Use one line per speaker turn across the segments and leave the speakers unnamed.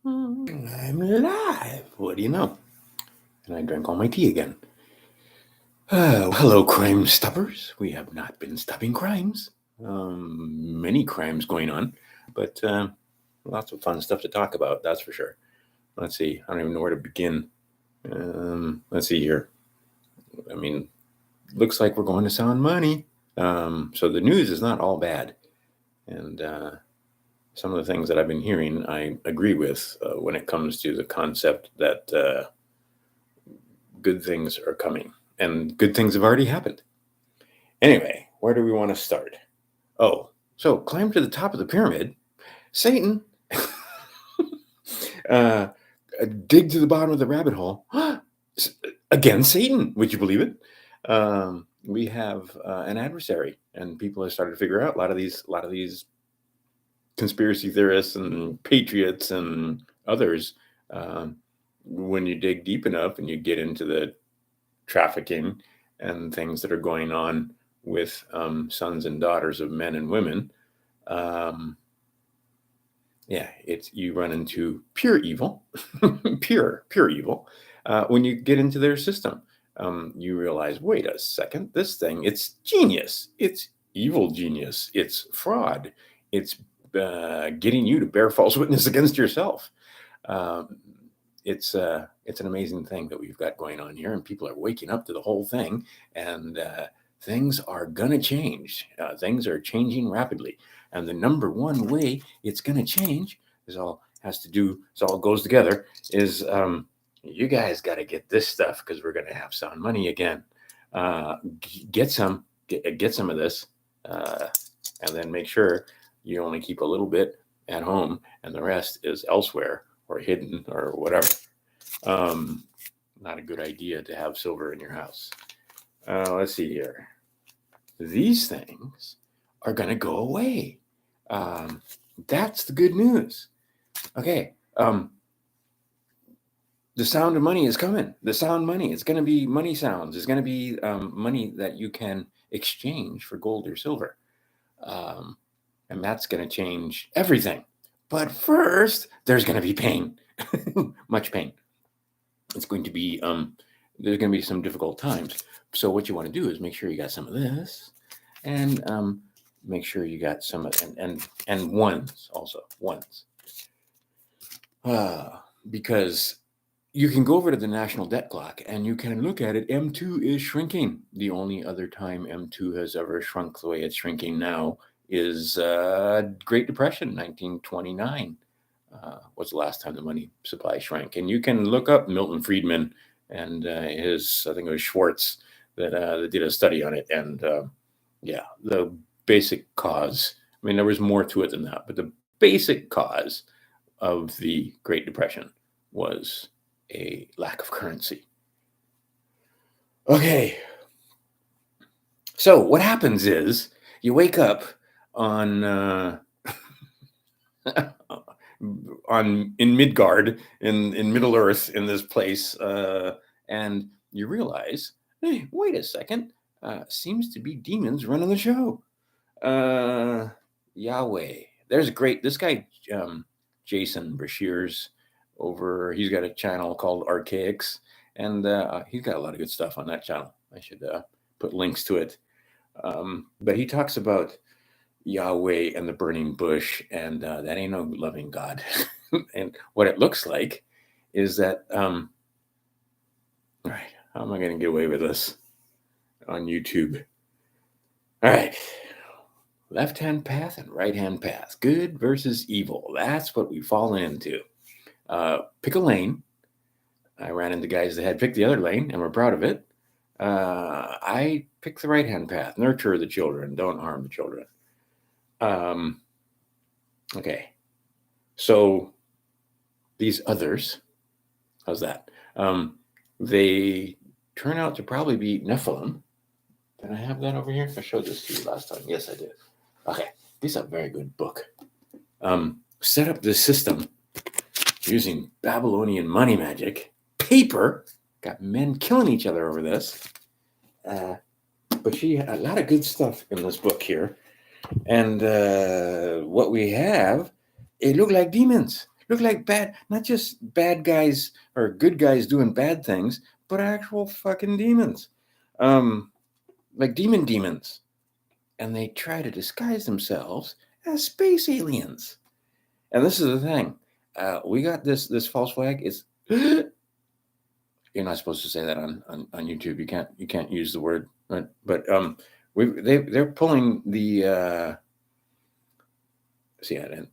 I'm live. What do you know? And I drank all my tea again. Hello, crime stoppers. We have not been stopping crimes. Many crimes going on, but lots of fun stuff to talk about, that's for sure. Let's see. I don't even know where to begin. Let's see here. I mean, looks like we're going to sound money. So the news is not all bad. And some of the things that I've been hearing, I agree with when it comes to the concept that good things are coming and good things have already happened. Anyway, where do we want to start? Oh, so climb to the top of the pyramid. Satan. uh, dig to the bottom of the rabbit hole. Again, Satan. Would you believe it? We have an adversary, and people have started to figure out a lot of these conspiracy theorists and patriots and others. When you dig deep enough and you get into the trafficking and things that are going on with sons and daughters of men and women, it's you run into pure evil, pure evil. When you get into their system, you realize, wait a second, this thing, it's genius, it's evil genius, it's fraud, it's getting you to bear false witness against yourself. It's an amazing thing that we've got going on here, and people are waking up to the whole thing, and things are gonna change. Things are changing rapidly, and the number one way it's gonna change all goes together. Is you guys got to get this stuff because we're gonna have sound money again. Get some of this, and then make sure you only keep a little bit at home, and the rest is elsewhere or hidden or whatever. Not a good idea to have silver in your house. Let's see here. These things are going to go away. That's the good news. Okay. The sound of money is coming. The sound money. It's going to be money sounds. It's going to be money that you can exchange for gold or silver. And that's going to change everything. But first, there's going to be pain. Much pain. It's going to be, there's going to be some difficult times. So what you want to do is make sure you got some of this, and make sure you got some of, and ones also, ones. Because you can go over to the national debt clock and you can look at it. M2 is shrinking. The only other time M2 has ever shrunk the way it's shrinking now is Great Depression, 1929. Was the last time the money supply shrank. And you can look up Milton Friedman and his, I think it was Schwartz, that did a study on it. And the basic cause, I mean, there was more to it than that, but the basic cause of the Great Depression was a lack of currency. Okay. So what happens is you wake up on in Midgard, in Middle Earth, in this place, and you realize, hey, wait a second, seems to be demons running the show. Yahweh. This guy, Jason Brashears, he's got a channel called Archaics, and he's got a lot of good stuff on that channel. I should put links to it. But he talks about Yahweh and the burning bush, and that ain't no loving God. And what it looks like is that, all right, how am I going to get away with this on YouTube? All right, left-hand path and right-hand path, good versus evil. That's what we fall into. Pick a lane. I ran into guys that had picked the other lane and were proud of it. I picked the right-hand path. Nurture the children. Don't harm the children. Okay. So these others, how's that? They turn out to probably be Nephilim. Did I have that over here? I showed this to you last time. Yes, I did. Okay. This is a very good book. Set up this system using Babylonian money magic, paper, got men killing each other over this. But she had a lot of good stuff in this book here. And what we have, it looked like demons. Look like not just bad guys or good guys doing bad things, but actual fucking demons. Like demons. And they try to disguise themselves as space aliens. And this is the thing. We got this false flag. It's you're not supposed to say that on YouTube. You can't use the word, right? But they're pulling the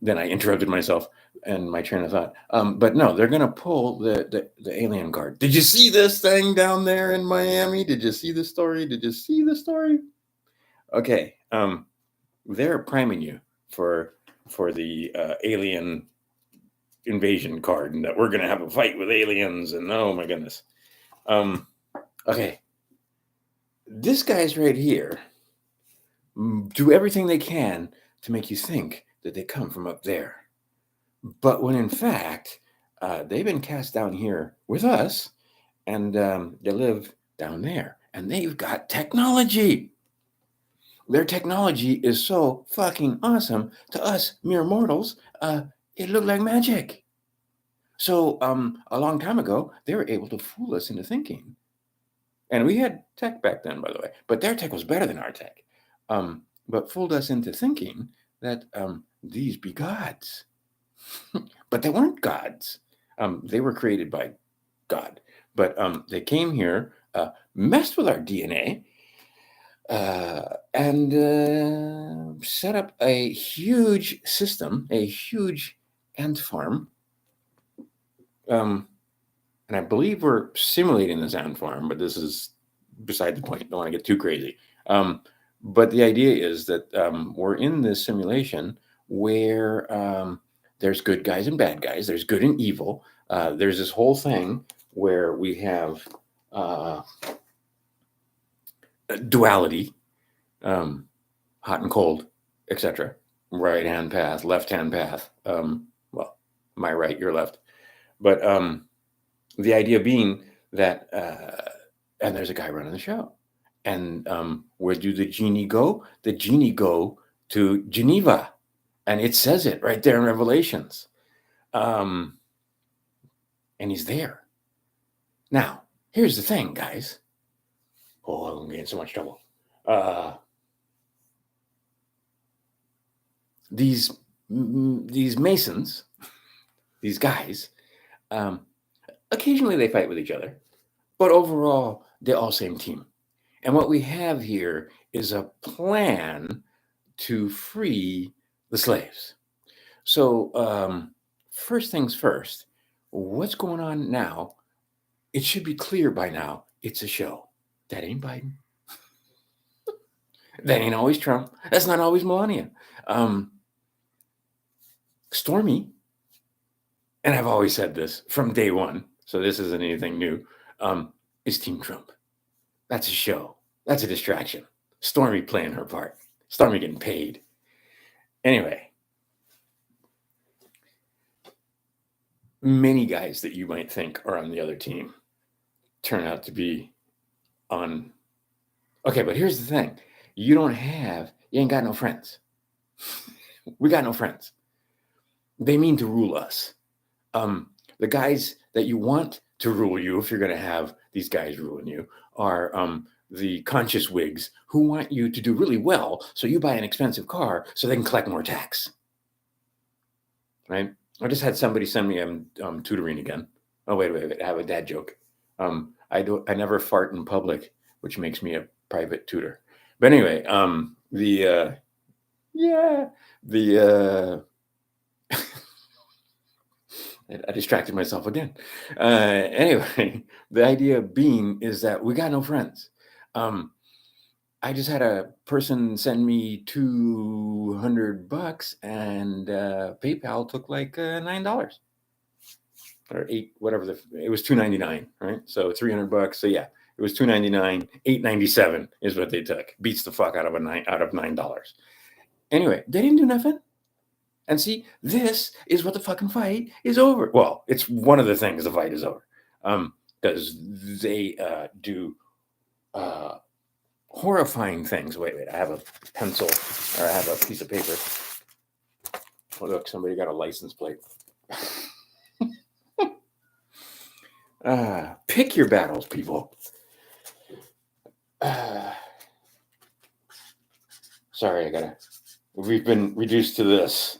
then I interrupted myself and my train of thought. But no, they're gonna pull the alien card. Did you see this thing down there in Miami? Did you see the story? Okay. They're priming you for the alien invasion card, and that we're gonna have a fight with aliens, and oh my goodness. Okay. This guy's right here do everything they can to make you think that they come from up there. But when in fact, they've been cast down here with us, and they live down there, and they've got technology. Their technology is so fucking awesome to us mere mortals. It looked like magic. So a long time ago, they were able to fool us into thinking. And we had tech back then, by the way, but their tech was better than our tech. But fooled us into thinking that these be gods. But they weren't gods. They were created by God. But they came here, messed with our DNA, and set up a huge system, a huge ant farm. And I believe we're simulating this ant farm, but this is beside the point. Don't want to get too crazy. But the idea is that we're in this simulation where there's good guys and bad guys. There's good and evil. There's this whole thing where we have duality, hot and cold, etc. Right hand path, left hand path. Well, my right, your left. But the idea being that, and there's a guy running the show. And where do the genie go? The genie go to Geneva. And it says it right there in Revelations. And he's there. Now, here's the thing, guys. Oh, I'm going to get in so much trouble. These Masons, these guys, occasionally they fight with each other. But overall, they're all same team. And what we have here is a plan to free the slaves. So first things first, what's going on now? It should be clear by now. It's a show. That ain't Biden. That ain't always Trump. That's not always Melania. Stormy, and I've always said this from day one, so this isn't anything new, is Team Trump. That's a show. That's a distraction. Stormy playing her part. Stormy getting paid. Anyway, many guys that you might think are on the other team turn out to be on. Okay, but here's the thing. You ain't got no friends. We got no friends. They mean to rule us. The guys that you want to rule you, if you're going to have these guys ruling you, are the conscious wigs who want you to do really well so you buy an expensive car so they can collect more tax. Right? I just had somebody send me tutoring again. Oh, wait. I have a dad joke. I never fart in public, which makes me a private tutor. But anyway, I distracted myself again. Anyway, the idea being is that we got no friends. I just had a person send me $200 and PayPal took like $9 or $8, whatever. It was $2.99, right? So $300. So yeah, it was $2.99. $8.97 is what they took. Beats the fuck out of $9. Anyway, they didn't do nothing. And see, this is what the fucking fight is over. Well, it's one of the things the fight is over. Because they do horrifying things. Wait, I have a pencil, or I have a piece of paper. Oh, look, somebody got a license plate. Pick your battles, people. Sorry, we've been reduced to this.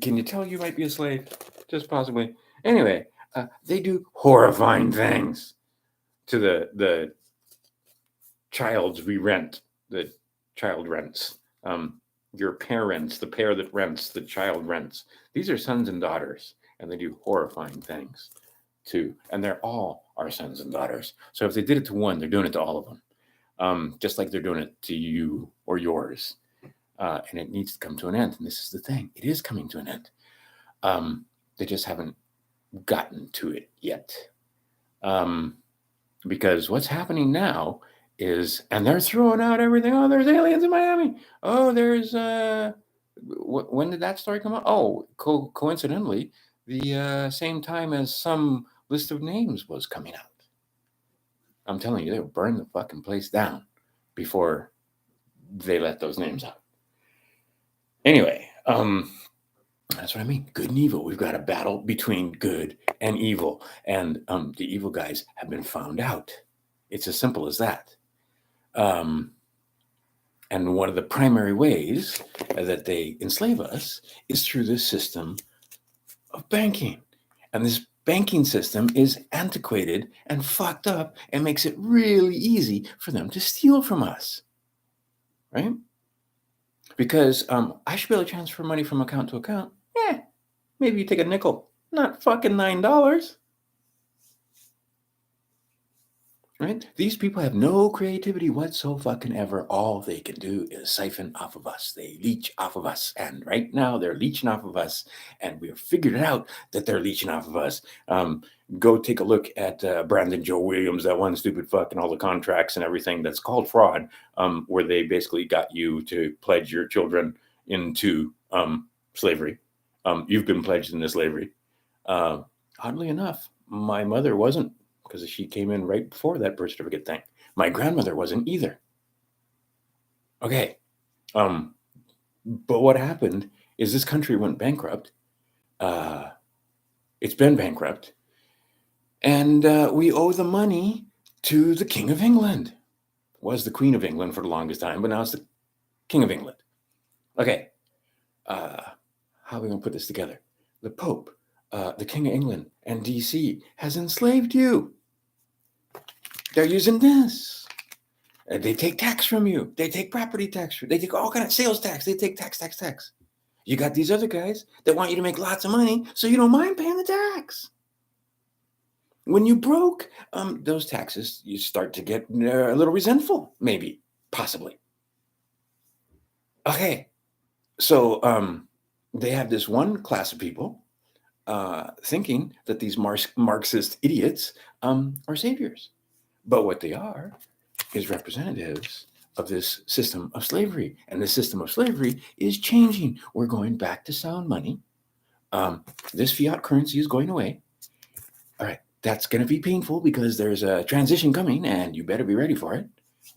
Can you tell you might be a slave? Just possibly. Anyway, they do horrifying things to the childs we rent. The child rents. Your parents, the pair that rents, the child rents. These are sons and daughters, and they do horrifying things too. And they're all our sons and daughters. So if they did it to one, they're doing it to all of them, just like they're doing it to you or yours. And it needs to come to an end. And this is the thing. It is coming to an end. They just haven't gotten to it yet. Because what's happening now is, and they're throwing out everything. Oh, there's aliens in Miami. Oh, there's, when did that story come out? Oh, coincidentally, the same time as some list of names was coming out. I'm telling you, they'll burn the fucking place down before they let those names out. Anyway, that's what I mean. Good and evil. We've got a battle between good and evil. And the evil guys have been found out. It's as simple as that. And one of the primary ways that they enslave us is through this system of banking. And this banking system is antiquated and fucked up and makes it really easy for them to steal from us. Right? Because I should be able to transfer money from account to account. Yeah, maybe you take a nickel, not fucking $9. Right? These people have no creativity whatsoever. All they can do is siphon off of us. They leech off of us. And right now they're leeching off of us. And we've figured out that they're leeching off of us. Go take a look at Brandon Joe Williams, that one stupid fuck, and all the contracts and everything that's called fraud, where they basically got you to pledge your children into slavery. You've been pledged into slavery. Oddly enough, my mother wasn't, because she came in right before that birth certificate thing. My grandmother wasn't either. Okay. But what happened is this country went bankrupt. It's been bankrupt. And we owe the money to the King of England. Was the Queen of England for the longest time, but now it's the King of England. Okay. How are we going to put this together? The Pope, the King of England, and DC has enslaved you. They're using this. They take tax from you. They take property tax. They take all kind of sales tax. They take tax. You got these other guys that want you to make lots of money, so you don't mind paying the tax. When you broke those taxes, you start to get a little resentful, maybe, possibly. Okay, so they have this one class of people thinking that these Marxist idiots are saviors. But what they are is representatives of this system of slavery. And this system of slavery is changing. We're going back to sound money. This fiat currency is going away. All right, that's going to be painful because there's a transition coming and you better be ready for it.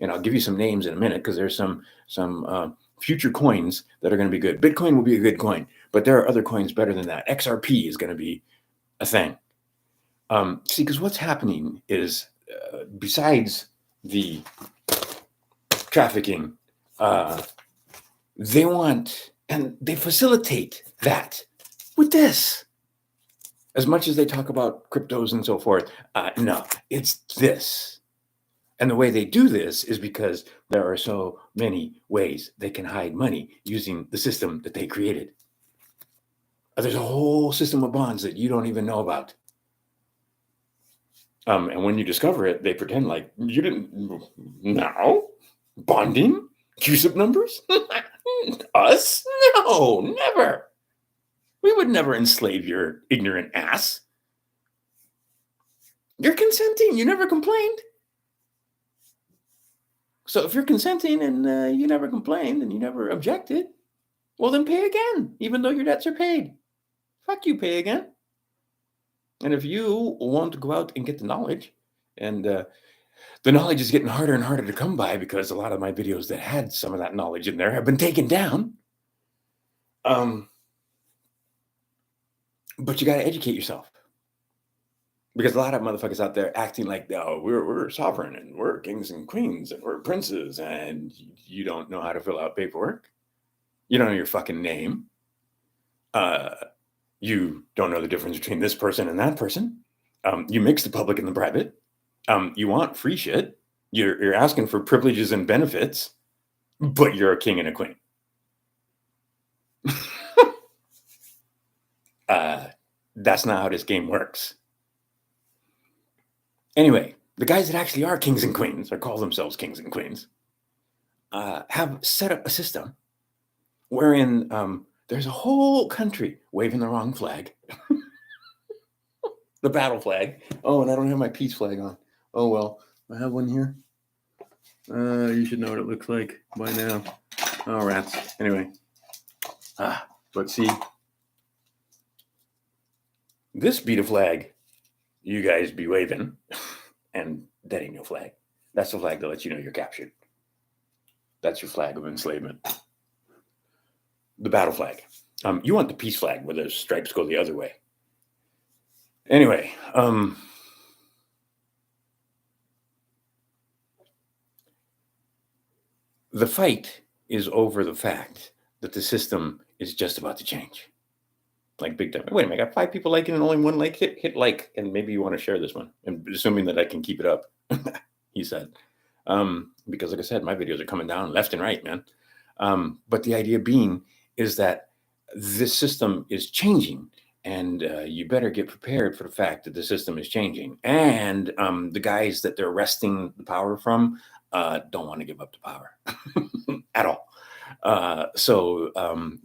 And I'll give you some names in a minute because there's some future coins that are going to be good. Bitcoin will be a good coin, but there are other coins better than that. XRP is going to be a thing. See, because what's happening is besides the trafficking, they want and they facilitate that with this. As much as they talk about cryptos and so forth, no, it's this. And the way they do this is because there are so many ways they can hide money using the system that they created. There's a whole system of bonds that you don't even know about. And when you discover it, they pretend like you didn't know. Bonding? Yusef numbers? Us? No, never. We would never enslave your ignorant ass. You're consenting. You never complained. So if you're consenting and you never complained and you never objected, well, then pay again, even though your debts are paid. Fuck you, pay again. And if you want to go out and get the knowledge, and the knowledge is getting harder and harder to come by because a lot of my videos that had some of that knowledge in there have been taken down. But you got to educate yourself. Because a lot of motherfuckers out there acting like, oh, we're sovereign and we're kings and queens and we're princes, and you don't know how to fill out paperwork. You don't know your fucking name. You don't know the difference between this person and that person. You mix the public and the private. You want free shit. You're asking for privileges and benefits, but you're a king and a queen. That's not how this game works. Anyway, the guys that actually are kings and queens, or call themselves kings and queens, have set up a system wherein there's a whole country waving the wrong flag. The battle flag. Oh, and I don't have my peace flag on. Oh, well, I have one here. You should know what it looks like by now. Oh, rats. Anyway. But see, this be the flag you guys be waving, and that ain't no flag. That's the flag that lets you know you're captured. That's your flag of enslavement. The battle flag. You want the peace flag where those stripes go the other way. Anyway, the fight is over the fact that the system is just about to change. Like big time. Wait a minute, I got 5 people liking and only 1 like. Hit like, and maybe you want to share this one. And assuming that I can keep it up, he said. Because like I said, my videos are coming down left and right, man. But the idea being is that this system is changing, and you better get prepared for the fact that the system is changing. And the guys that they're wresting the power from don't want to give up the power at all. So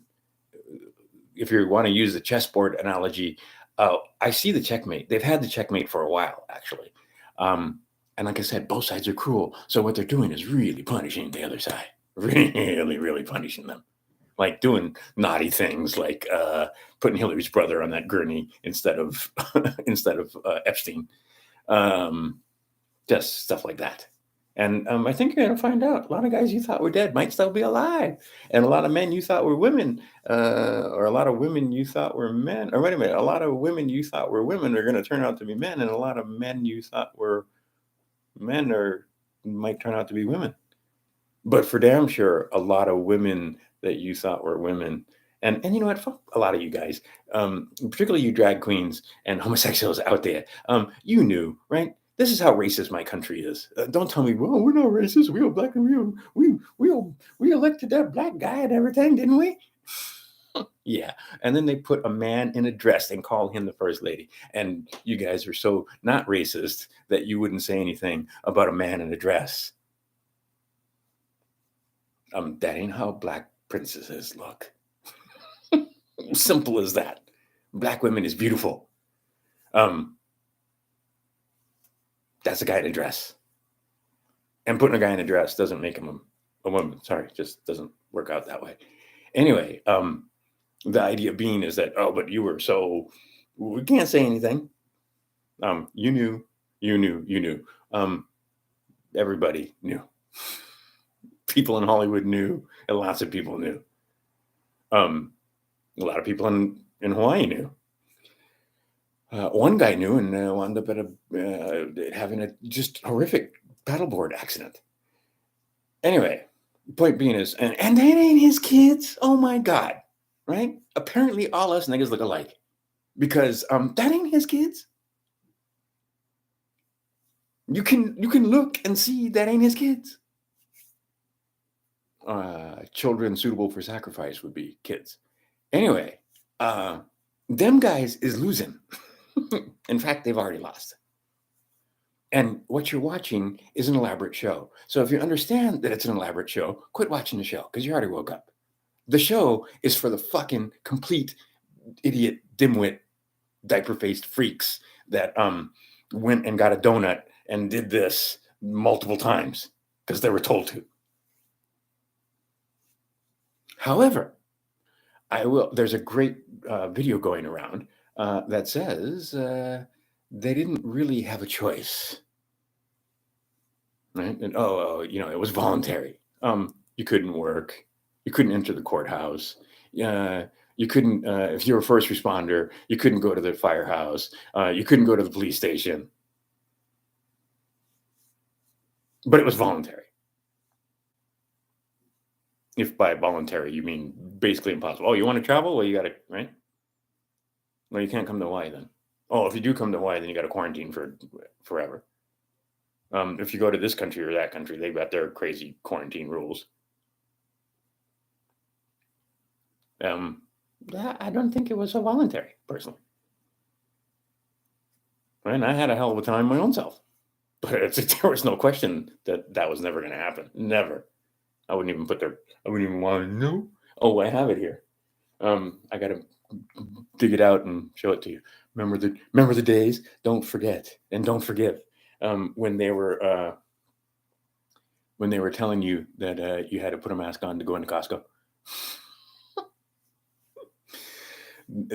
if you want to use the chessboard analogy, I see the checkmate. They've had the checkmate for a while, actually. And like I said, both sides are cruel. So what they're doing is really punishing the other side. Really, really punishing them. Like doing naughty things, like putting Hillary's brother on that gurney instead of Epstein. Just stuff like that. And I think you're going to find out a lot of guys you thought were dead might still be alive. And a lot of men you thought were women, or a lot of women you thought were men. Or wait a minute, a lot of women you thought were women are going to turn out to be men. And a lot of men you thought were men might turn out to be women. But for damn sure, a lot of women that you thought were women. And you know what? Fuck a lot of you guys, particularly you drag queens and homosexuals out there. You knew, right? This is how racist my country is. Don't tell me, well, we're not racist. We are black, and we elected that black guy and everything, didn't we? Yeah. And then they put a man in a dress and call him the first lady. And you guys are so not racist that you wouldn't say anything about a man in a dress. That ain't how black princesses look. Simple as that. Black women is beautiful. That's a guy in a dress. And putting a guy in a dress doesn't make him a woman. Sorry, just doesn't work out that way. Anyway, the idea being is that, but you were so, we can't say anything. You knew. Everybody knew. People in Hollywood knew, and lots of people knew. A lot of people in Hawaii knew. One guy knew and wound up at having a just horrific paddleboard accident. Anyway, point being is, and that ain't his kids. Oh my God, right? Apparently, all us niggas look alike because that ain't his kids. You can look and see that ain't his kids. Children suitable for sacrifice would be kids. Anyway, them guys is losing. In fact, they've already lost. And what you're watching is an elaborate show. So if you understand that it's an elaborate show, quit watching the show because you already woke up. The show is for the fucking complete idiot, dimwit, diaper-faced freaks that went and got a donut and did this multiple times because they were told to. However, there's a great video going around that says they didn't really have a choice, right? And it was voluntary. You couldn't work, you couldn't enter the courthouse. You couldn't, if you're a first responder, you couldn't go to the firehouse. You couldn't go to the police station. But it was voluntary. If by voluntary you mean basically impossible. Oh, you want to travel? Well, you got to, right? Well, you can't come to Hawaii then. Oh, if you do come to Hawaii, then you got to quarantine for forever. If you go to this country or that country, they've got their crazy quarantine rules. I don't think it was so voluntary, personally. And I had a hell of a time my own self. But there was no question that was never going to happen. Never. I wouldn't even want to know. Oh, I have it here. I got to dig it out and show it to you. Remember the days? Don't forget and don't forgive. When they were telling you that you had to put a mask on to go into Costco.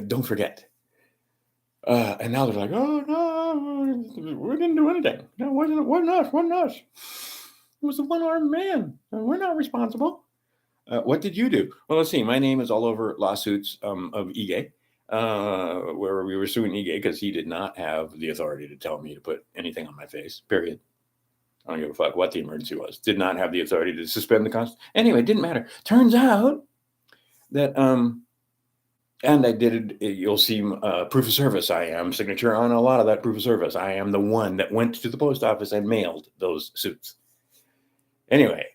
Don't forget. And now they're like, oh no, we didn't do anything. No, wasn't us. It was the one-armed man. We're not responsible. What did you do? Well, let's see. My name is all over lawsuits of Ige, where we were suing Ige because he did not have the authority to tell me to put anything on my face, period. I don't give a fuck what the emergency was. Did not have the authority to suspend the constitution. Anyway, it didn't matter. Turns out that, and I did it, you'll see proof of service. I am signature on a lot of that proof of service. I am the one that went to the post office and mailed those suits. Anyway,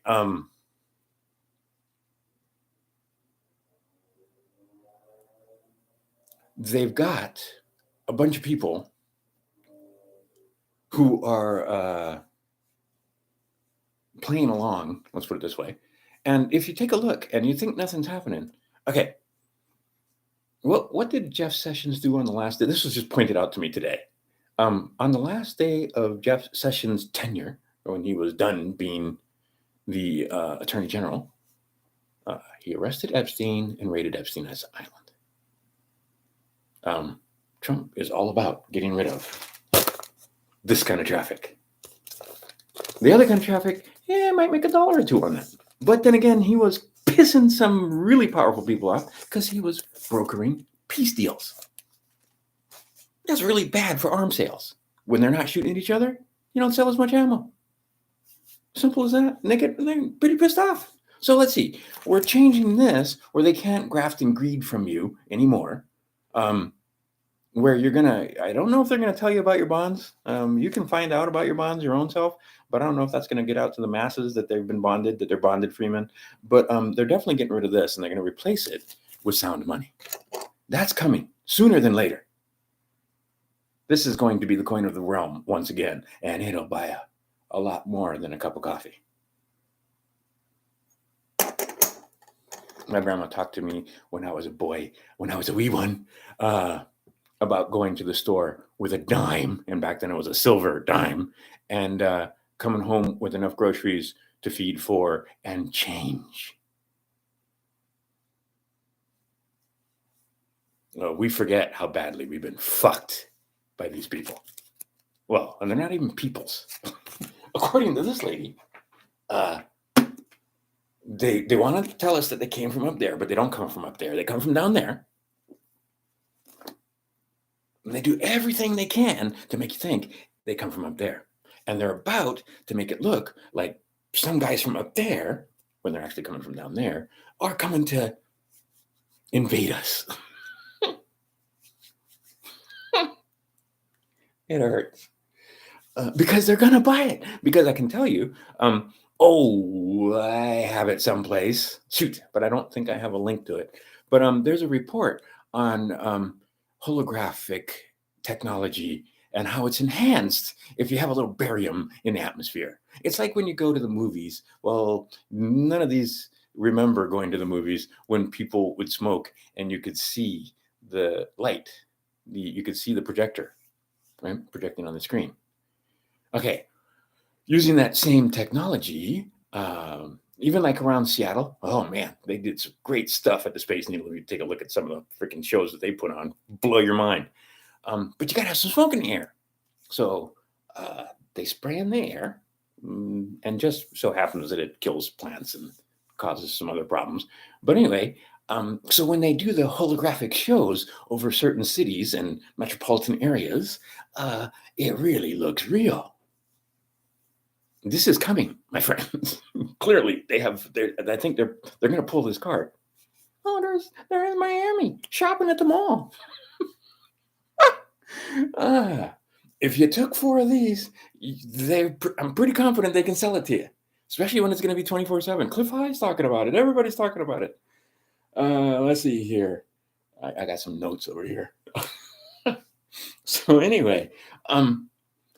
they've got a bunch of people who are playing along, let's put it this way. And if you take a look and you think nothing's happening, okay, what did Jeff Sessions do on the last day? This was just pointed out to me today. On the last day of Jeff Sessions' tenure, when he was done being the Attorney General, he arrested Epstein and raided Epstein as an island. Trump is all about getting rid of this kind of traffic. The other kind of traffic, might make $1 or $2 on that. But then again, he was pissing some really powerful people off because he was brokering peace deals. That's really bad for arms sales. When they're not shooting at each other, you don't sell as much ammo. Simple as that. And they're pretty pissed off. So let's see. We're changing this where they can't graft and greed from you anymore. Where you're I don't know if they're gonna tell you about your bonds. You can find out about your bonds your own self, but I don't know if that's gonna get out to the masses that they've been bonded, that they're bonded freemen. But they're definitely getting rid of this, and they're gonna replace it with sound money. That's coming sooner than later. This is going to be the coin of the realm once again, and it'll buy a lot more than a cup of coffee. My grandma talked to me when I was a boy, when I was a wee one, about going to the store with a dime, and back then it was a silver dime, and coming home with enough groceries to feed 4 and change. We forget how badly we've been fucked by these people. Well, and they're not even peoples. According to this lady, they want to tell us that they came from up there, but they don't come from up there. They come from down there. And they do everything they can to make you think they come from up there. And they're about to make it look like some guys from up there, when they're actually coming from down there, are coming to invade us. It hurts. Because they're going to buy it. Because I can tell you, I have it someplace. Shoot, but I don't think I have a link to it. But there's a report on holographic technology and how it's enhanced if you have a little barium in the atmosphere. It's like when you go to the movies. Well, none of these remember going to the movies when people would smoke and you could see the light. You could see the projector, right? Projecting on the screen. Okay. Using that same technology, even like around Seattle, oh man, they did some great stuff at the Space Needle. If you take a look at some of the freaking shows that they put on, blow your mind. But you got to have some smoke in the air. So they spray in the air, and just so happens that it kills plants and causes some other problems. But anyway, So when they do the holographic shows over certain cities and metropolitan areas, it really looks real. This is coming, my friends. Clearly, I think they're going to pull this card. Oh, they're in Miami shopping at the mall. If you took 4 of these, I'm pretty confident they can sell it to you, especially when it's going to be 24/7. Cliff High's talking about it. Everybody's talking about it. Let's see here. I got some notes over here. So anyway,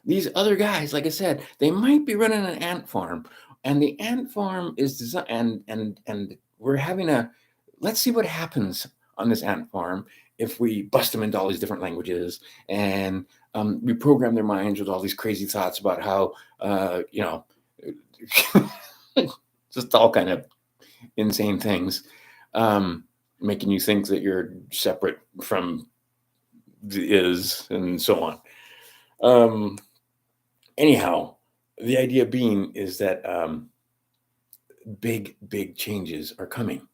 these other guys, like I said, they might be running an ant farm, and the ant farm is designed, and we're having let's see what happens on this ant farm if we bust them into all these different languages and we program their minds with all these crazy thoughts about how just all kind of insane things, making you think that you're separate from the is and so on. Anyhow, the idea being is that big changes are coming,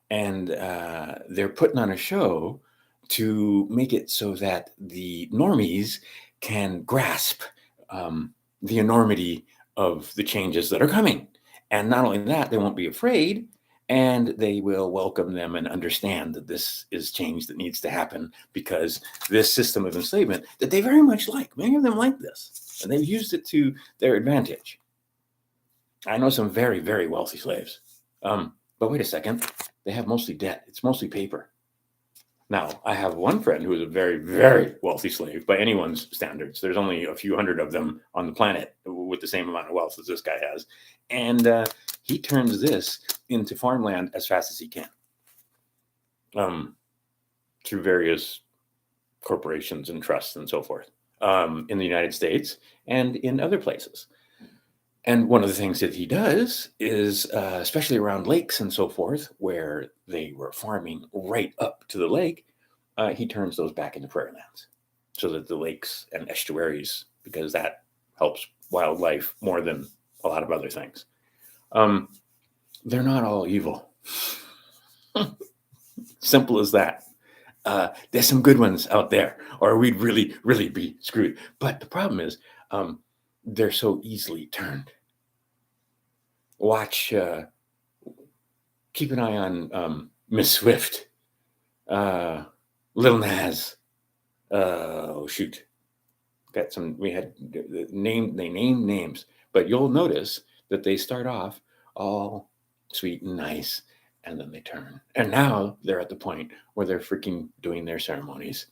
and they're putting on a show to make it so that the normies can grasp the enormity of the changes that are coming. And not only that, they won't be afraid, and they will welcome them and understand that this is change that needs to happen, because this system of enslavement that they very much like, many of them like this, and they've used it to their advantage. I know some very, very wealthy slaves. But wait a second, they have mostly debt. It's mostly paper. Now, I have one friend who is a very, very wealthy slave by anyone's standards. There's only a few hundred of them on the planet with the same amount of wealth as this guy has. And he turns this into farmland as fast as he can, through various corporations and trusts and so forth, in the United States and in other places. And one of the things that he does is, especially around lakes and so forth, where they were farming right up to the lake, he turns those back into prairie lands, so that the lakes and estuaries, because that helps wildlife more than a lot of other things. They're not all evil. Simple as that. There's some good ones out there, or we'd really, really be screwed. But the problem is, they're so easily turned. Watch, keep an eye on Miss Swift, Lil Nas. Oh shoot, got some. We had they named names, but you'll notice that they start off all sweet and nice, and then they turn. And now they're at the point where they're freaking doing their ceremonies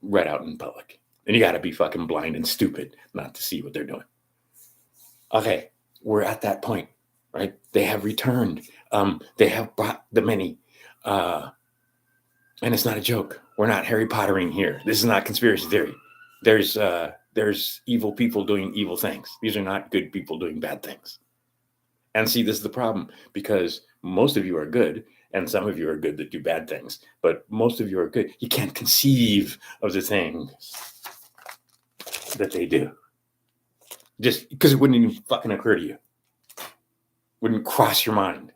right out in public, and you got to be fucking blind and stupid not to see what they're doing. Okay, we're at that point. Right? They have returned. They have brought the many. And it's not a joke. We're not Harry Pottering here. This is not conspiracy theory. There's evil people doing evil things. These are not good people doing bad things. And see, this is the problem, because most of you are good, and some of you are good that do bad things. But most of you are good. You can't conceive of the things that they do, just because it wouldn't even fucking occur to you. Wouldn't cross your mind.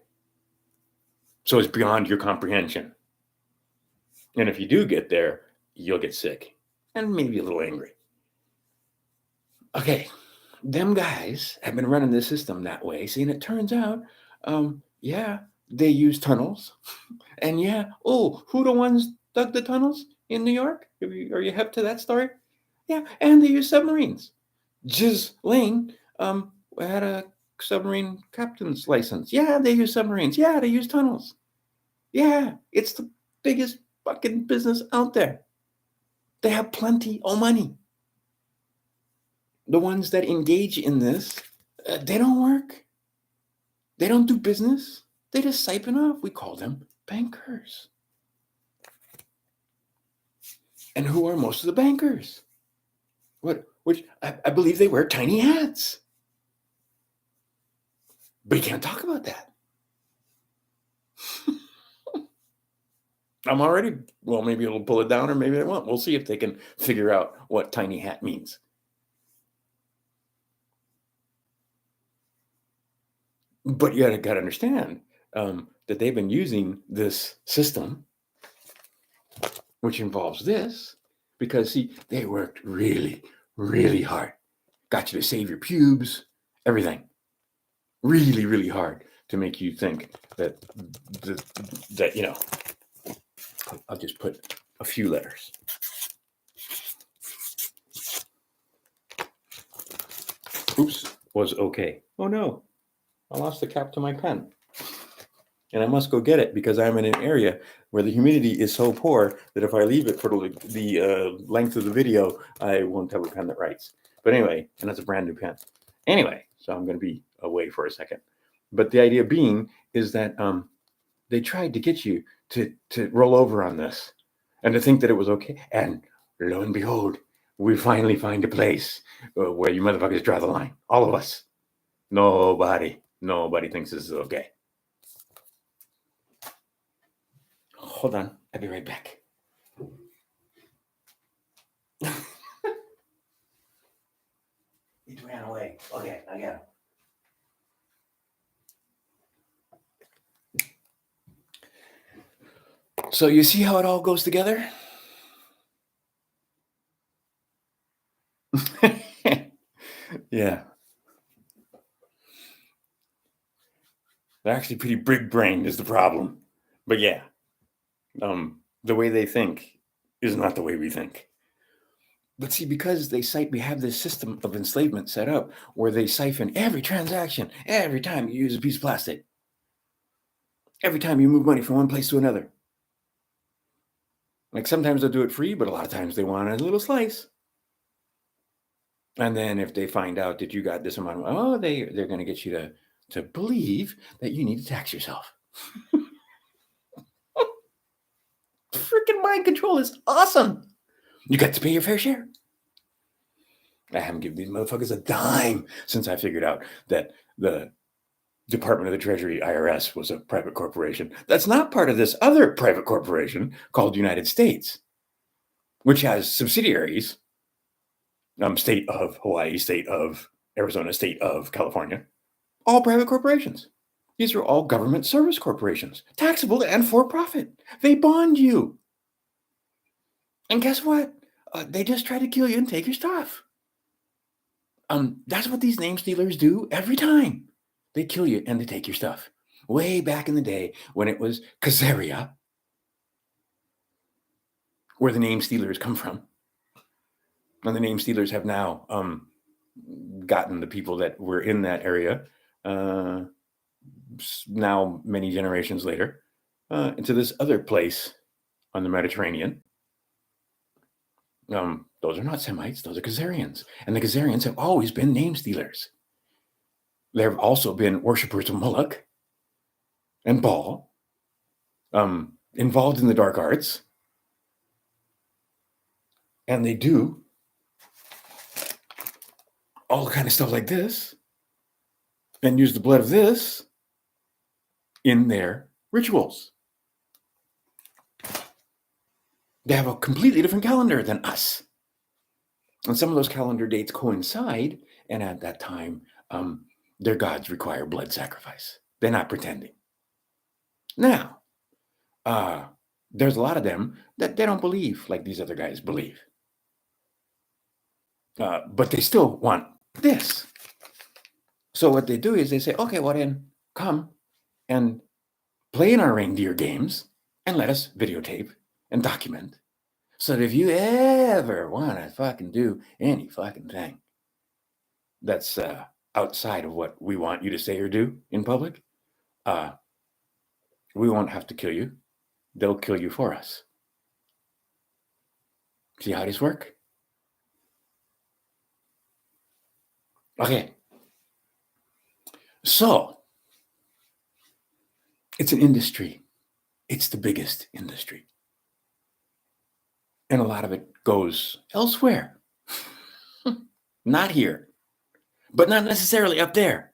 So it's beyond your comprehension. And if you do get there, you'll get sick and maybe a little angry. Okay, them guys have been running the system that way. See, and it turns out, yeah, they use tunnels. And yeah, who the ones dug the tunnels in New York? Are you hip to that story? Yeah, and they use submarines. Ghislaine had a submarine captain's license. Yeah, they use submarines. Yeah, they use tunnels. Yeah, it's the biggest fucking business out there. They have plenty of money. The ones that engage in this, they don't work. They don't do business. They just siphon off. We call them bankers. And who are most of the bankers? Which I believe they wear tiny hats. But you can't talk about that. I'm already, well, maybe it'll pull it down or maybe it won't. We'll see if they can figure out what tiny hat means. But you got to understand, that they've been using this system, which involves this, because see, they worked really, really hard. Got you to save your pubes, everything. Really, really hard to make you think that, I'll just put a few letters. Oops, was okay. Oh no, I lost the cap to my pen. And I must go get it because I'm in an area where the humidity is so poor that if I leave it for the length of the video, I won't have a pen that writes. But anyway, and that's a brand new pen. Anyway, so I'm going to be away for a second. But the idea being is that they tried to get you to roll over on this and to think that it was okay. And lo and behold, we finally find a place where you motherfuckers draw the line. All of us. Nobody thinks this is okay. Hold on, I'll be right back. He ran away. Okay, I got him. So you see how it all goes together? Yeah. They're actually pretty big-brained is the problem. But yeah, the way they think is not the way we think. But see, because we have this system of enslavement set up where they siphon every transaction, every time you use a piece of plastic, every time you move money from one place to another. Like sometimes they'll do it free, but a lot of times they want a little slice. And then if they find out that you got this amount of, they're going to get you to believe that you need to tax yourself. Freaking mind control is awesome. You got to pay your fair share. I haven't given these motherfuckers a dime since I figured out that the Department of the Treasury, IRS, was a private corporation. That's not part of this other private corporation called United States, which has subsidiaries, state of Hawaii, state of Arizona, state of California, all private corporations. These are all government service corporations, taxable and for profit. They bond you. And guess what? They just try to kill you and take your stuff. That's what these name stealers do every time. They kill you and they take your stuff. Way back in the day when it was Khazaria, where the name stealers come from. And the name stealers have now gotten the people that were in that area, now many generations later, into this other place on the Mediterranean. Those are not Semites, those are Khazarians. And the Khazarians have always been name stealers. There have also been worshippers of Moloch and Baal, involved in the dark arts. And they do all kind of stuff like this and use the blood of this in their rituals. They have a completely different calendar than us. And some of those calendar dates coincide, and at that time, their gods require blood sacrifice. They're not pretending. Now, there's a lot of them that they don't believe like these other guys believe. But they still want this. So what they do is they say, okay, well then, come and play in our reindeer games and let us videotape and document. So that if you ever want to fucking do any fucking thing that's outside of what we want you to say or do in public, we won't have to kill you. They'll kill you for us. See how this works? Okay. So, it's an industry. It's the biggest industry. And a lot of it goes elsewhere. Not here. But not necessarily up there.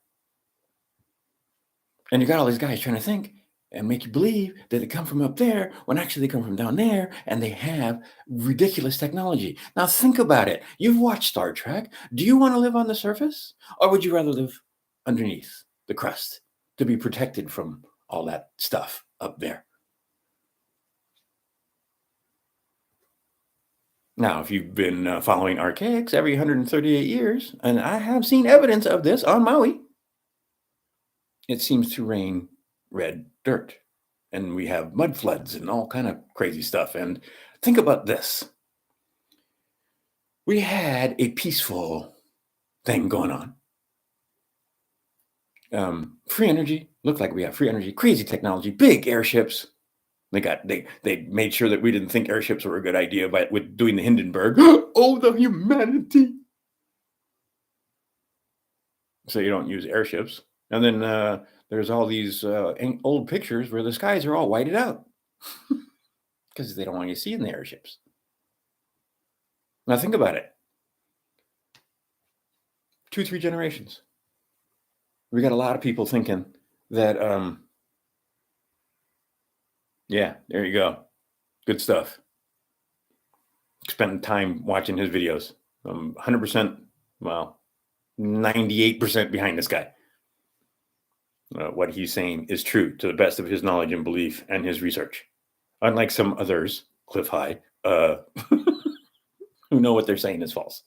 And you got all these guys trying to think and make you believe that they come from up there when actually they come from down there and they have ridiculous technology. Now think about it. You've watched Star Trek. Do you want to live on the surface? Or would you rather live underneath the crust to be protected from all that stuff up there. Now, if you've been following archaics every 138 years, and I have seen evidence of this on Maui, it seems to rain red dirt. And we have mud floods and all kind of crazy stuff. And think about this. We had a peaceful thing going on. Free energy, looked like we have free energy, crazy technology, big airships. They made sure that we didn't think airships were a good idea with doing the Hindenburg. Oh, the humanity! So you don't use airships. And then there's all these old pictures where the skies are all whited out because they don't want you seeing the airships. Now think about it. 2-3 generations. We got a lot of people thinking that, yeah, there you go. Good stuff. Spend time watching his videos. 100%, well, 98% behind this guy. What he's saying is true to the best of his knowledge and belief and his research. Unlike some others, Cliff High, who know what they're saying is false.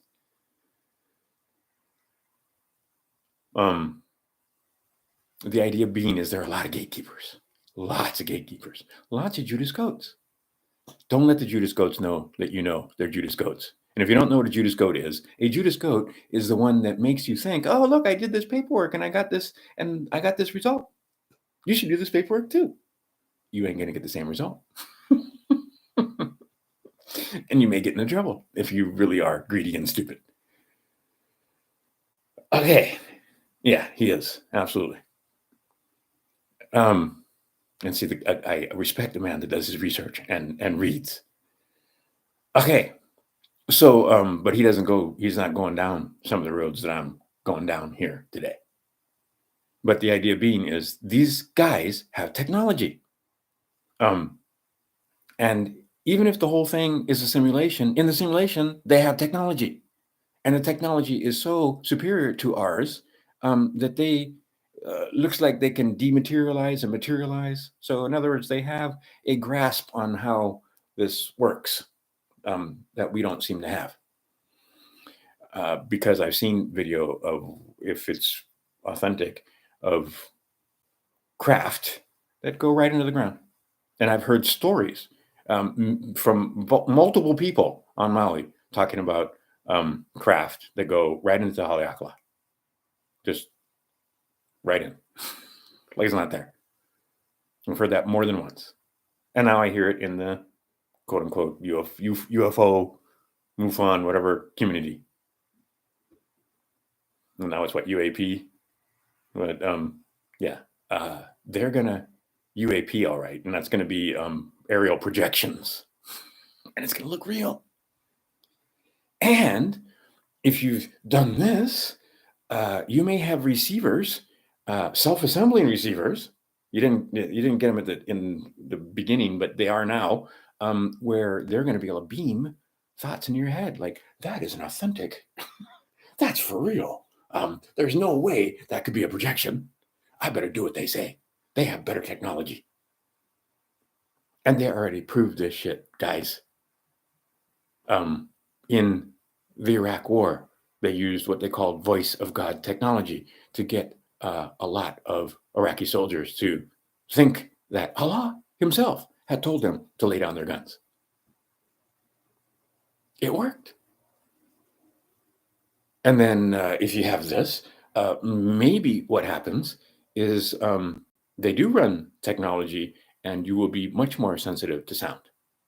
The idea being is there are a lot of gatekeepers. Lots of gatekeepers. Lots of Judas goats. Don't let the Judas goats know that you know they're Judas goats. And if you don't know what a Judas goat is the one that makes you think, oh, look, I did this paperwork and I got this result. You should do this paperwork too. You ain't going to get the same result. And you may get into trouble if you really are greedy and stupid. Okay. Yeah, he is. Absolutely. And see, I respect the man that does his research and reads. Okay. So, but he's not going down some of the roads that I'm going down here today. But the idea being is these guys have technology. And even if the whole thing is a simulation, in the simulation, they have technology. And the technology is so superior to ours that they looks like they can dematerialize and materialize. So in other words, they have a grasp on how this works that we don't seem to have. Because I've seen video of, if it's authentic, of craft that go right into the ground. And I've heard stories from multiple people on Maui talking about craft that go right into Haleakala. Just right in. Like it's not there. I've heard that more than once. And now I hear it in the quote unquote UFO, MUFON, whatever community. And now it's what, UAP? But they're gonna UAP all right, and that's gonna be aerial projections. And it's gonna look real. And if you've done this, you may have receivers, self-assembling receivers. You didn't get them in the beginning, but they are now, where they're going to be able to beam thoughts into your head. Like, that isn't authentic. That's for real. There's no way that could be a projection. I better do what they say. They have better technology. And they already proved this shit, guys. In the Iraq War, they used what they called voice of God technology to get a lot of Iraqi soldiers to think that Allah himself had told them to lay down their guns. It worked. And then if you have this, maybe what happens is they do run technology and you will be much more sensitive to sound.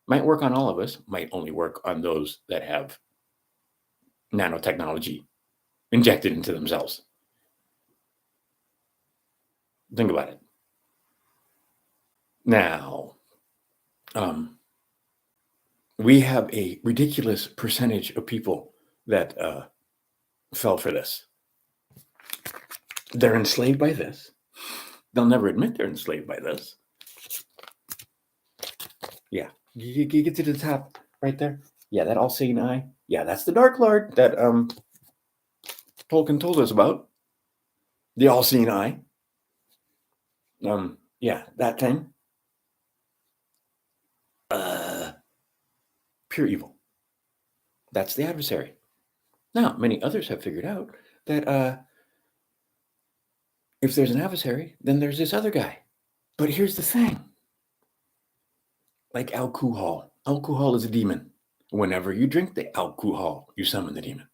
Might work on all of us, might only work on those that have nanotechnology injected into themselves. Think about it. Now, we have a ridiculous percentage of people that fell for this. They're enslaved by this. They'll never admit they're enslaved by this. Yeah, you get to the top right there. Yeah, that all-seeing eye. Yeah, that's the Dark Lord that Tolkien told us about. The all-seeing eye. Yeah, that thing. Uh, Pure evil. That's the adversary. Now, many others have figured out that if there's an adversary, then there's this other guy. But here's the thing, like alcohol. Alcohol is a demon. Whenever you drink the alcohol, you summon the demon.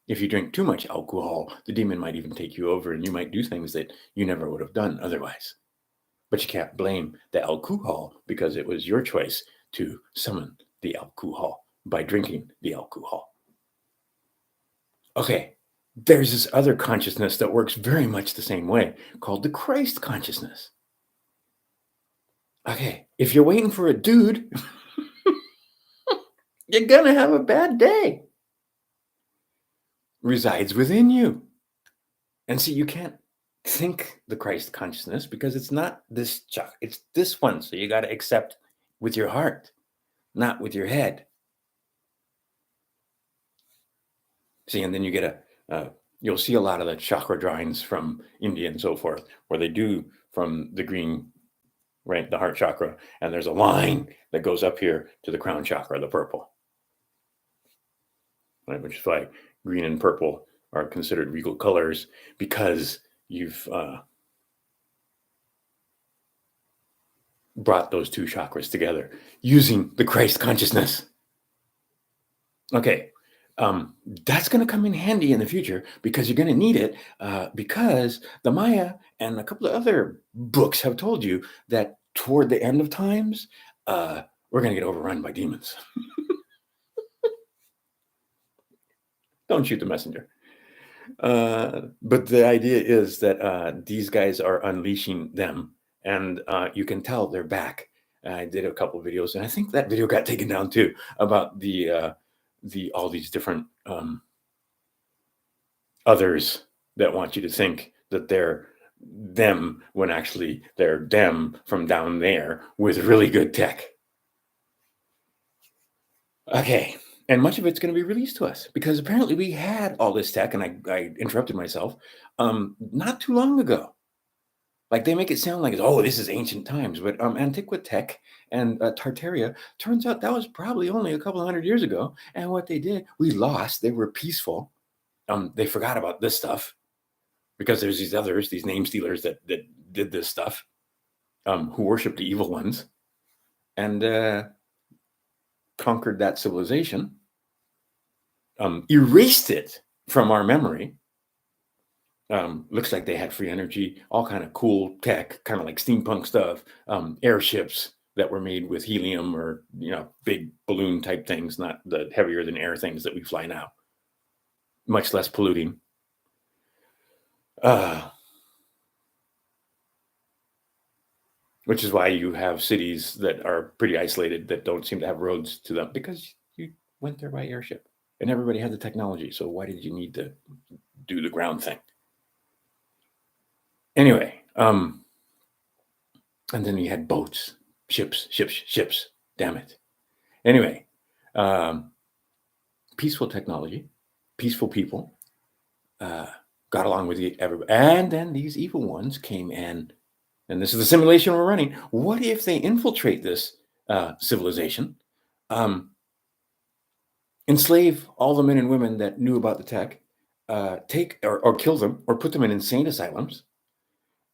If you drink too much alcohol, the demon might even take you over and you might do things that you never would have done otherwise. But you can't blame the alcohol because it was your choice to summon the alcohol by drinking the alcohol. Okay, there's this other consciousness that works very much the same way called the Christ consciousness. Okay, if you're waiting for a dude, you're gonna have a bad day. Resides within you. And see, you can't think the Christ consciousness because it's not this chuck, it's this one. So you got to accept with your heart, not with your head. See, and then you get you'll see a lot of the chakra drawings from India and so forth, where they do from the green, right, the heart chakra, and there's a line that goes up here to the crown chakra, the purple, right, which is why green and purple are considered regal colors because you've brought those two chakras together using the Christ consciousness. Okay, that's going to come in handy in the future because you're going to need it because the Maya and a couple of other books have told you that toward the end of times, we're going to get overrun by demons. Don't shoot the messenger. But the idea is that these guys are unleashing them, and you can tell they're back. I did a couple of videos, and I think that video got taken down too about the all these different others that want you to think that they're them when actually they're them from down there with really good tech. Okay. And much of it's going to be released to us because apparently we had all this tech, and I interrupted myself not too long ago. Like they make it sound like, oh, this is ancient times, but Antiquitech and Tartaria, turns out that was probably only a couple of 100 years ago. And what they did, we lost. They were peaceful. They forgot about this stuff because there's these others, these name stealers that did this stuff, who worshiped the evil ones and conquered that civilization. Erased it from our memory. Looks like they had free energy, all kind of cool tech, kind of like steampunk stuff, airships that were made with helium or, big balloon type things, not the heavier than air things that we fly now, much less polluting. Which is why you have cities that are pretty isolated that don't seem to have roads to them because you went there by airship and everybody had the technology. So why did you need to do the ground thing? Anyway, and then you had boats, ships. Damn it. Anyway, peaceful technology, peaceful people, got along with everybody. And then these evil ones came in, and this is the simulation we're running. What if they infiltrate this civilization, enslave all the men and women that knew about the tech, take or kill them or put them in insane asylums,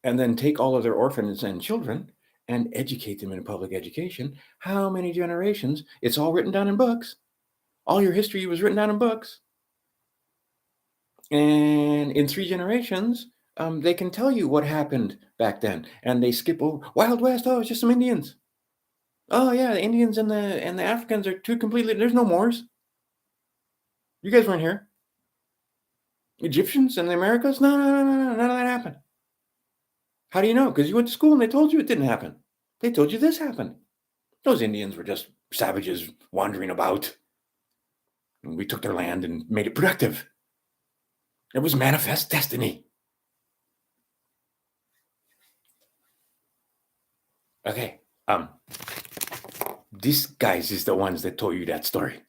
and then take all of their orphans and children and educate them in public education? How many generations? It's all written down in books. All your history was written down in books. And in 3 generations, they can tell you what happened back then. And they skip over Wild West. Oh, it's just some Indians. Oh yeah, the Indians and the Africans are two completely. There's no Moors. You guys weren't here. Egyptians and the Americas? No, none of that happened. How do you know? Because you went to school and they told you it didn't happen. They told you this happened. Those Indians were just savages wandering about. And we took their land and made it productive. It was manifest destiny. Okay. These guys is the ones that told you that story.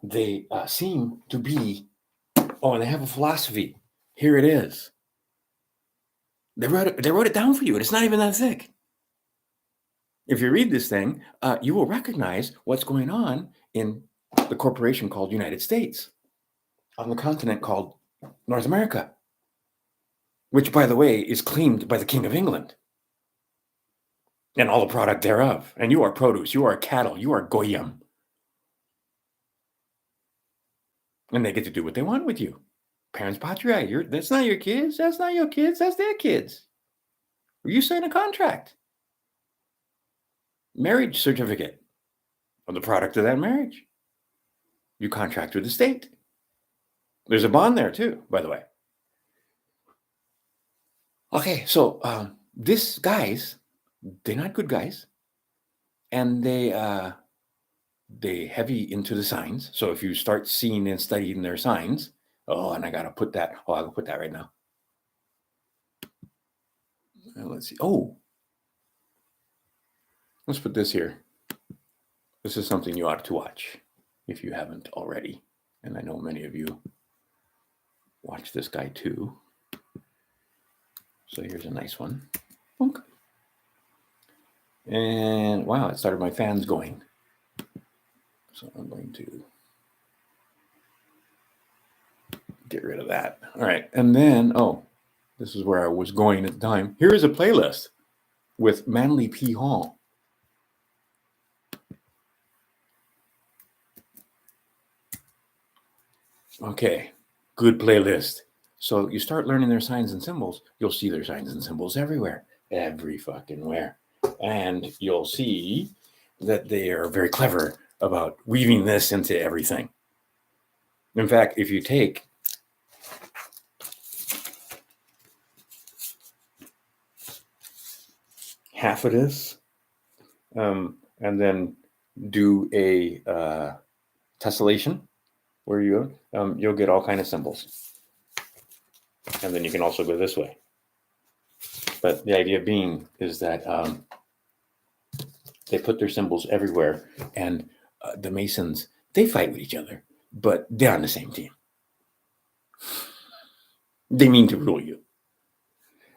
They seem to be, and they have a philosophy. Here it is. They wrote it down for you, and it's not even that thick. If you read this thing, you will recognize what's going on in the corporation called United States, on the continent called North America, which, by the way, is claimed by the King of England and all the product thereof. And you are produce, you are cattle, you are goyim. And they get to do what they want with you. Parents patria, that's not your kids, that's not your kids, that's their kids. You sign a contract. Marriage certificate of the product of that marriage. You contract with the state. There's a bond there too, by the way. Okay, so these guys, they're not good guys, and they heavy into the signs. So if you start seeing and studying their signs, and I gotta put that. Oh, I'll put that right now. Let's see. Oh, let's put this here. This is something you ought to watch if you haven't already, and I know many of you watch this guy too. So here's a nice one. Okay. And wow, it started my fans going. So I'm going to get rid of that. All right. And then, this is where I was going at the time. Here is a playlist with Manly P. Hall. Okay. Good playlist. So you start learning their signs and symbols. You'll see their signs and symbols everywhere. Every fucking where. And you'll see that they are very clever about weaving this into everything. In fact, if you take half of this and then do a tessellation where you'll get all kind of symbols. And then you can also go this way. But the idea being is that they put their symbols everywhere, and the Masons, they fight with each other, but they're on the same team. They mean to rule you.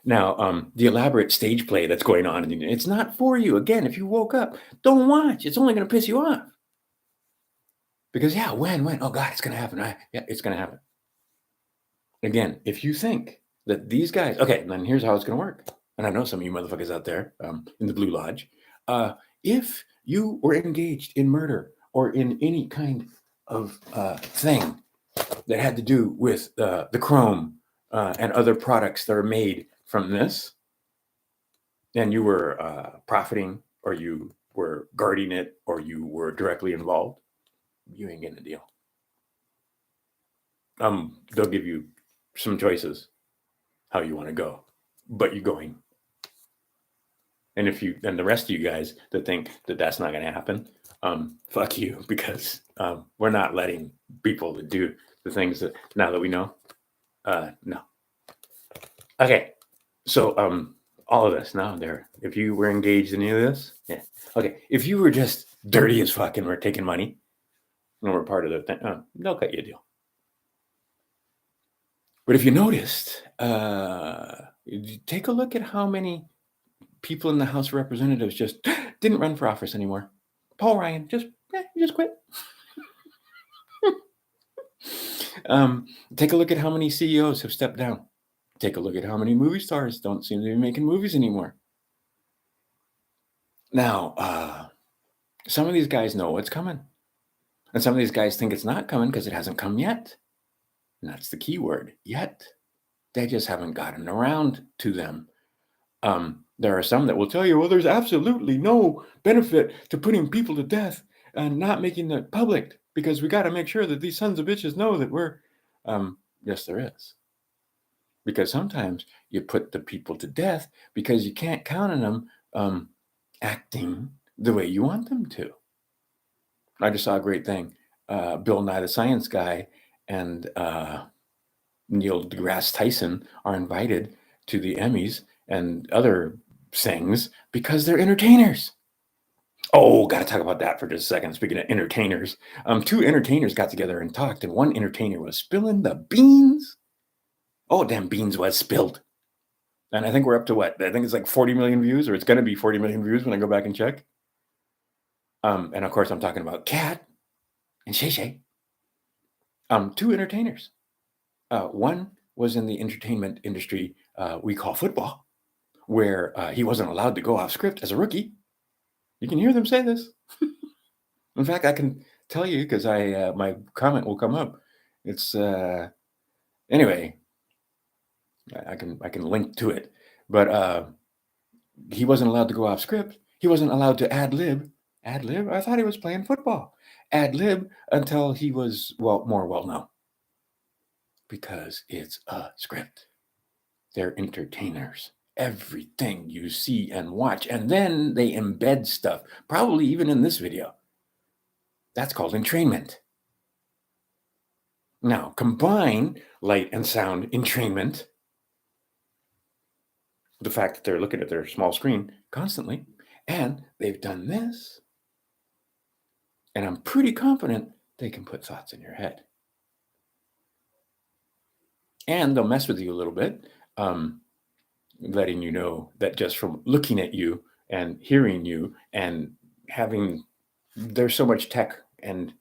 Now, the elaborate stage play that's going on, it's not for you. Again, if you woke up, don't watch. It's only going to piss you off. Because, when? Oh, God, it's going to happen. It's going to happen. Again, if you think that these guys, okay, then here's how it's going to work. And I know some of you motherfuckers out there in the Blue Lodge. If you were engaged in murder or in any kind of thing that had to do with the chrome and other products that are made from this, and you were profiting, or you were guarding it, or you were directly involved, you ain't getting a deal. They'll give you some choices how you want to go, but you're going. And the rest of you guys that think that that's not going to happen, fuck you, because we're not letting people do the things that now that we know. No. Okay. So all of this now there. If you were engaged in any of this, yeah. Okay. If you were just dirty as fuck and were taking money and were part of the thing, they'll cut you a deal. But if you noticed, take a look at how many people in the House of Representatives just didn't run for office anymore. Paul Ryan just quit. Take a look at how many CEOs have stepped down. Take a look at how many movie stars don't seem to be making movies anymore. Now, some of these guys know what's coming. And some of these guys think it's not coming because it hasn't come yet. And that's the key word, yet. They just haven't gotten around to them. There are some that will tell you, well, there's absolutely no benefit to putting people to death and not making it public because we got to make sure that these sons of bitches know that we're, yes, there is. Because sometimes you put the people to death because you can't count on them acting the way you want them to. I just saw a great thing. Bill Nye the Science Guy and Neil deGrasse Tyson are invited to the Emmys and other things because they're entertainers. Oh, got to talk about that for just a second. Speaking of entertainers, two entertainers got together and talked, and one entertainer was spilling the beans. Oh, damn beans was spilled. And I think we're up to what? I think it's like 40 million views, or it's going to be 40 million views when I go back and check. And of course, I'm talking about Katt and Shay Shay, two entertainers. One was in the entertainment industry we call football, where he wasn't allowed to go off script as a rookie. You can hear them say this. In fact, I can tell you because my comment will come up. It's anyway. I can link to it, but he wasn't allowed to go off script. He wasn't allowed to ad lib. Ad lib? I thought he was playing football. Ad lib until he was more well known, because it's a script. They're entertainers. Everything you see and watch, and then they embed stuff, probably even in this video. That's called entrainment. Now, combine light and sound entrainment, the fact that they're looking at their small screen constantly, and they've done this, and I'm pretty confident they can put thoughts in your head. And they'll mess with you a little bit, letting you know that just from looking at you and hearing you and there's so much tech, and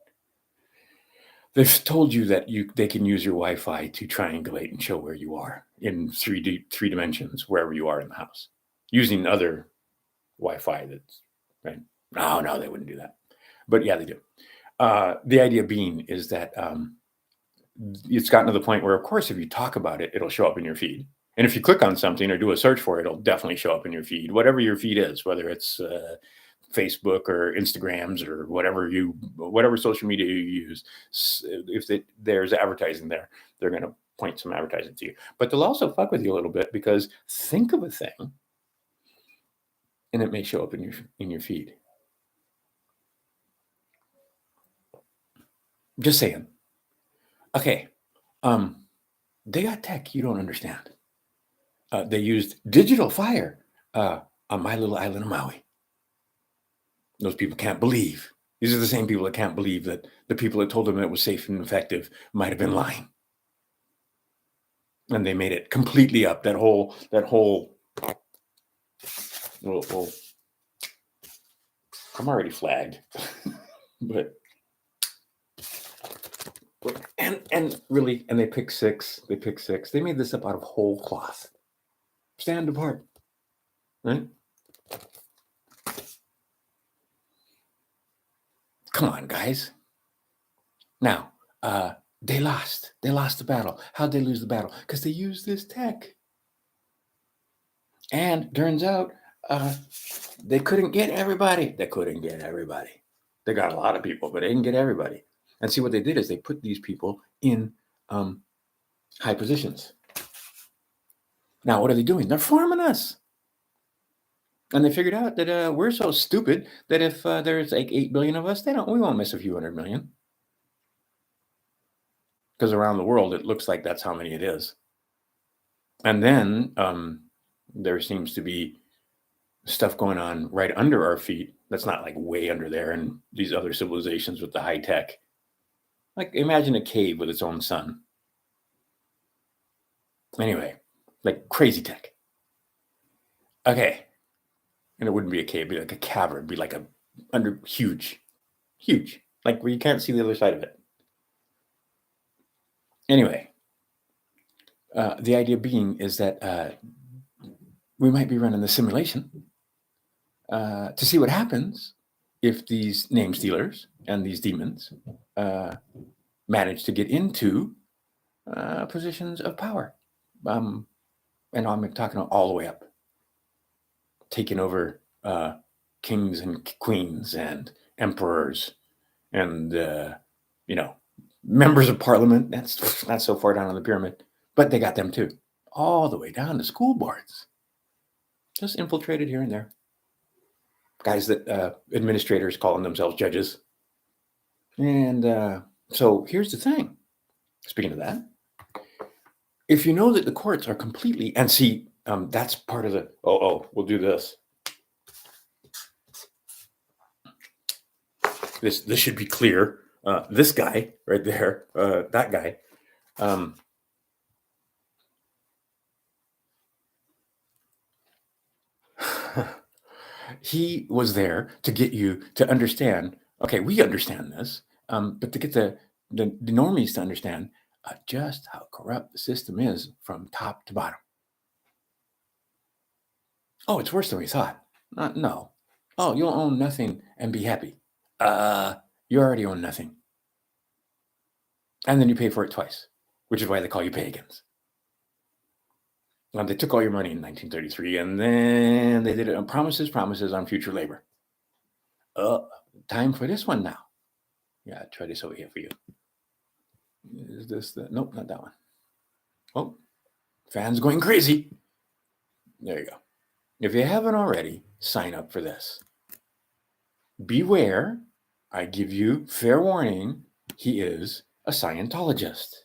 they've told you that they can use your Wi-Fi to triangulate and show where you are in three dimensions, wherever you are in the house, using other Wi-Fi that's right. No, they wouldn't do that. But yeah, they do. The idea being is that it's gotten to the point where, of course, if you talk about it, it'll show up in your feed. And if you click on something or do a search for it, it'll definitely show up in your feed, whatever your feed is, whether it's Facebook or Instagrams or whatever social media you use. If there's advertising there, they're going to point some advertising to you. But they'll also fuck with you a little bit, because think of a thing and it may show up in your feed. Just saying. Okay. They got tech you don't understand. They used digital fire on my little island of Maui. Those people can't believe. These are the same people that can't believe that the people that told them it was safe and effective might have been lying. And they made it completely up. That whole well, I'm already flagged. but and really, and they pick six. They made this up out of whole cloth. Stand apart. Right? Come on, guys. Now, they lost. They lost the battle. How'd they lose the battle? Because they used this tech. And turns out they couldn't get everybody. They got a lot of people, but they didn't get everybody. And see, what they did is they put these people in high positions. Now, what are they doing? They're farming us. And they figured out that we're so stupid that if there's like 8 billion of us, we won't miss a few 100 million. Because around the world, it looks like that's how many it is. And then there seems to be stuff going on right under our feet that's not like way under there in these other civilizations with the high tech. Like, imagine a cave with its own sun. Anyway, like crazy tech. Okay. And it wouldn't be a cave, it'd be like a cavern, it'd be like huge, like where you can't see the other side of it. Anyway, the idea being is that we might be running the simulation to see what happens if these name stealers and these demons manage to get into positions of power. And I'm talking all the way up, taking over kings and queens and emperors and, members of parliament. That's not so far down on the pyramid, but they got them too, all the way down to school boards, just infiltrated here and there. Guys that administrators calling themselves judges. And so here's the thing. Speaking of that, if you know that the courts are completely, and see, that's part of the, we'll do this. This should be clear. This guy right there, that guy, He was there to get you to understand. Okay, we understand this, but to get the normies to understand just how corrupt the system is from top to bottom. Oh, it's worse than we thought. No. Oh, you'll own nothing and be happy. You already own nothing. And then you pay for it twice, which is why they call you pagans. They took all your money in 1933, and then they did it on promises on future labor. Time for this one now. Yeah, try this over here for you. Is this the... Nope, not that one. Oh, fans going crazy. There you go. If you haven't already, sign up for this. Beware, I give you fair warning, he is a Scientologist.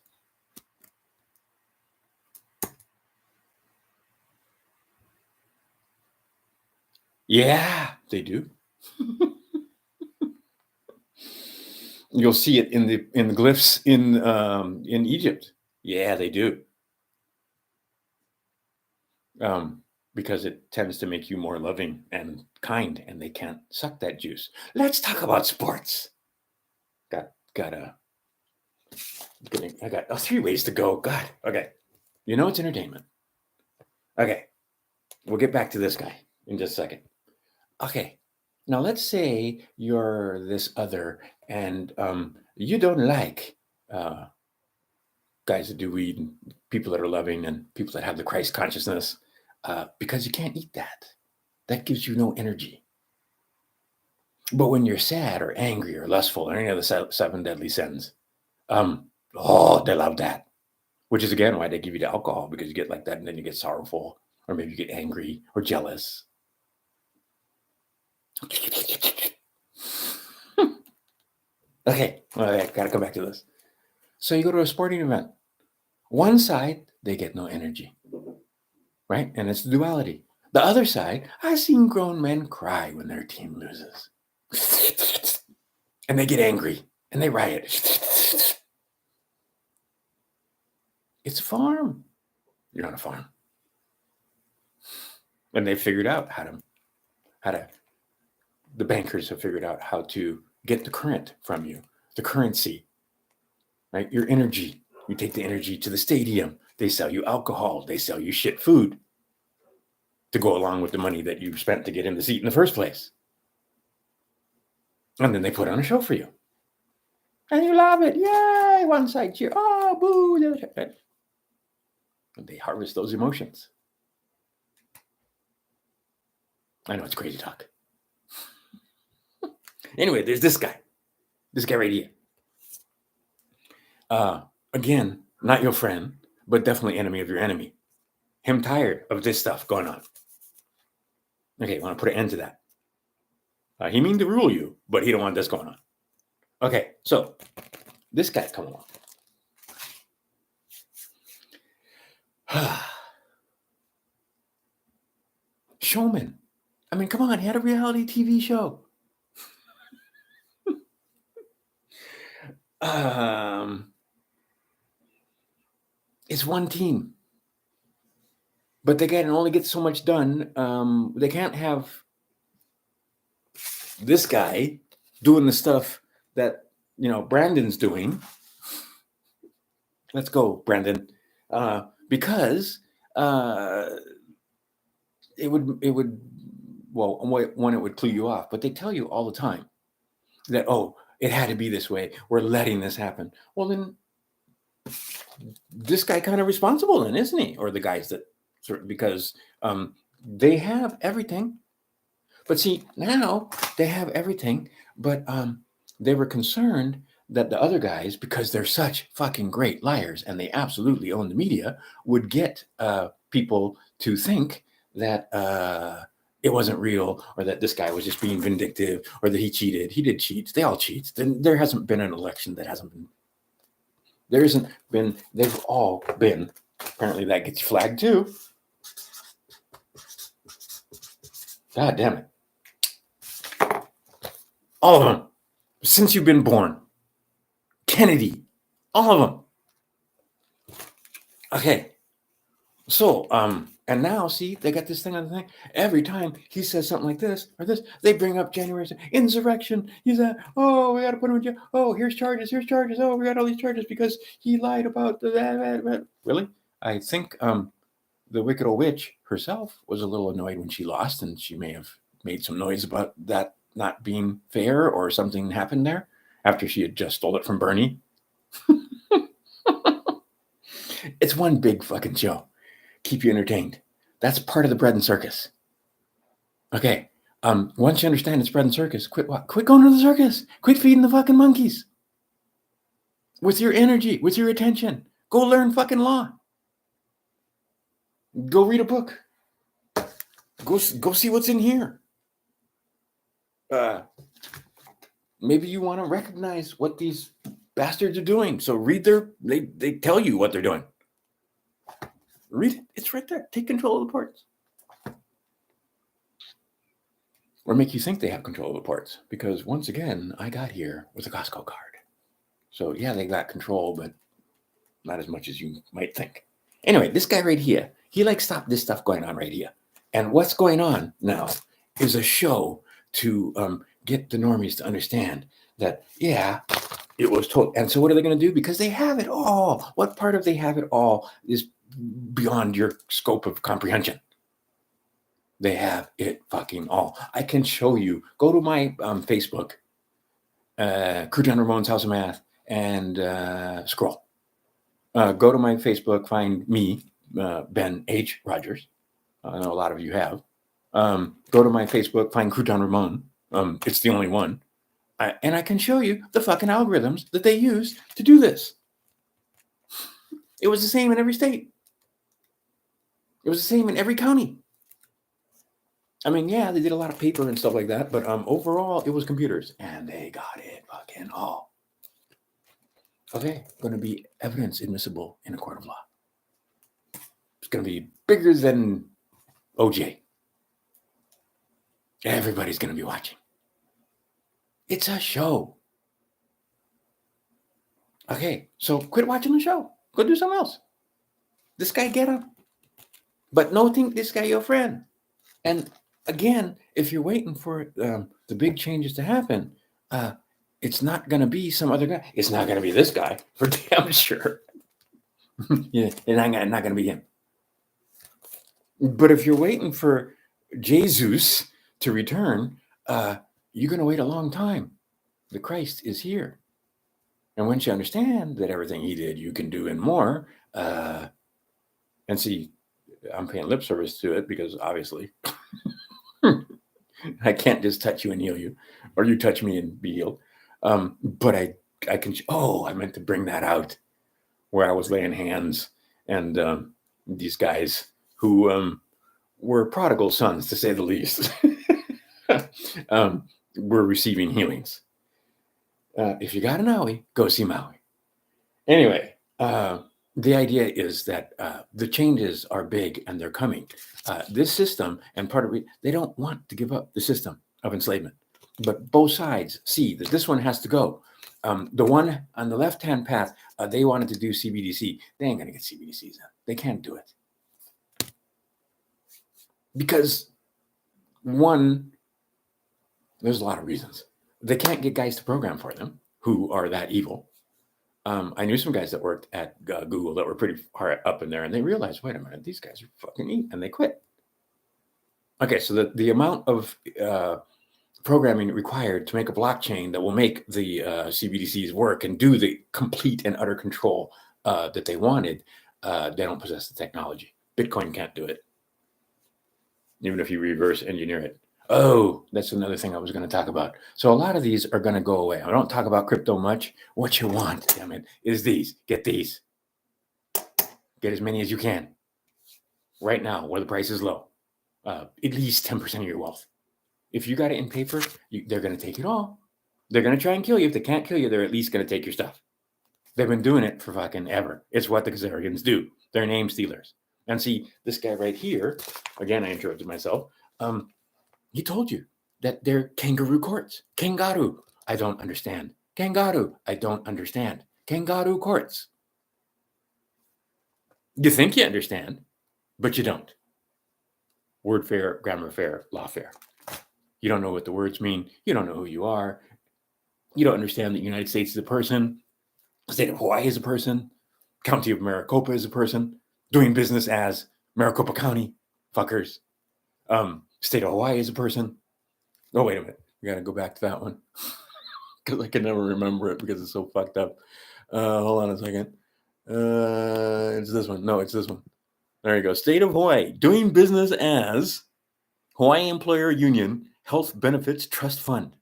Yeah, they do. You'll see it in the glyphs in Egypt. Yeah, they do. Because it tends to make you more loving and kind, and they can't suck that juice. Let's talk about sports. I got 3 ways to go. God, okay. It's entertainment. Okay, we'll get back to this guy in just a second. Okay, now let's say you're this other, and you don't like guys that do weed, and people that are loving, and people that have the Christ consciousness, because you can't eat that. That gives you no energy. But when you're sad or angry or lustful or any of the 7 deadly sins, they love that. Which is, again, why they give you the alcohol, because you get like that, and then you get sorrowful, or maybe you get angry or jealous. Okay, I got to come back to this. So you go to a sporting event. One side, they get no energy, right? And it's the duality. The other side, I've seen grown men cry when their team loses. And they get angry, and they riot. It's a farm. You're on a farm. And they figured out how to, the bankers have figured out how to get the current from you, the currency, right? Your energy. You take the energy to the stadium. They sell you alcohol. They sell you shit food to go along with the money that you spent to get in the seat in the first place. And then they put on a show for you. And you love it. Yay! One side cheer. Oh, boo. And they harvest those emotions. I know it's crazy talk. Anyway, there's this guy right here. Again, not your friend, but definitely enemy of your enemy. Him tired of this stuff going on. Okay, I want to put an end to that. He mean to rule you, but he don't want this going on. Okay, so this guy come along. Showman. I mean, come on, he had a reality TV show. It's one team, but they can only get so much done. They can't have this guy doing the stuff that Brandon's doing. Let's go, Brandon, because it would it would clue you off. But they tell you all the time that it had to be this way. We're letting this happen. Well, then this guy kind of responsible, then, isn't he? Or the guys that because they have everything. But see, now they have everything, but they were concerned that the other guys, because they're such fucking great liars and they absolutely own the media, would get people to think that it wasn't real, or that this guy was just being vindictive, or that he cheated. He did cheat. They all cheat. Then there hasn't been an election that hasn't been. There isn't been. They've all been. Apparently that gets flagged too. God damn it. All of them. Since you've been born. Kennedy. All of them. Okay. So, And now, see, they got this thing on the thing. Every time he says something like this or this, they bring up January insurrection. He's we got to put him in jail. Oh, here's charges. Oh, we got all these charges because he lied about that. Really? I think the wicked old witch herself was a little annoyed when she lost, and she may have made some noise about that not being fair or something happened there after she had just stole it from Bernie. It's one big fucking show. Keep you entertained. That's part of the bread and circus. Okay. Once you understand it's bread and circus, quit going to the circus. Quit feeding the fucking monkeys. With your energy, with your attention. Go learn fucking law. Go read a book. Go see what's in here. Maybe you want to recognize what these bastards are doing. So read they tell you what they're doing. Read it. It's right there. Take control of the ports. Or make you think they have control of the ports. Because once again, I got here with a Costco card. So yeah, they got control, but not as much as you might think. Anyway, this guy right here, he stopped this stuff going on right here. And what's going on now is a show to get the normies to understand that, yeah, it was told. And so what are they going to do? Because they have it all. What part of they have it all is beyond your scope of comprehension. They have it fucking all. I can show you. Go to my Facebook, Cruz and Ramon's House of Math, and scroll. Go to my Facebook, find me, Ben H. Rogers. I know a lot of you have. Go to my Facebook, find Crouton Ramon. It's the only one. And I can show you the fucking algorithms that they use to do this. It was the same in every state. It was the same in every county. I mean, yeah, they did a lot of paper and stuff like that, but overall, it was computers. And they got it fucking all. Okay, going to be evidence admissible in a court of law. It's going to be bigger than OJ. Everybody's going to be watching. It's a show. Okay, so quit watching the show. Go do something else. This guy, get him. But no, think this guy your friend. And again, if you're waiting for the big changes to happen, it's not going to be some other guy. It's not going to be this guy, for damn sure. Yeah, it's not going to be him. But if you're waiting for Jesus to return, you're going to wait a long time. The Christ is here. And once you understand that everything he did, you can do and more, and see, I'm paying lip service to it because obviously I can't just touch you and heal you, or you touch me and be healed. But I can, I meant to bring that out where I was laying hands and these guys who were prodigal sons, to say the least, were receiving healings. If you got an owie, go see Maui. Anyway, the idea is that the changes are big and they're coming. This system, and part of it, they don't want to give up the system of enslavement. But both sides see that this one has to go. The one on the left-hand path, they wanted to do CBDC. They ain't going to get CBDCs in. They can't do it. Because, one, there's a lot of reasons. They can't get guys to program for them who are that evil. I knew some guys that worked at Google that were pretty hard up in there, and they realized, wait a minute, these guys are fucking evil, and they quit. Okay, so the amount of programming required to make a blockchain that will make the CBDCs work and do the complete and utter control that they wanted, they don't possess the technology. Bitcoin can't do it, even if you reverse engineer it. Oh, that's another thing I was going to talk about. So a lot of these are going to go away. I don't talk about crypto much. What you want, damn it, is these. Get these. Get as many as you can. Right now, where the price is low. At least 10% of your wealth. If you got it in paper, they're going to take it all. They're going to try and kill you. If they can't kill you, they're at least going to take your stuff. They've been doing it for fucking ever. It's what the Khazarians do. They're name stealers. And see, this guy right here, again, I interrupted myself. He told you that they're kangaroo courts. Kangaroo, I don't understand. Kangaroo, I don't understand. Kangaroo courts. You think you understand, but you don't. Word fair, grammar fair, law fair. You don't know what the words mean. You don't know who you are. You don't understand that the United States is a person. The state of Hawaii is a person. County of Maricopa is a person. Doing business as Maricopa County, fuckers. State of Hawaii is a person. Oh, wait a minute. We got to go back to that one because I can never remember it because it's so fucked up. Hold on a second. It's this one. No, it's this one. There you go. State of Hawaii. Doing business as Hawaii Employer Union Health Benefits Trust Fund.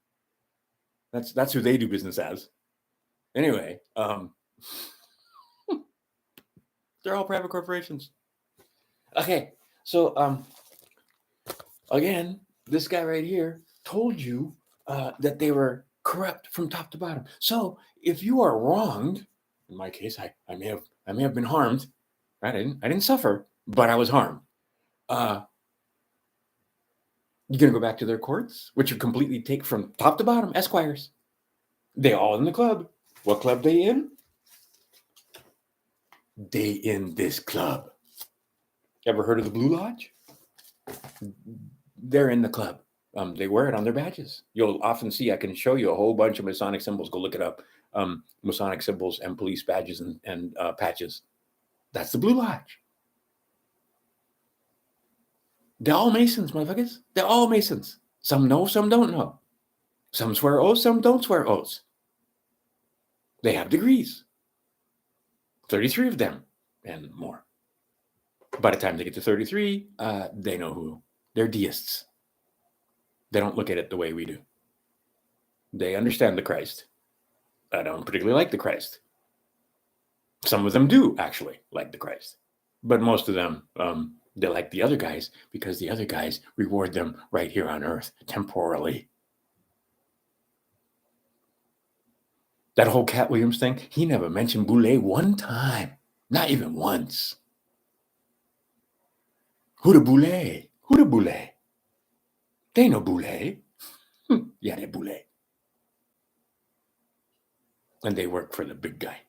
That's who they do business as. Anyway, they're all private corporations. Okay, so again, this guy right here told you that they were corrupt from top to bottom. So if you are wronged, in my case, I may have been harmed. Right? I didn't suffer, but I was harmed. You're gonna go back to their courts, which you completely take from top to bottom, esquires. They all in the club. What club they in? They in this club. Ever heard of the Blue Lodge? They're in the club. They wear it on their badges. You'll often see, I can show you a whole bunch of Masonic symbols. Go look it up. Masonic symbols and police badges and patches. That's the Blue Lodge. They're all Masons, motherfuckers. They're all Masons. Some know, some don't know. Some swear oaths, some don't swear oaths. They have degrees. 33 of them and more. By the time they get to 33, they know who. They're deists. They don't look at it the way we do. They understand the Christ. I don't particularly like the Christ. Some of them do actually like the Christ. But most of them, they like the other guys because the other guys reward them right here on earth, temporarily. That whole Katt Williams thing, he never mentioned Boule one time. Not even once. Who the Boule? Who the Boule? They know Boule. Yeah, they're Boule. And they work for the big guy.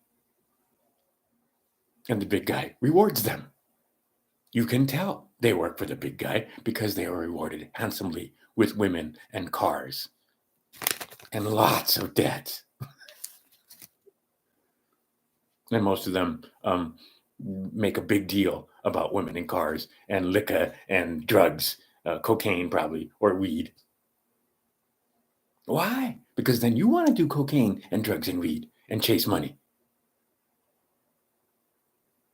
And the big guy rewards them. You can tell they work for the big guy because they are rewarded handsomely with women and cars and lots of debt. And most of them make a big deal about women and cars and liquor and drugs, cocaine probably, or weed. Why? Because then you want to do cocaine and drugs and weed and chase money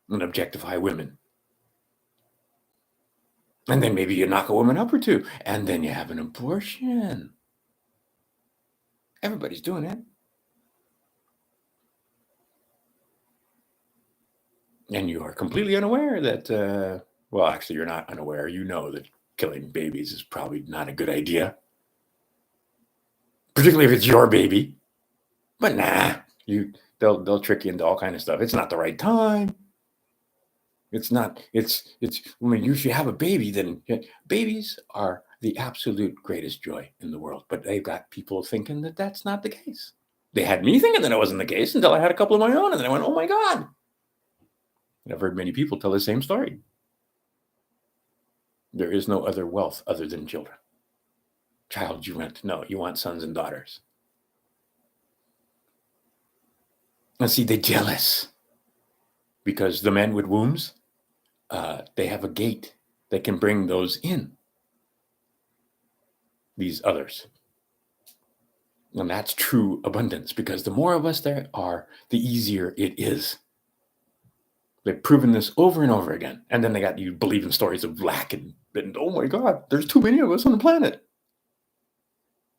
and objectify women. And then maybe you knock a woman up or two, and then you have an abortion. Everybody's doing it. And you are completely unaware that, well, actually, you're not unaware. You know that killing babies is probably not a good idea. Particularly if it's your baby. But nah, they'll trick you into all kind of stuff. It's not the right time. It's when you should have a baby, then babies are the absolute greatest joy in the world. But they've got people thinking that that's not the case. They had me thinking that it wasn't the case until I had a couple of my own, and then I went, oh my God. And I've heard many people tell the same story. There is no other wealth other than children. Child you want? No, you want sons and daughters. And see, they're jealous because the men with wombs, they have a gate that can bring those in. These others. And that's true abundance because the more of us there are, the easier it is. They've proven this over and over again. And then they got you believing stories of lack and oh my God, there's too many of us on the planet.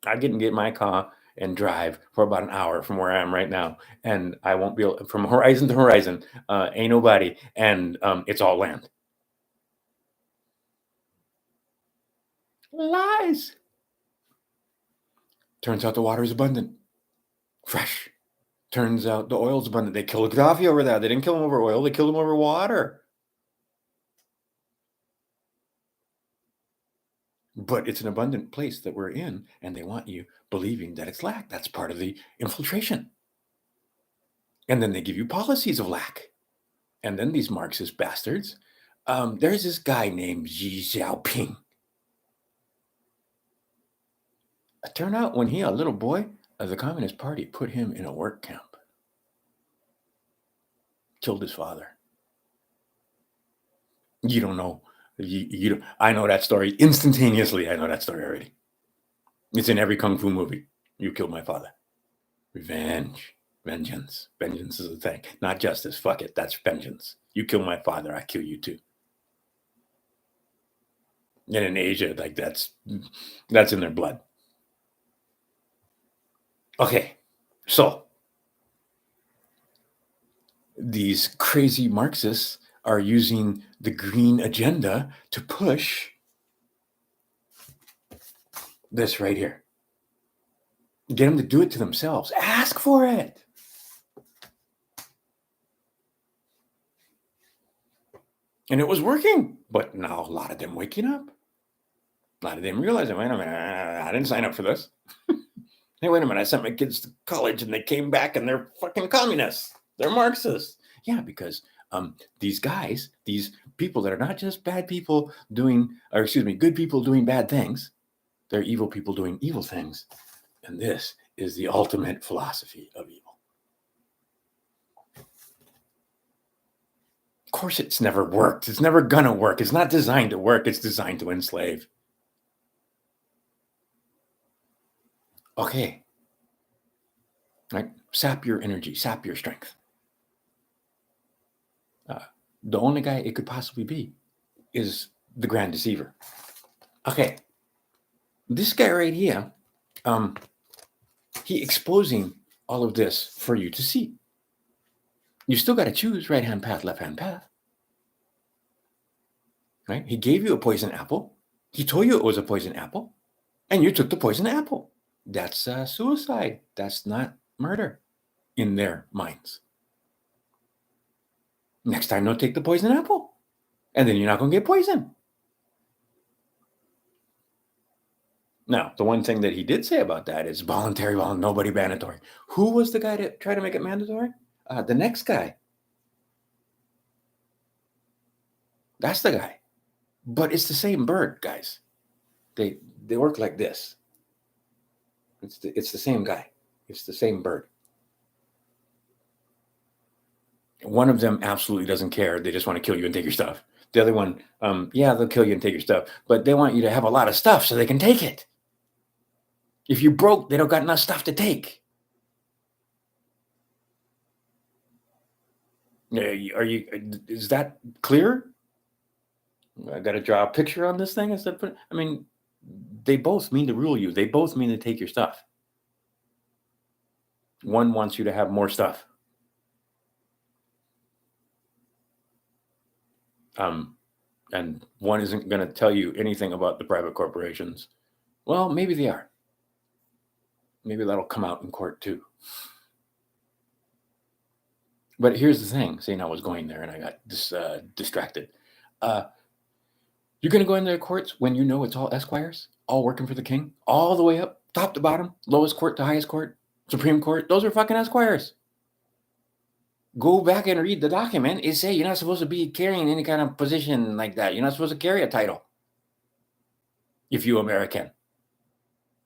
I can get my car and drive for about an hour from where I am right now. And I won't be able, from horizon to horizon, ain't nobody. And it's all land. Lies. Turns out the water is abundant. Fresh. Turns out the oil's abundant. They killed Gaddafi over that. They didn't kill him over oil. They killed him over water. But it's an abundant place that we're in, and they want you believing that it's lack. That's part of the infiltration. And then they give you policies of lack. And then these Marxist bastards, there's this guy named Xi Jinping. It turned out when he, a little boy, the Communist Party put him in a work camp. Killed his father. You don't know. You don't, I know that story instantaneously. I know that story already. It's in every kung fu movie. You killed my father. Revenge. Vengeance. Vengeance is the thing. Not justice. Fuck it. That's vengeance. You kill my father, I kill you too. And in Asia, like that's in their blood. Okay, so these crazy Marxists are using the green agenda to push this right here. Get them to do it to themselves. Ask for it. And it was working. But now a lot of them waking up. A lot of them realizing, wait a minute, I didn't sign up for this. Hey, wait a minute, I sent my kids to college and they came back and they're fucking communists. They're Marxists. Yeah, because these guys, these people that are not just bad people doing, or excuse me, good people doing bad things. They're evil people doing evil things. And this is the ultimate philosophy of evil. Of course, it's never worked. It's never gonna work. It's not designed to work. It's designed to enslave. Okay. Right? Sap your energy, sap your strength. The only guy it could possibly be is the Grand Deceiver. Okay. This guy right here, he exposing all of this for you to see. You still got to choose right-hand path, left-hand path. Right? He gave you a poison apple. He told you it was a poison apple. And you took the poison apple. That's suicide. That's not murder in their minds. Next time, don't take the poison apple. And then you're not going to get poisoned. Now, the one thing that he did say about that is voluntary, nobody mandatory. Who was the guy to try to make it mandatory? The next guy. That's the guy. But it's the same bird, guys. They work like this. It's the same guy. It's the same bird. One of them absolutely doesn't care. They just want to kill you and take your stuff. The other one, yeah, they'll kill you and take your stuff, but they want you to have a lot of stuff so they can take it. If you broke, they don't got enough stuff to take. Is that clear? I got to draw a picture on this thing instead of I mean, they both mean to rule you. They both mean to take your stuff. One wants you to have more stuff. And one isn't going to tell you anything about the private corporations. Well, maybe they are. Maybe that'll come out in court too. But here's the thing. Saying I was going there and I got distracted. You're going to go in their courts when you know it's all esquires, all working for the king, all the way up, top to bottom, lowest court to highest court, Supreme Court. Those are fucking esquires. Go back and read the document. It says you're not supposed to be carrying any kind of position like that. You're not supposed to carry a title if you're American.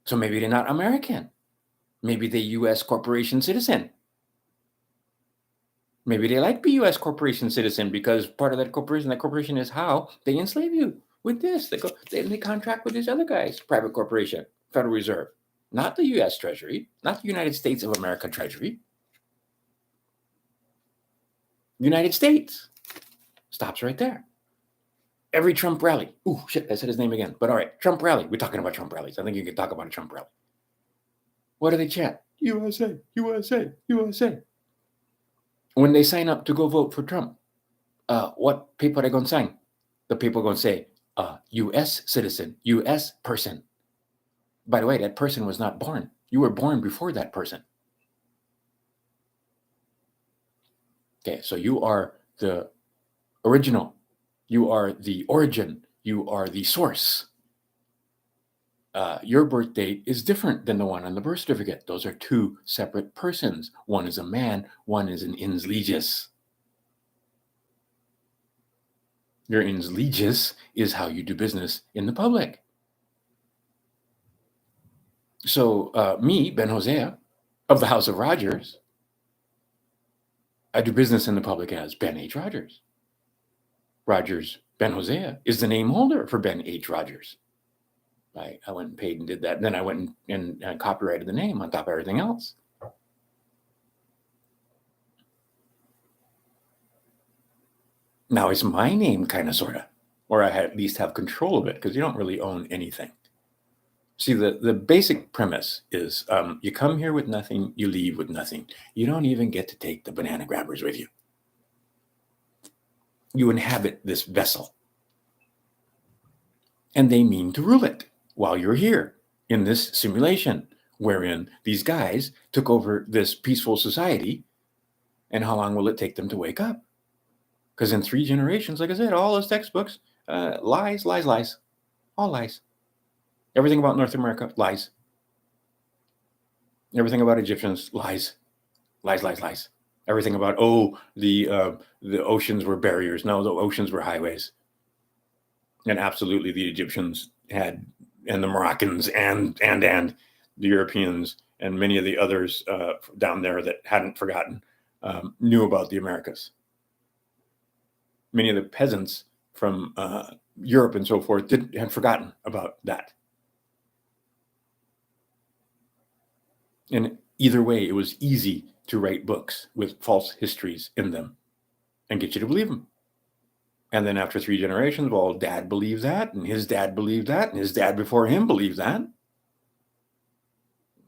So maybe they're not American. Maybe they're U.S. corporation citizen. Maybe they like be U.S. corporation citizen because part of that corporation is how they enslave you with this. They contract with these other guys, private corporation, Federal Reserve, not the U.S. Treasury, not the United States of America Treasury. United States stops right there. Every Trump rally. Ooh, shit, I said his name again. But all right, Trump rally. We're talking about Trump rallies. I think you can talk about a Trump rally. What do they chant? USA, USA, USA. When they sign up to go vote for Trump, what paper are they going to sign? The people are going to say, U.S. citizen, U.S. person. By the way, that person was not born. You were born before that person. Okay, so you are the original. You are the origin. You are the source. Your birth date is different than the one on the birth certificate. Those are two separate persons. One is a man, one is an ins legis. Your ins legis is how you do business in the public. So me, Ben Hosea, of the House of Rogers, I do business in the public as Ben H. Rogers. Rogers Ben Hosea is the name holder for Ben H. Rogers. I went and paid and did that. And then I went and copyrighted the name on top of everything else. Now it's my name, kind of, sort of, or I at least have control of it, because you don't really own anything. See, the basic premise is you come here with nothing, you leave with nothing. You don't even get to take the banana grabbers with you. You inhabit this vessel. And they mean to rule it while you're here in this simulation, wherein these guys took over this peaceful society. And how long will it take them to wake up? Because in 3 generations, like I said, all those textbooks, lies, lies, lies, all lies. Everything about North America, lies. Everything about Egyptians, lies, lies, lies, lies. Everything about, the oceans were barriers. No, the oceans were highways. And absolutely, the Egyptians had, and the Moroccans, and the Europeans, and many of the others down there that hadn't forgotten, knew about the Americas. Many of the peasants from Europe and so forth had forgotten about that. And either way, it was easy to write books with false histories in them and get you to believe them. And then after 3 generations, well, dad believed that, and his dad believed that, and his dad before him believed that.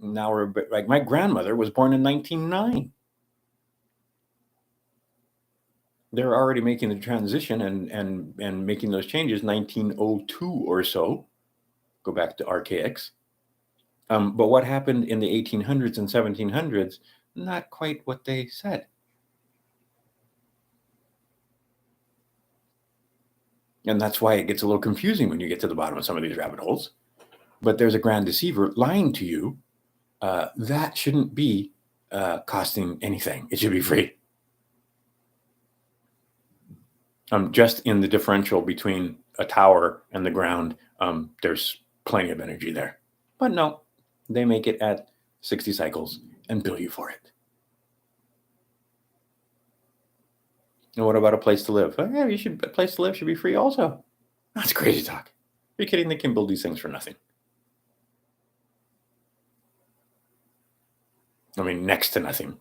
Now we're like, my grandmother was born in 1909. They're already making the transition and making those changes 1902 or so. Go back to archaics. But what happened in the 1800s and 1700s, not quite what they said. And that's why it gets a little confusing when you get to the bottom of some of these rabbit holes. But there's a grand deceiver lying to you. That shouldn't be costing anything. It should be free. Just in the differential between a tower and the ground, there's plenty of energy there. But no, they make it at 60 cycles and bill you for it. And what about a place to live? Yeah, a place to live should be free also. That's crazy talk. Are you kidding? They can build these things for nothing. I mean, next to nothing.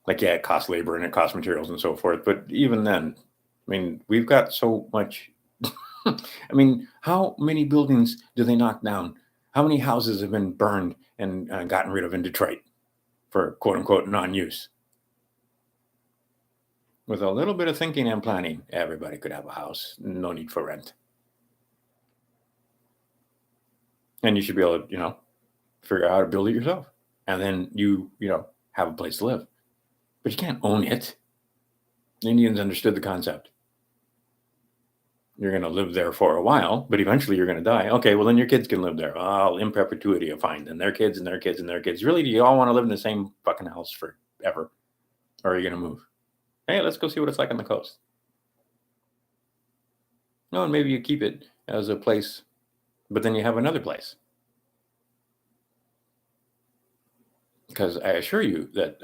Like, yeah, it costs labor and it costs materials and so forth. But even then, I mean, we've got so much. I mean, how many buildings do they knock down? How many houses have been burned and gotten rid of in Detroit for quote unquote non-use? With a little bit of thinking and planning, everybody could have a house. No need for rent. And you should be able to, figure out how to build it yourself. And then you have a place to live. But you can't own it. The Indians understood the concept. You're going to live there for a while, but eventually you're going to die. Okay, well, then your kids can live there. Oh, in perpetuity, fine. And their kids and their kids and their kids. Really, do you all want to live in the same fucking house forever? Or are you going to move? Hey, let's go see what it's like on the coast. No, and maybe you keep it as a place, but then you have another place. Because I assure you that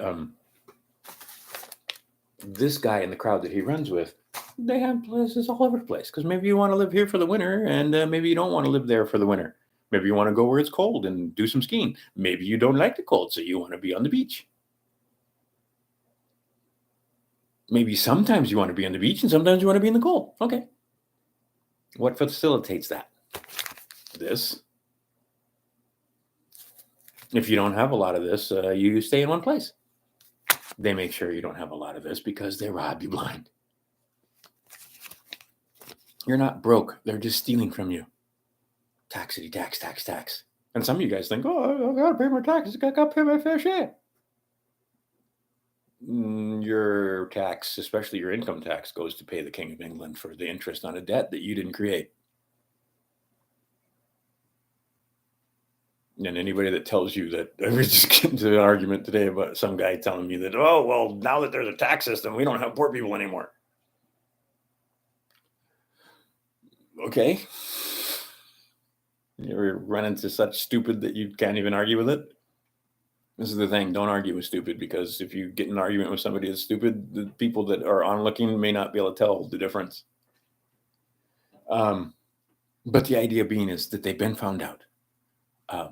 this guy in the crowd that he runs with, they have places all over the place. Because maybe you want to live here for the winter, and maybe you don't want to live there for the winter. Maybe you want to go where it's cold and do some skiing. Maybe you don't like the cold, so you want to be on the beach. Maybe sometimes you want to be on the beach and sometimes you want to be in the cold. Okay. What facilitates that? This. If you don't have a lot of this, you stay in one place. They make sure you don't have a lot of this because they rob you blind. You're not broke. They're just stealing from you. Taxity, tax, tax, tax. And some of you guys think, oh, I got to pay my taxes. I got to pay my fair share. Your tax, especially your income tax, goes to pay the King of England for the interest on a debt that you didn't create. And anybody that tells you that, I was just getting to an argument today about some guy telling me that, oh, well, now that there's a tax system, we don't have poor people anymore. Okay. You ever run into such stupid that you can't even argue with it? This is the thing. Don't argue with stupid, because if you get in an argument with somebody that's stupid, the people that are onlooking may not be able to tell the difference. But the idea being is that they've been found out.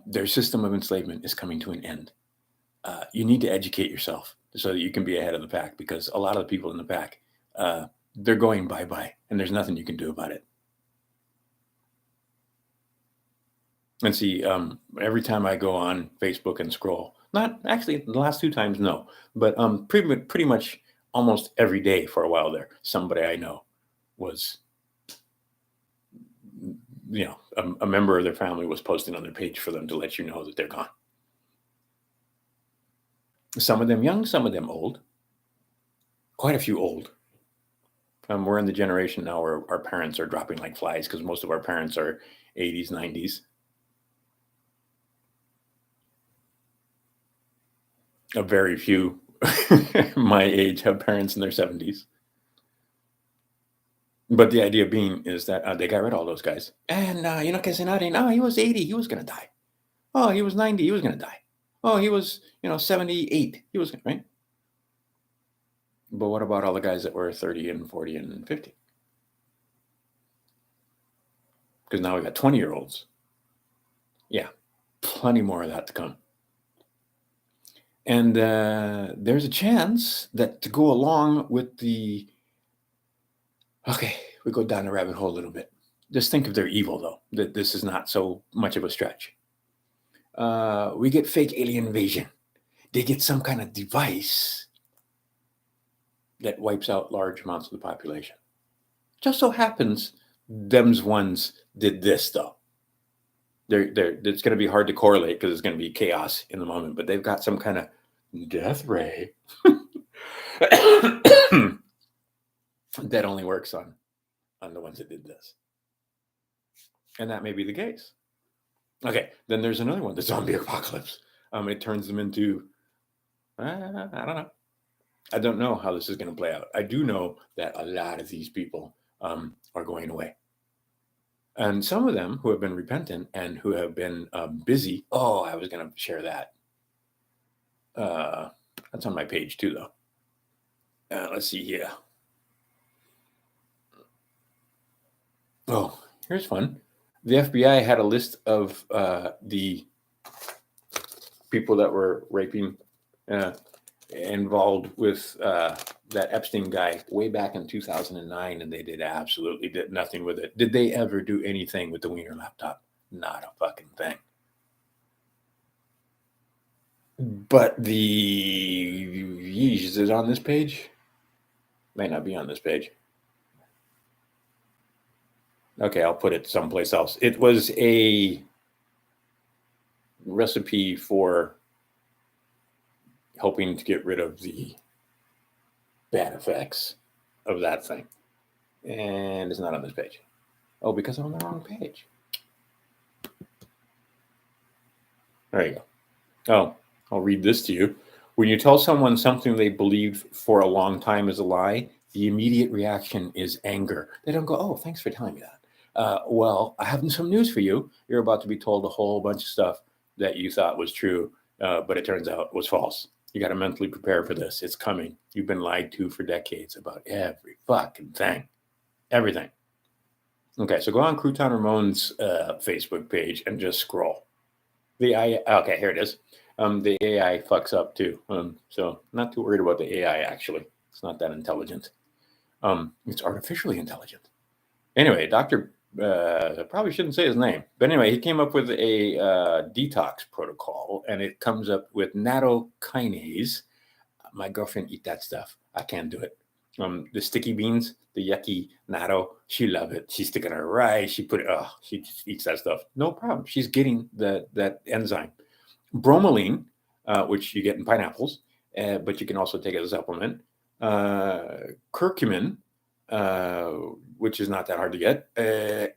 Their system of enslavement is coming to an end. You need to educate yourself so that you can be ahead of the pack, because a lot of the people in the pack, they're going bye-bye, and there's nothing you can do about it. And see, every time I go on Facebook and scroll, not actually the last 2 times, no, but pretty much almost every day for a while there, somebody I know was, a member of their family was posting on their page for them to let you know that they're gone. Some of them young, some of them old, quite a few old. We're in the generation now where our parents are dropping like flies, because most of our parents are 80s, 90s. A very few my age have parents in their 70s. But the idea being is that they got rid of all those guys. And, Casinari, he was 80, he was going to die. Oh, he was 90, he was going to die. Oh, he was, 78, he was, right? But what about all the guys that were 30 and 40 and 50? Because now we got 20-year-olds. Yeah, plenty more of that to come. And there's a chance that to go along with the... Okay, we go down the rabbit hole a little bit. Just think if they're evil, though, that this is not so much of a stretch. We get fake alien invasion. They get some kind of device that wipes out large amounts of the population. Just so happens, them's ones did this, though. It's going to be hard to correlate because it's going to be chaos in the moment, but they've got some kind of death ray that only works on the ones that did this. And that may be the case. Okay, then there's another one, the zombie apocalypse. It turns them into, I don't know. I don't know how this is going to play out. I do know that a lot of these people are going away. And some of them who have been repentant and who have been busy. Oh, I was going to share that. That's on my page too, though. Let's see here. Oh, here's fun. The FBI had a list of the people that were raping, involved with that Epstein guy way back in 2009, and they did nothing with it. Did they ever do anything with the Wiener laptop? Not a fucking thing. But is it on this page? Might not be on this page. Okay, I'll put it someplace else. It was a recipe for helping to get rid of the bad effects of that thing. And it's not on this page. Oh, because I'm on the wrong page. There you go. Oh, I'll read this to you. When you tell someone something they believe for a long time is a lie, the immediate reaction is anger. They don't go, oh, thanks for telling me that. Well, I have some news for you. You're about to be told a whole bunch of stuff that you thought was true, but it turns out was false. You got to mentally prepare for this. It's coming. You've been lied to for decades about every fucking thing. Everything. Okay, so go on Crouton Ramon's Facebook page and just scroll. Okay, here it is. The AI fucks up too. So not too worried about the AI, actually. It's not that intelligent. It's artificially intelligent. Anyway, Dr. I probably shouldn't say his name. But anyway, he came up with a detox protocol, and it comes up with nattokinase. My girlfriend eat that stuff. I can't do it. The sticky beans, the yucky natto, she love it. She stick it in her rice. She just eats that stuff. No problem. She's getting that enzyme. Bromelain, which you get in pineapples, but you can also take it as a supplement. Curcumin, which is not that hard to get.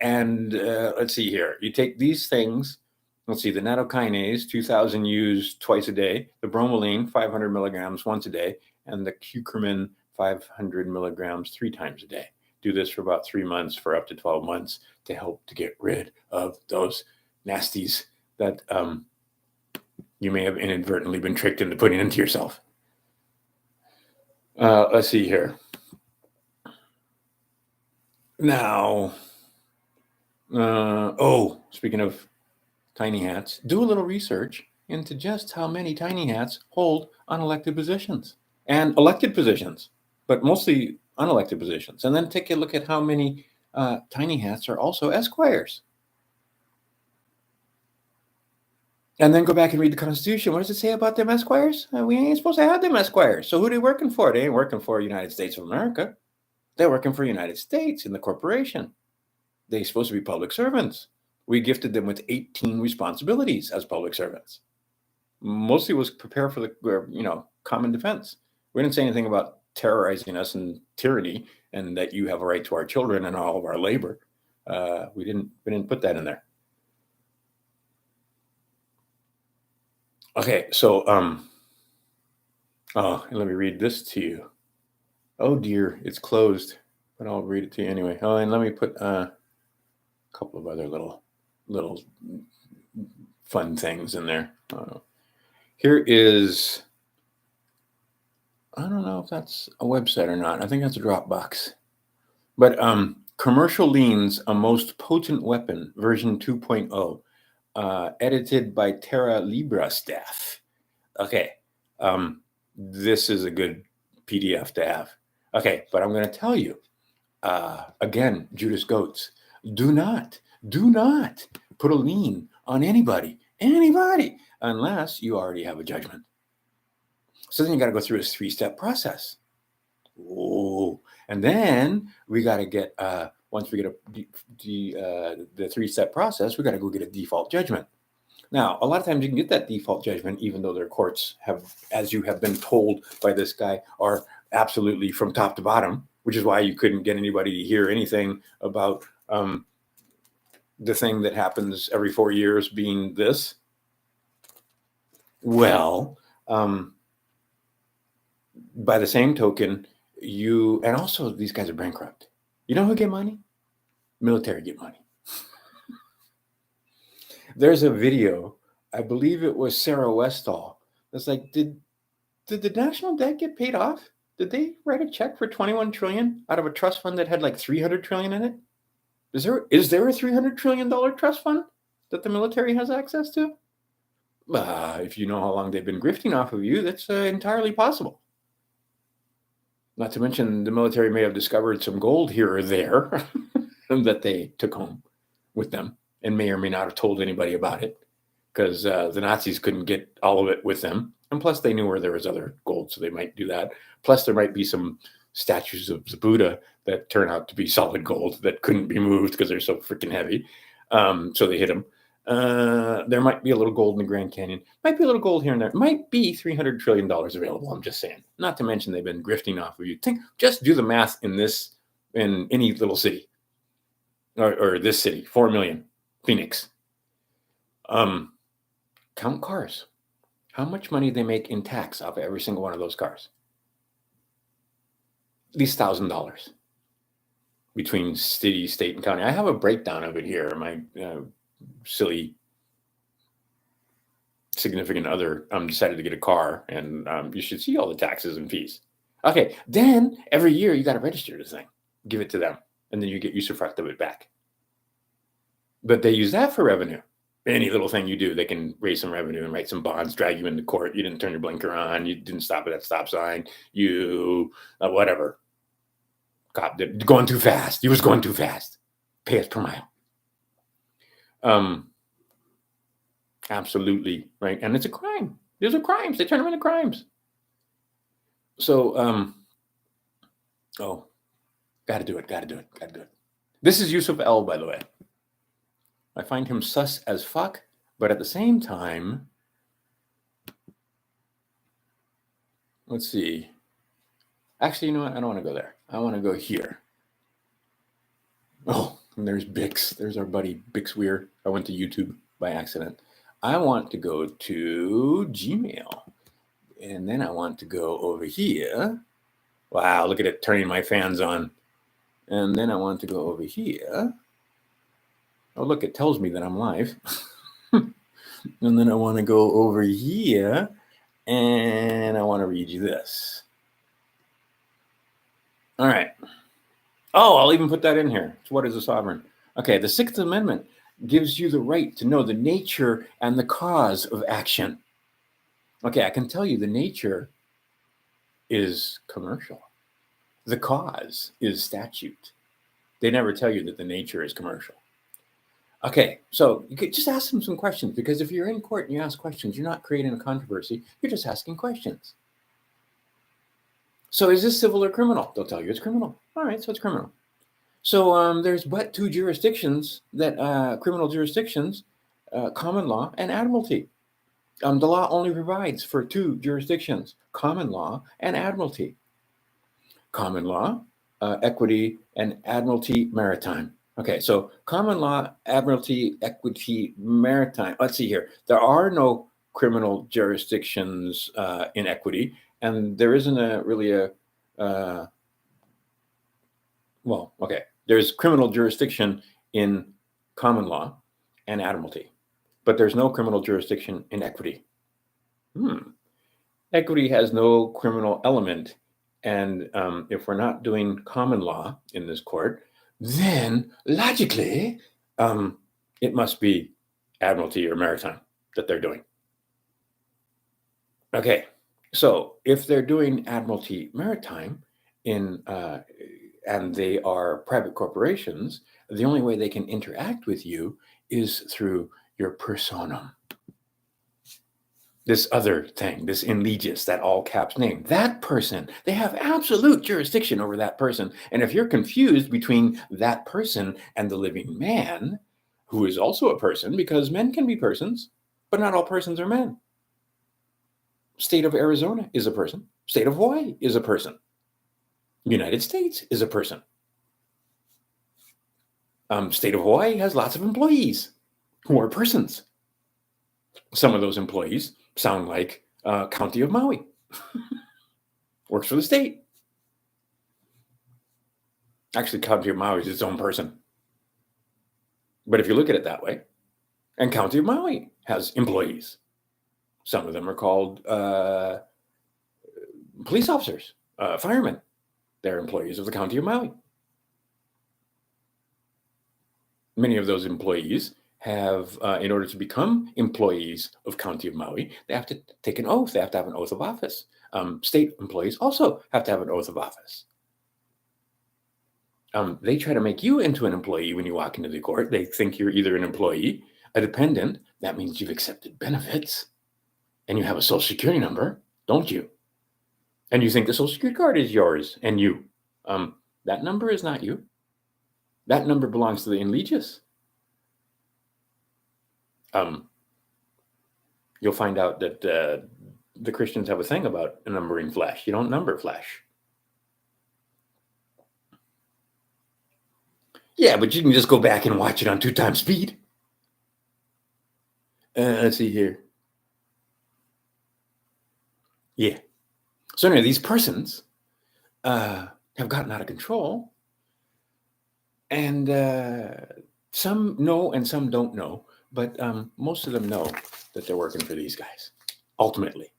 And let's see here. You take these things. Let's see, the nattokinase, 2,000 used twice a day. The bromelain, 500 milligrams once a day. And the curcumin, 500 milligrams 3 times a day. Do this for about 3 months, for up to 12 months, to help to get rid of those nasties that you may have inadvertently been tricked into putting into yourself. Let's see here. Now, speaking of tiny hats, do a little research into just how many tiny hats hold unelected positions and elected positions, but mostly unelected positions. And then take a look at how many tiny hats are also esquires. And then go back and read the Constitution. What does it say about them esquires? We ain't supposed to have them esquires. So who are they working for? They ain't working for the United States of America. They're working for the United States in the corporation. They're supposed to be public servants. We gifted them with 18 responsibilities as public servants. Mostly was prepare for the common defense. We didn't say anything about terrorizing us and tyranny, and that you have a right to our children and all of our labor. We didn't put that in there. Okay, so let me read this to you. Oh dear, it's closed, but I'll read it to you anyway. Oh, and let me put a couple of other little fun things in there. Here is, I don't know if that's a website or not. I think that's a Dropbox. But Commercial Liens, A Most Potent Weapon, version 2.0, edited by Terra Libra staff. Okay, this is a good PDF to have. Okay, but I'm going to tell you, again, Judas Goats, do not put a lien on anybody, unless you already have a judgment. So then you got to go through this 3-step process. Oh, and then we got to get, once we get the 3-step process, we got to go get a default judgment. Now, a lot of times you can get that default judgment, even though their courts have, as you have been told by this guy, are absolutely from top to bottom, which is why you couldn't get anybody to hear anything about the thing that happens every 4 years being this. Well, by the same token, and also these guys are bankrupt. You know who get money? Military get money. There's a video, I believe it was Sarah Westall. It's like, did the national debt get paid off? Did they write a check for $21 trillion out of a trust fund that had like $300 trillion in it? Is there a $300 trillion trust fund that the military has access to? If you know how long they've been grifting off of you, that's entirely possible. Not to mention the military may have discovered some gold here or there that they took home with them and may or may not have told anybody about it, because the Nazis couldn't get all of it with them. And plus they knew where there was other gold, so they might do that. Plus there might be some statues of the Buddha that turn out to be solid gold that couldn't be moved because they're so freaking heavy. So they hit them. There might be a little gold in the Grand Canyon. Might be a little gold here and there. Might be $300 trillion available. I'm just saying. Not to mention they've been grifting off of you. Just do the math in any little city, or this city, 4 million, Phoenix. Count cars. How much money they make in tax off of every single one of those cars? At least $1,000 between city, state, and county. I have a breakdown of it here. My silly significant other decided to get a car, and you should see all the taxes and fees. Okay, then every year you got to register this thing, give it to them, and then you get usufruct of it back. But they use that for revenue. Any little thing you do, they can raise some revenue and write some bonds, drag you into court. You didn't turn your blinker on. You didn't stop at that stop sign. You, whatever. Cop did going too fast. He was going too fast. Pay us per mile. Absolutely, right? And it's a crime. These are crimes. They turn them into crimes. So, got to do it. This is Yusef L, by the way. I find him sus as fuck, but at the same time, let's see. Actually, you know what? I don't want to go there. I want to go here. Oh, and there's Bix. There's our buddy Bix Weir. I went to YouTube by accident. I want to go to Gmail. And then I want to go over here. Wow, look at it turning my fans on. And then I want to go over here. Oh, look, it tells me that I'm live. And then I want to go over here and I want to read you this. All right. Oh, I'll even put that in here. So what is a sovereign? Okay, the Sixth Amendment gives you the right to know the nature and the cause of action. Okay, I can tell you the nature is commercial. The cause is statute. They never tell you that the nature is commercial. Okay, so you could just ask them some questions, because if you're in court and you ask questions, you're not creating a controversy, you're just asking questions. So is this civil or criminal? They'll tell you it's criminal. All right, so it's criminal. So there's but two jurisdictions that criminal jurisdictions, common law and admiralty. The law only provides for two jurisdictions, common law and admiralty. Common law, equity, and admiralty maritime. Okay, so common law, admiralty, equity, maritime. Let's see here. There are no criminal jurisdictions in equity, and there isn't there's criminal jurisdiction in common law and admiralty, but there's no criminal jurisdiction in equity. Equity has no criminal element. And if we're not doing common law in this court, then logically, it must be admiralty or maritime that they're doing. Okay, so if they're doing admiralty maritime and they are private corporations, the only way they can interact with you is through your personam. This other thing, this in legis, that all caps name, that person, they have absolute jurisdiction over that person. And if you're confused between that person and the living man, who is also a person, because men can be persons, but not all persons are men. State of Arizona is a person. State of Hawaii is a person. United States is a person. State of Hawaii has lots of employees who are persons. Some of those employees sound like County of Maui. Works for the state. Actually, County of Maui is its own person. But if you look at it that way, and County of Maui has employees. Some of them are called police officers, firemen. They're employees of the County of Maui. Many of those employees have, in order to become employees of County of Maui, they have to take an oath. They have to have an oath of office. State employees also have to have an oath of office. They try to make you into an employee when you walk into the court. They think you're either an employee, a dependent. That means you've accepted benefits, and you have a Social Security number, don't you? And you think the Social Security card is yours and you. That number is not you. That number belongs to the in legis. You'll find out that the Christians have a thing about numbering flesh. You don't number flesh. Yeah, but you can just go back and watch it on 2 times speed. Let's see here. Yeah. So anyway, these persons have gotten out of control. And some know and some don't know. But most of them know that they're working for these guys, ultimately.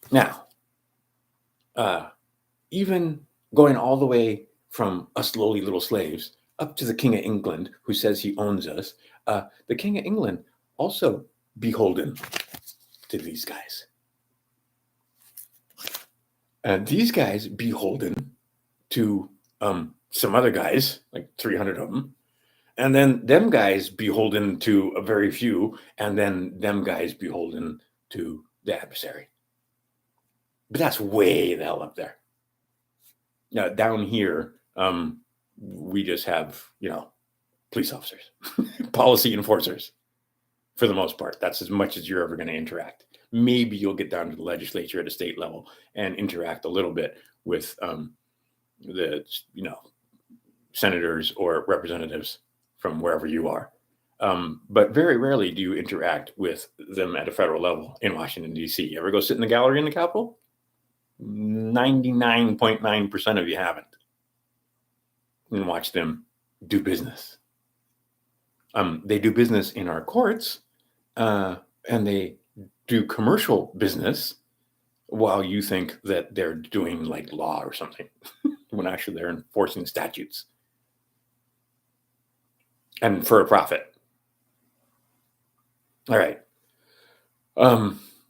Now, even going all the way from us lowly little slaves up to the King of England, who says he owns us, the King of England also beholden to these guys. These guys beholden to some other guys, like 300 of them. And then them guys beholden to a very few, and then them guys beholden to the adversary. But that's way the hell up there. Now, down here, we just have, police officers, policy enforcers, for the most part. That's as much as you're ever going to interact. Maybe you'll get down to the legislature at a state level and interact a little bit with the, senators or representatives from wherever you are. But very rarely do you interact with them at a federal level in Washington, D.C. You ever go sit in the gallery in the Capitol? 99.9% of you haven't. And watch them do business. They do business in our courts, and they do commercial business while you think that they're doing like law or something, when actually they're enforcing statutes and for a profit. All right.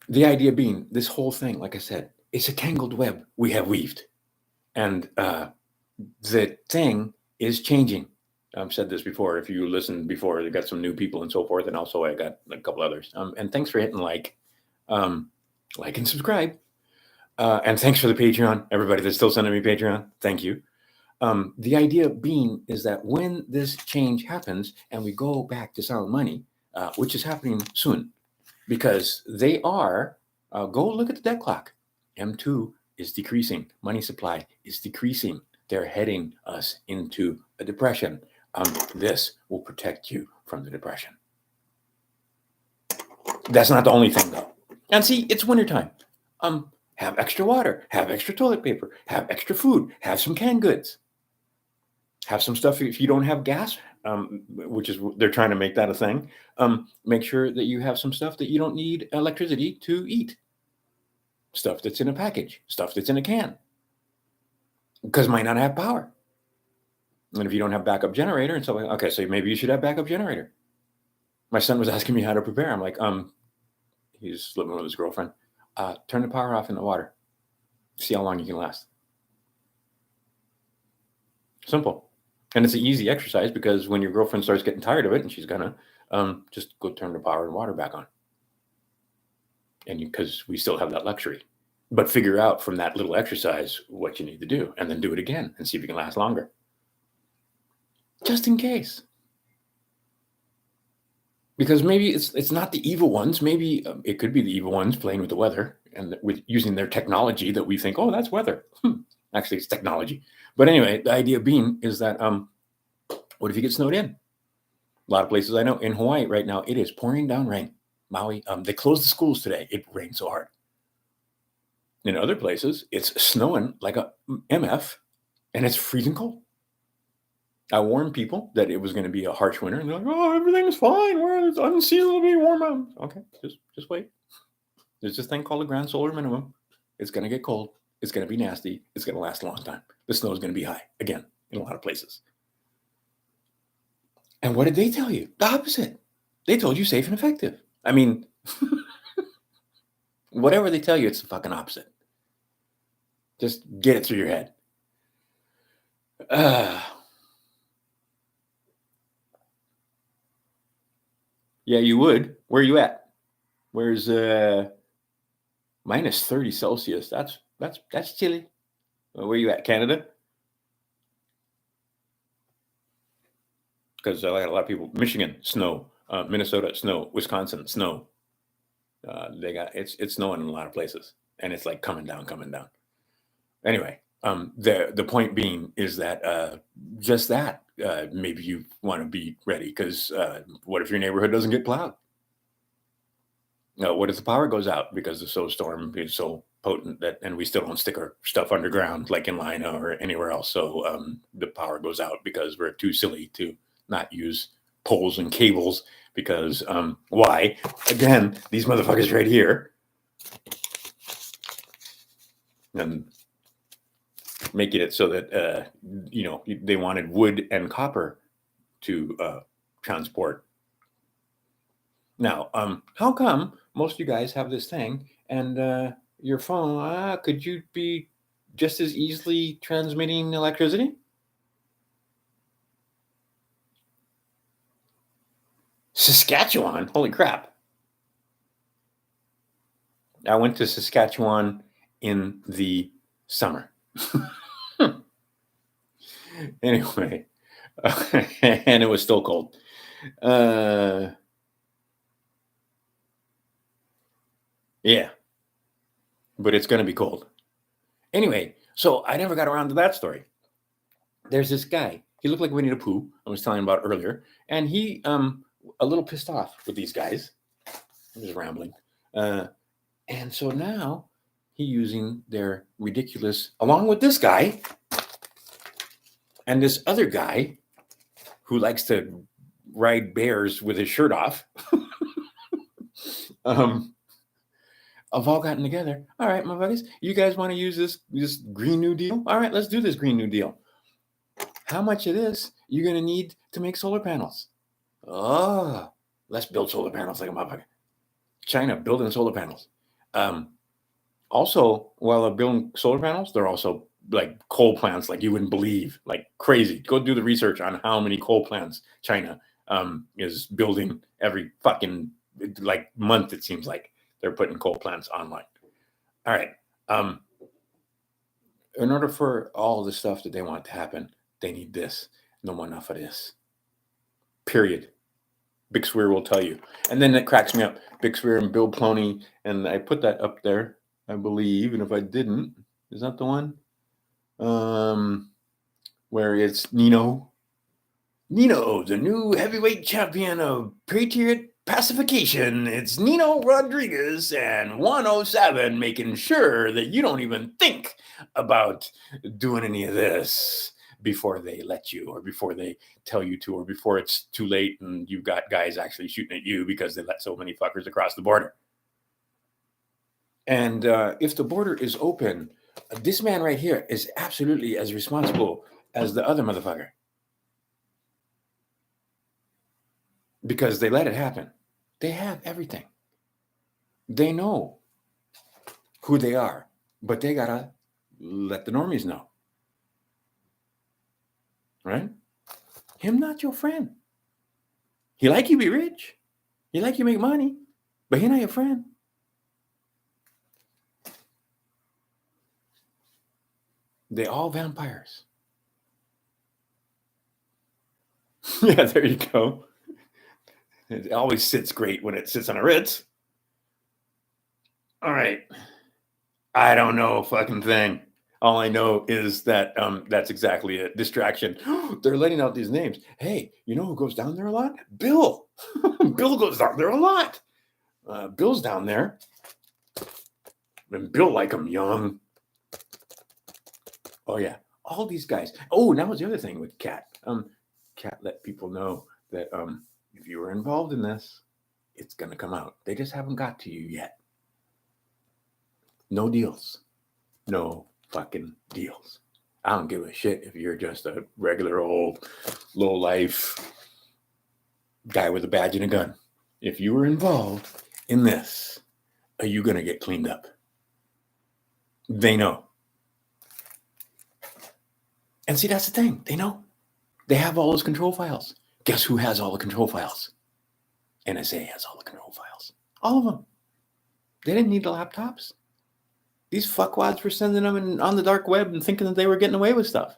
The idea being, this whole thing, like I said, it's a tangled web we have weaved, and the thing is changing. I've said this before. If you listened before, I got some new people and so forth, and also I got a couple others. And thanks for hitting like and subscribe. And thanks for the Patreon, everybody that's still sending me Patreon. Thank you. The idea being is that when this change happens and we go back to sound money, which is happening soon, because they are, go look at the debt clock. M2 is decreasing. Money supply is decreasing. They're heading us into a depression. This will protect you from the depression. That's not the only thing, though. And see, it's wintertime. Have extra water, have extra toilet paper, have extra food, have some canned goods. Have some stuff if you don't have gas, which is, they're trying to make that a thing. Make sure that you have some stuff that you don't need electricity to eat. Stuff that's in a package, stuff that's in a can, because might not have power. And if you don't have backup generator and stuff like, okay, so maybe you should have backup generator. My son was asking me how to prepare. I'm like, he's living with his girlfriend. Turn the power off in the water. See how long you can last. Simple. And it's an easy exercise, because when your girlfriend starts getting tired of it, and she's gonna, just go turn the power and water back on. And because we still have that luxury. But figure out from that little exercise what you need to do, and then do it again and see if you can last longer. Just in case. Because maybe it's not the evil ones. Maybe it could be the evil ones playing with the weather and with using their technology that we think, oh, that's weather. Actually, it's technology. But anyway, the idea being is that what if you get snowed in? A lot of places I know in Hawaii right now, it is pouring down rain. Maui, they closed the schools today. It rained so hard. In other places, it's snowing like a MF, and it's freezing cold. I warned people that it was going to be a harsh winter, and they're like, "Oh, everything's fine. It's unseasonably warm out." Okay, just wait. There's this thing called the ground solar minimum. It's going to get cold. It's going to be nasty. It's going to last a long time. The snow is going to be high again in a lot of places. And what did they tell you? The opposite. They told you safe and effective. I mean, whatever they tell you, it's the fucking opposite. Just get it through your head. Yeah, you would. Where are you at? Where's minus 30 Celsius? That's chilly. Where are you at? Canada? Because I got a lot of people. Michigan, snow. Minnesota, snow. Wisconsin, snow. It's snowing in a lot of places, and it's like coming down. Anyway, the point being is that just that maybe you want to be ready, because what if your neighborhood doesn't get plowed? What if the power goes out because the snowstorm is so potent that, and we still don't stick our stuff underground like in Lina or anywhere else? So the power goes out because we're too silly to not use poles and cables, because why? Again, these motherfuckers right here. And making it so that they wanted wood and copper to transport. Now, how come most of you guys have this thing, and your phone could you be just as easily transmitting electricity? Saskatchewan, holy crap. I went to Saskatchewan in the summer. Anyway, and it was still cold. Yeah, but it's going to be cold. Anyway, so I never got around to that story. There's this guy. He looked like Winnie the Pooh, I was telling about earlier, and he a little pissed off with these guys. I'm just rambling. And so now he's using their ridiculous, along with this guy and this other guy who likes to ride bears with his shirt off. have all gotten together. All right, motherfuckers, you guys want to use this Green New Deal? All right, let's do this Green New Deal. How much of this you're going to need to make solar panels? Oh, let's build solar panels like a motherfucker. China building solar panels. Also, while they're building solar panels, they're also like coal plants like you wouldn't believe, like crazy. Go do the research on how many coal plants China is building every fucking like month. It seems like they're putting coal plants online. All right. In order for all the stuff that they want to happen, they need this. No more enough of this. Period. Big Swear will tell you. And then it cracks me up. Big Swear and Bill Ploney. And I put that up there, I believe. And if I didn't, is that the one? Where it's Nino. Nino, the new heavyweight champion of Patriot pacification. It's Nino Rodriguez and 107 making sure that you don't even think about doing any of this before they let you, or before they tell you to, or before it's too late and you've got guys actually shooting at you because they let so many fuckers across the border. And if the border is open, this man right here is absolutely as responsible as the other motherfucker. Because they let it happen. They have everything. They know who they are, but they gotta let the normies know. Right? Him not your friend. He like you be rich. He like you make money, but he not your friend. They all vampires. Yeah, there you go. It always sits great when it sits on a Ritz. All right. I don't know a fucking thing. All I know is that that's exactly it. Distraction. They're letting out these names. Hey, you know who goes down there a lot? Bill. Bill goes down there a lot. Bill's down there. And Bill like him young. Oh, yeah. All these guys. Oh, and that was the other thing with Katt. Katt let people know that if you were involved in this, it's going to come out. They just haven't got to you yet. No deals. No fucking deals. I don't give a shit if you're just a regular old low-life guy with a badge and a gun. If you were involved in this, are you going to get cleaned up? They know. And see, that's the thing. They know. They have all those control files. Guess who has all the control files? NSA has all the control files. All of them. They didn't need the laptops. These fuckwads were sending them on the dark web and thinking that they were getting away with stuff.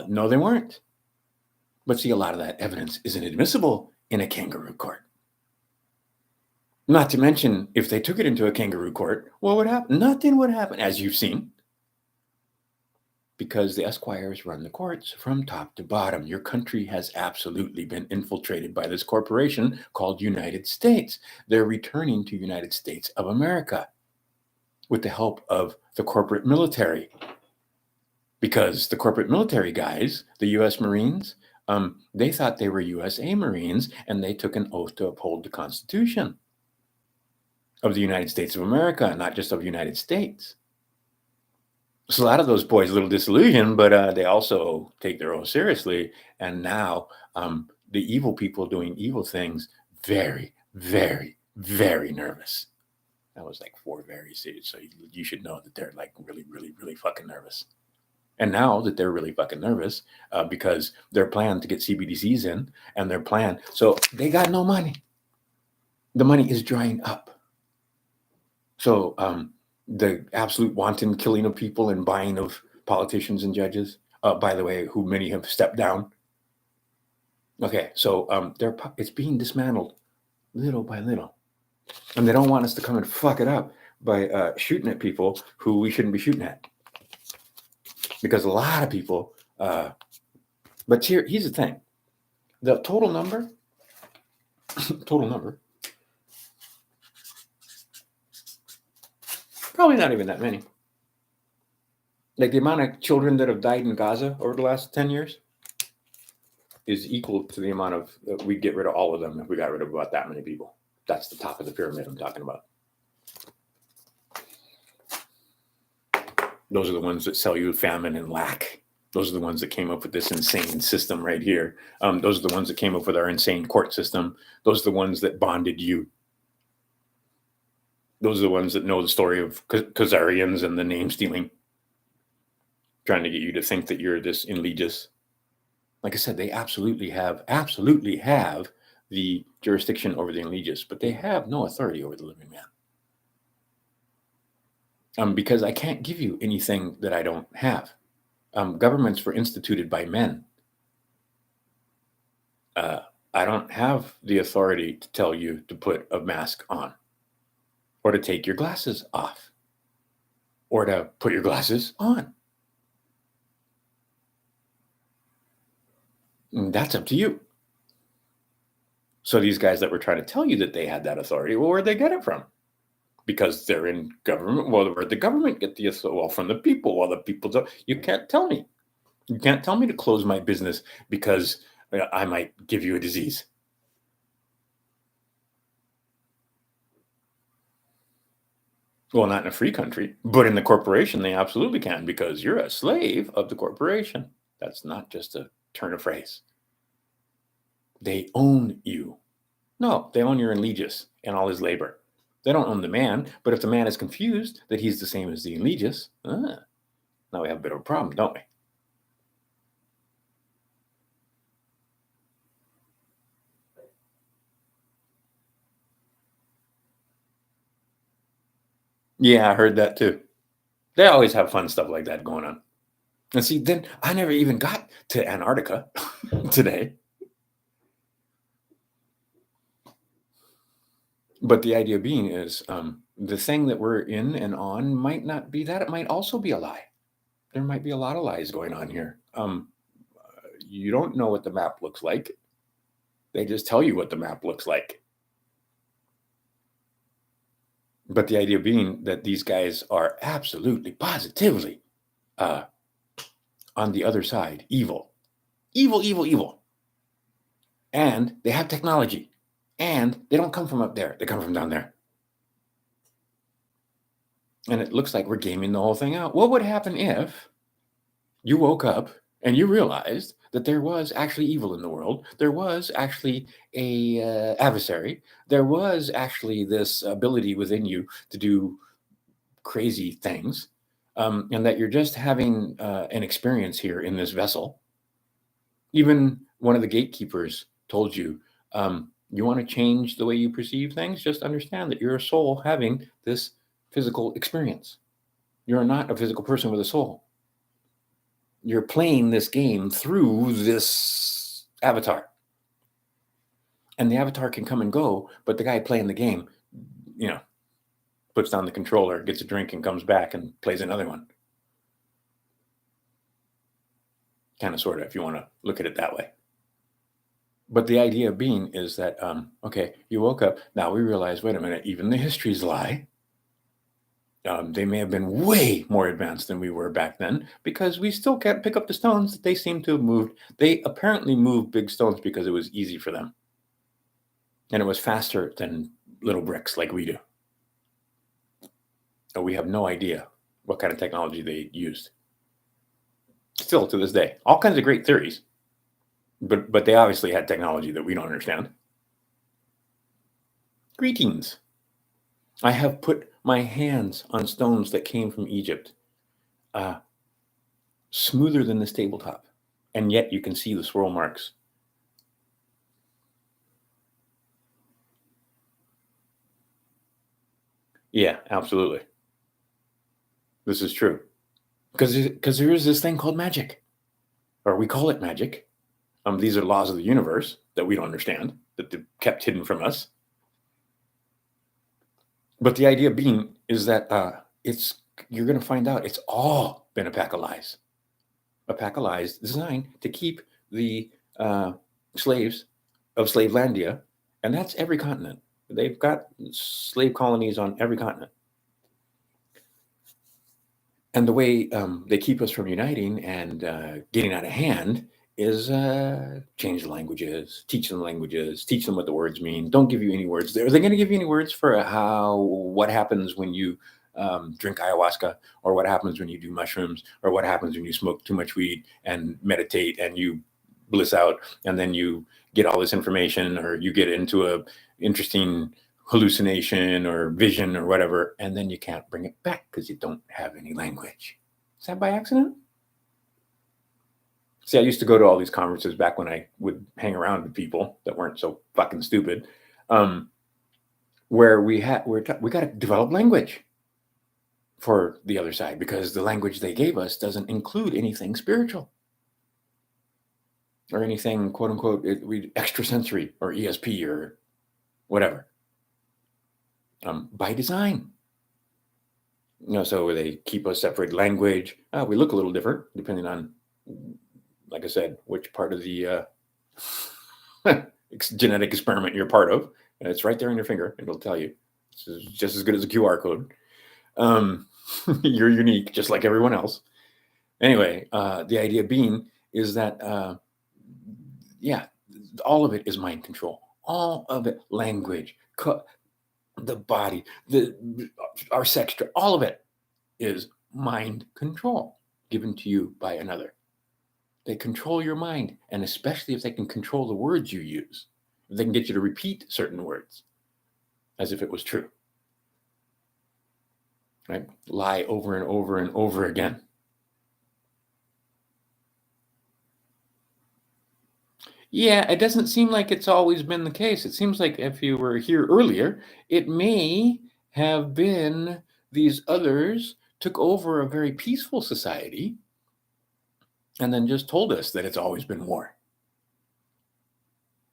No, they weren't. But see, a lot of that evidence isn't admissible in a kangaroo court. Not to mention, if they took it into a kangaroo court, what would happen? Nothing would happen, as you've seen. Because the Esquires run the courts from top to bottom. Your country has absolutely been infiltrated by this corporation called United States. They're returning to United States of America with the help of the corporate military. Because the corporate military guys, the U.S. Marines, they thought they were USA Marines, and they took an oath to uphold the Constitution of the United States of America, not just of the United States. So a lot of those boys a little disillusioned, but they also take their oath seriously. And now the evil people doing evil things, very, very, very nervous. That was like 4 very serious. So you should know that they're like really, really, really fucking nervous. And now that they're really fucking nervous because their plan to get CBDCs in and their plan, so they got no money. The money is drying up. So the absolute wanton killing of people and buying of politicians and judges, by the way, who many have stepped down. Okay, so it's being dismantled little by little. And they don't want us to come and fuck it up by shooting at people who we shouldn't be shooting at. Because a lot of people, but here's the thing. The total number, probably not even that many. Like the amount of children that have died in Gaza over the last 10 years is equal to the amount of, we'd get rid of all of them if we got rid of about that many people. That's the top of the pyramid I'm talking about. Those are the ones that sell you famine and lack. Those are the ones that came up with this insane system right here. Those are the ones that came up with our insane court system. Those are the ones that bonded you. Those are the ones that know the story of Khazarians and the name stealing, trying to get you to think that you're this Enlegis. Like I said, they absolutely have the jurisdiction over the Enlegis, but they have no authority over the living man. Because I can't give you anything that I don't have. Governments were instituted by men. I don't have the authority to tell you to put a mask on, or to take your glasses off, or to put your glasses on. And that's up to you. So these guys that were trying to tell you that they had that authority, well, where'd they get it from? Because they're in government. Well, where'd the government get the authority? Well, from the people. Well, the people don't. You can't tell me. You can't tell me to close my business because I might give you a disease. Well, not in a free country, but in the corporation, they absolutely can, because you're a slave of the corporation. That's not just a turn of phrase. They own you. No, they own your Enlegis and all his labor. They don't own the man, but if the man is confused that he's the same as the Enlegis, now we have a bit of a problem, don't we? Yeah, I heard that too. They always have fun stuff like that going on. And see, then I never even got to Antarctica today. But the idea being is the thing that we're in and on might not be that. It might also be a lie. There might be a lot of lies going on here. You don't know what the map looks like. They just tell you what the map looks like. But the idea being that these guys are absolutely, positively on the other side, evil. Evil, evil, evil. And they have technology. And they don't come from up there. They come from down there. And it looks like we're gaming the whole thing out. What would happen if you woke up and you realized that there was actually evil in the world? There was actually a adversary. There was actually this ability within you to do crazy things, and that you're just having an experience here in this vessel. Even one of the gatekeepers told you, you want to change the way you perceive things? Just understand that you're a soul having this physical experience. You're not a physical person with a soul. You're playing this game through this avatar. And the avatar can come and go, but the guy playing the game, puts down the controller, gets a drink, and comes back and plays another one. Kind of, sort of, if you want to look at it that way. But the idea being is that, okay, you woke up. Now we realize, wait a minute, even the histories lie. They may have been way more advanced than we were back then, because we still can't pick up the stones that they seem to have moved. They apparently moved big stones because it was easy for them. And it was faster than little bricks like we do. So we have no idea what kind of technology they used. Still to this day, all kinds of great theories. But they obviously had technology that we don't understand. Greetings. I have put my hands on stones that came from Egypt, smoother than this tabletop, and yet you can see the swirl marks. Yeah, absolutely. This is true. Because there is this thing called magic, or we call it magic. These are laws of the universe that we don't understand, that they've kept hidden from us. But the idea being is that you're going to find out it's all been a pack of lies. A pack of lies designed to keep the slaves of Slavelandia, and that's every continent. They've got slave colonies on every continent. And the way they keep us from uniting and getting out of hand is change the languages, teach them languages, teach them what the words mean. Don't give you any words. Are they going to give you any words for what happens when you drink ayahuasca, or what happens when you do mushrooms, or what happens when you smoke too much weed and meditate and you bliss out, and then you get all this information, or you get into a interesting hallucination or vision or whatever, and then you can't bring it back because you don't have any language? Is that by accident? See, I used to go to all these conferences back when I would hang around with people that weren't so fucking stupid, where we got to develop language for the other side, because the language they gave us doesn't include anything spiritual or anything quote unquote extrasensory or ESP or whatever, by design. So they keep us separate language. We look a little different depending on, like I said, which part of the genetic experiment you're part of. And it's right there on your finger. It'll tell you. It's just as good as a QR code. You're unique, just like everyone else. Anyway, the idea being is that, all of it is mind control. All of it, language, the body, our sex, all of it is mind control given to you by another. They control your mind, and especially if they can control the words you use. If they can get you to repeat certain words as if it was true. Right? Lie over and over and over again. Yeah, it doesn't seem like it's always been the case. It seems like if you were here earlier, it may have been these others took over a very peaceful society and then just told us that it's always been war.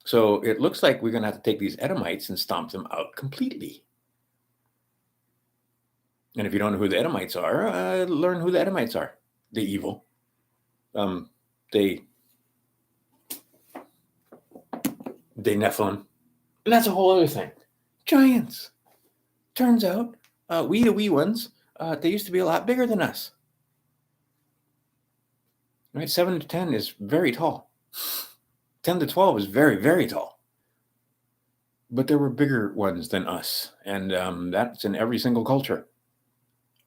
So it looks like we're going to have to take these Edomites and stomp them out completely. And if you don't know who the Edomites are, learn who the Edomites are. The evil. They Nephilim. And that's a whole other thing. Giants. Turns out, we the wee ones, they used to be a lot bigger than us. Right? 7 to 10 is very tall. 10 to 12 is very, very tall. But there were bigger ones than us. And that's in every single culture.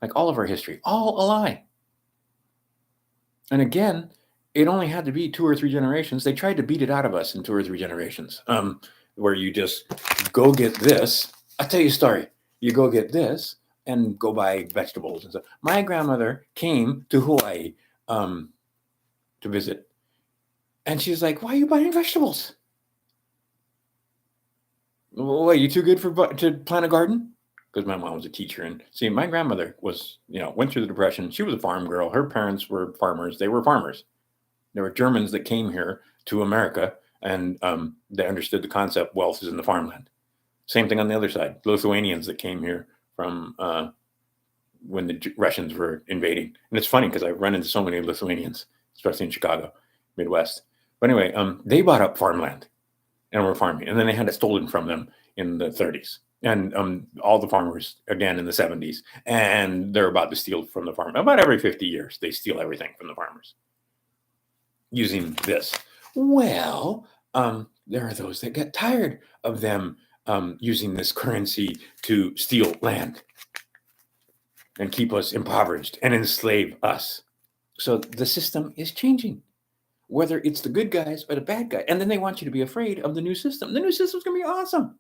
Like all of our history. All a lie. And again, it only had to be 2 or 3 generations. They tried to beat it out of us in 2 or 3 generations. Where you just go get this. I'll tell you a story. You go get this and go buy vegetables and stuff. My grandmother came to Hawaii to visit. And she's like, "Why are you buying vegetables? What, are you too good to plant a garden?" Because my mom was a teacher. And see, my grandmother was, went through the Depression. She was a farm girl. Her parents were farmers. They were farmers. There were Germans that came here to America, and they understood the concept wealth is in the farmland. Same thing on the other side. Lithuanians that came here from when the Russians were invading. And it's funny because I've run into so many Lithuanians, especially in Chicago, Midwest. But anyway, they bought up farmland and were farming. And then they had it stolen from them in the 30s. And all the farmers, again, in the 70s. And they're about to steal from the farm. About every 50 years, they steal everything from the farmers using this. Well, there are those that get tired of them using this currency to steal land and keep us impoverished and enslave us. So the system is changing, whether it's the good guys or the bad guys. And then they want you to be afraid of the new system. The new system's going to be awesome.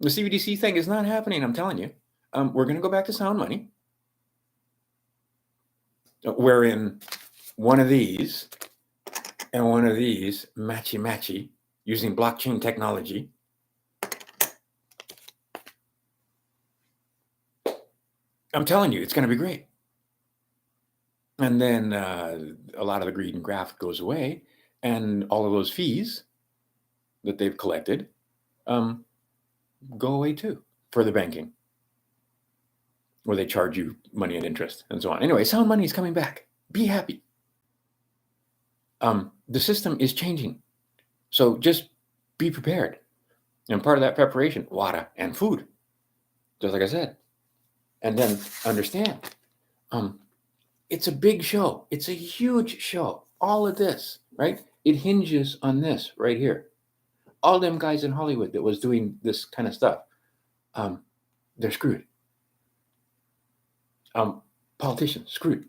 The CBDC thing is not happening, I'm telling you. We're going to go back to sound money, wherein one of these and one of these matchy using blockchain technology. I'm telling you, it's going to be great. And then a lot of the greed and graft goes away, and all of those fees that they've collected go away too for the banking, where they charge you money and interest and so on. Anyway, sound money is coming back. Be happy. The system is changing. So just be prepared. And part of that preparation, water and food, just like I said. And then understand, It's a big show. It's a huge show. All of this, right? It hinges on this right here. All them guys in Hollywood that was doing this kind of stuff, they're screwed. Politicians screwed.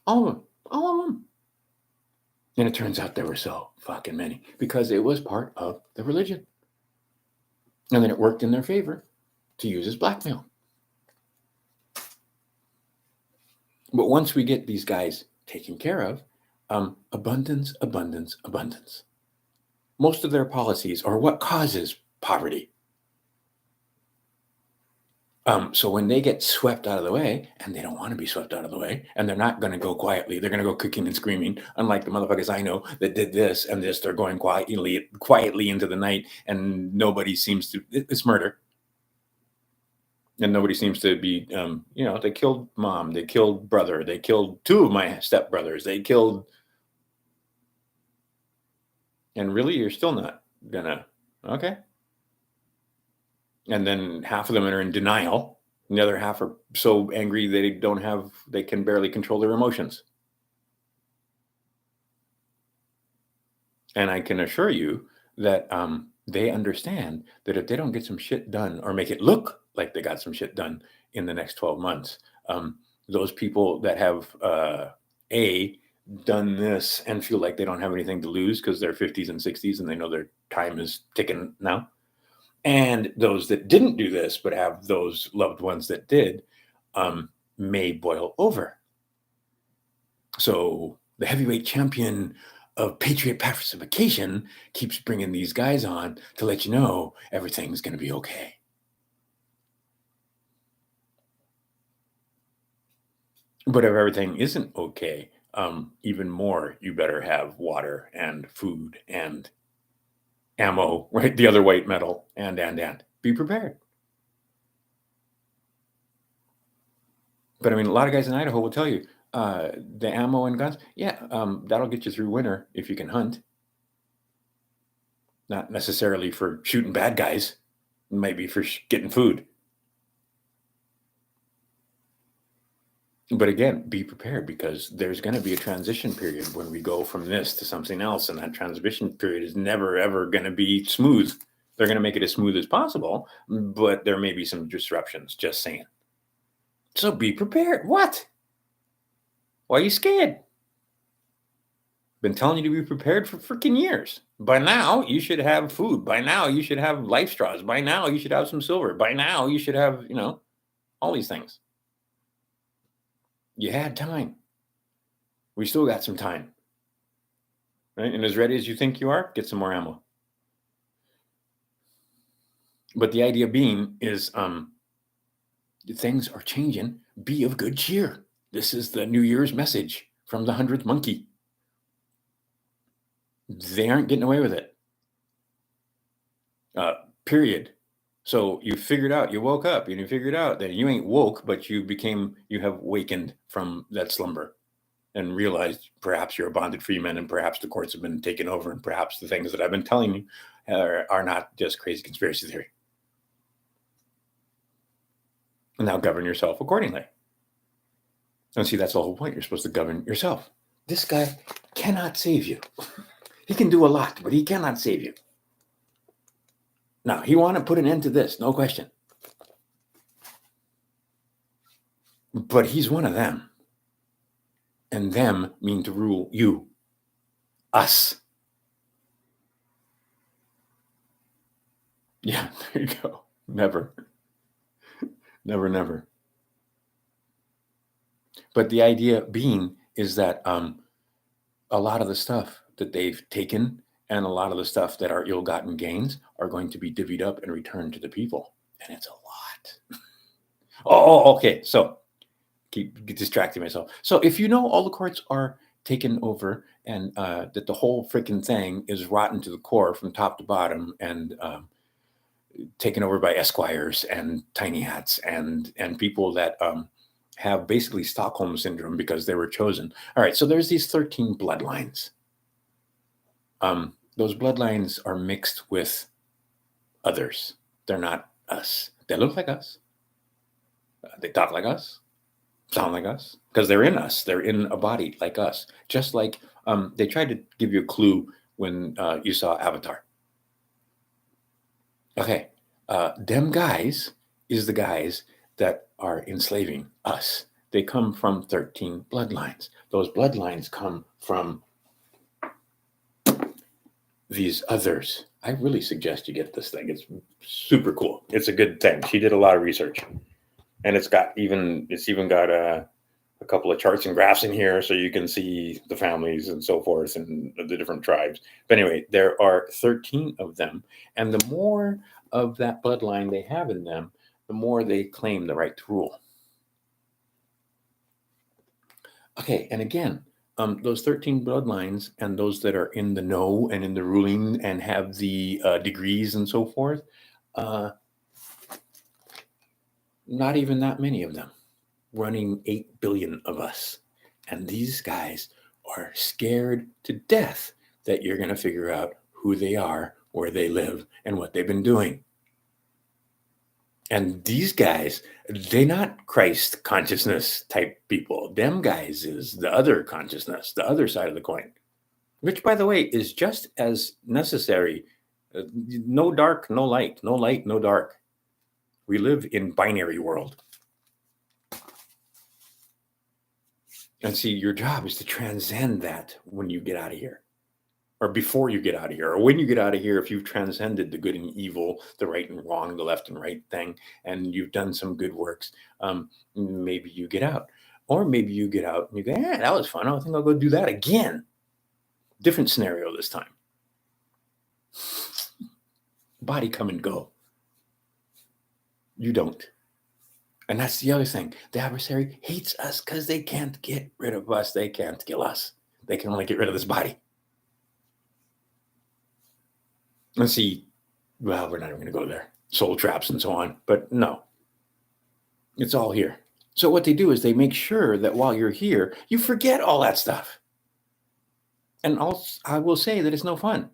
All of them. All of them. And it turns out there were so fucking many because it was part of the religion. And then it worked in their favor to use as blackmail. But once we get these guys taken care of, abundance, abundance, abundance. Most of their policies are what causes poverty. So when they get swept out of the way, and they don't want to be swept out of the way, and they're not going to go quietly, they're going to go kicking and screaming, unlike the motherfuckers I know that did this and this, they're going quietly into the night, and nobody seems to, it's murder. And nobody seems to be, they killed mom, they killed brother, they killed two of my stepbrothers, they killed, and really, you're still not gonna, okay. And then half of them are in denial. And the other half are so angry they can barely control their emotions. And I can assure you that they understand that if they don't get some shit done or make it look like they got some shit done in the next 12 months, those people that have done this and feel like they don't have anything to lose because they're 50s and 60s and they know their time is ticking now. And those that didn't do this, but have those loved ones that did, may boil over. So the heavyweight champion of patriot pacification keeps bringing these guys on to let you know everything's going to be okay. But if everything isn't okay, even more, you better have water and food and ammo, right? The other white metal, and be prepared. But I mean, a lot of guys in Idaho will tell you the ammo and guns, that'll get you through winter if you can hunt. Not necessarily for shooting bad guys, it might be for getting food. But again, be prepared because there's going to be a transition period when we go from this to something else. And that transition period is never, ever going to be smooth. They're going to make it as smooth as possible, but there may be some disruptions, just saying. So be prepared. What? Why are you scared? Been telling you to be prepared for freaking years. By now, you should have food. By now, you should have life straws. By now, you should have some silver. By now, you should have, all these things. You had time. We still got some time. Right? And as ready as you think you are, get some more ammo. But the idea being is things are changing. Be of good cheer. This is the New Year's message from the 100th monkey. They aren't getting away with it. Period. So you figured out, you woke up and you figured out that you ain't woke, but you have wakened from that slumber and realized perhaps you're a bonded free man and perhaps the courts have been taken over and perhaps the things that I've been telling you are not just crazy conspiracy theory. And now govern yourself accordingly. And see, that's the whole point. You're supposed to govern yourself. This guy cannot save you. He can do a lot, but he cannot save you. Now, he want to put an end to this, no question. But he's one of them. And them mean to rule you, us. Yeah, there you go. Never. Never, never. But the idea being is that a lot of the stuff that they've taken and a lot of the stuff that are ill-gotten gains are going to be divvied up and returned to the people. And it's a lot. Okay. So keep distracting myself. So if you know all the courts are taken over and that the whole freaking thing is rotten to the core from top to bottom and taken over by esquires and tiny hats and people that have basically Stockholm syndrome because they were chosen. All right. So there's these 13 bloodlines. Those bloodlines are mixed with others. They're not us. They look like us. They talk like us. sound like us because they're in us. They're in a body like us. Just like they tried to give you a clue when you saw Avatar. Okay, them guys is the guys that are enslaving us. They come from 13 bloodlines. Those bloodlines come from these others. I really suggest you get this thing. It's super cool. It's a good thing. She did a lot of research, and it's even got a couple of charts and graphs in here so you can see the families and so forth and the different tribes. But anyway, there are 13 of them, and the more of that bloodline they have in them, the more they claim the right to rule. Okay, and again, those 13 bloodlines and those that are in the know and in the ruling and have the degrees and so forth, not even that many of them, running 8 billion of us. And these guys are scared to death that you're going to figure out who they are, where they live, and what they've been doing. And these guys, they're not Christ consciousness type people. Them guys is the other consciousness, the other side of the coin, which, by the way, is just as necessary. No dark, no light, no light, no dark. We live in binary world. And see, your job is to transcend that when you get out of here. Or before you get out of here, or when you get out of here, if you've transcended the good and evil, the right and wrong, the left and right thing, and you've done some good works, maybe you get out. Or maybe you get out and you go, yeah, that was fun. I think I'll go do that again. Different scenario this time. Body come and go. You don't. And that's the other thing. The adversary hates us because they can't get rid of us. They can't kill us. They can only get rid of this body. Let's see, well, we're not even going to go there. Soul traps and so on. But no, it's all here. So what they do is they make sure that while you're here, you forget all that stuff. And I will say that it's no fun.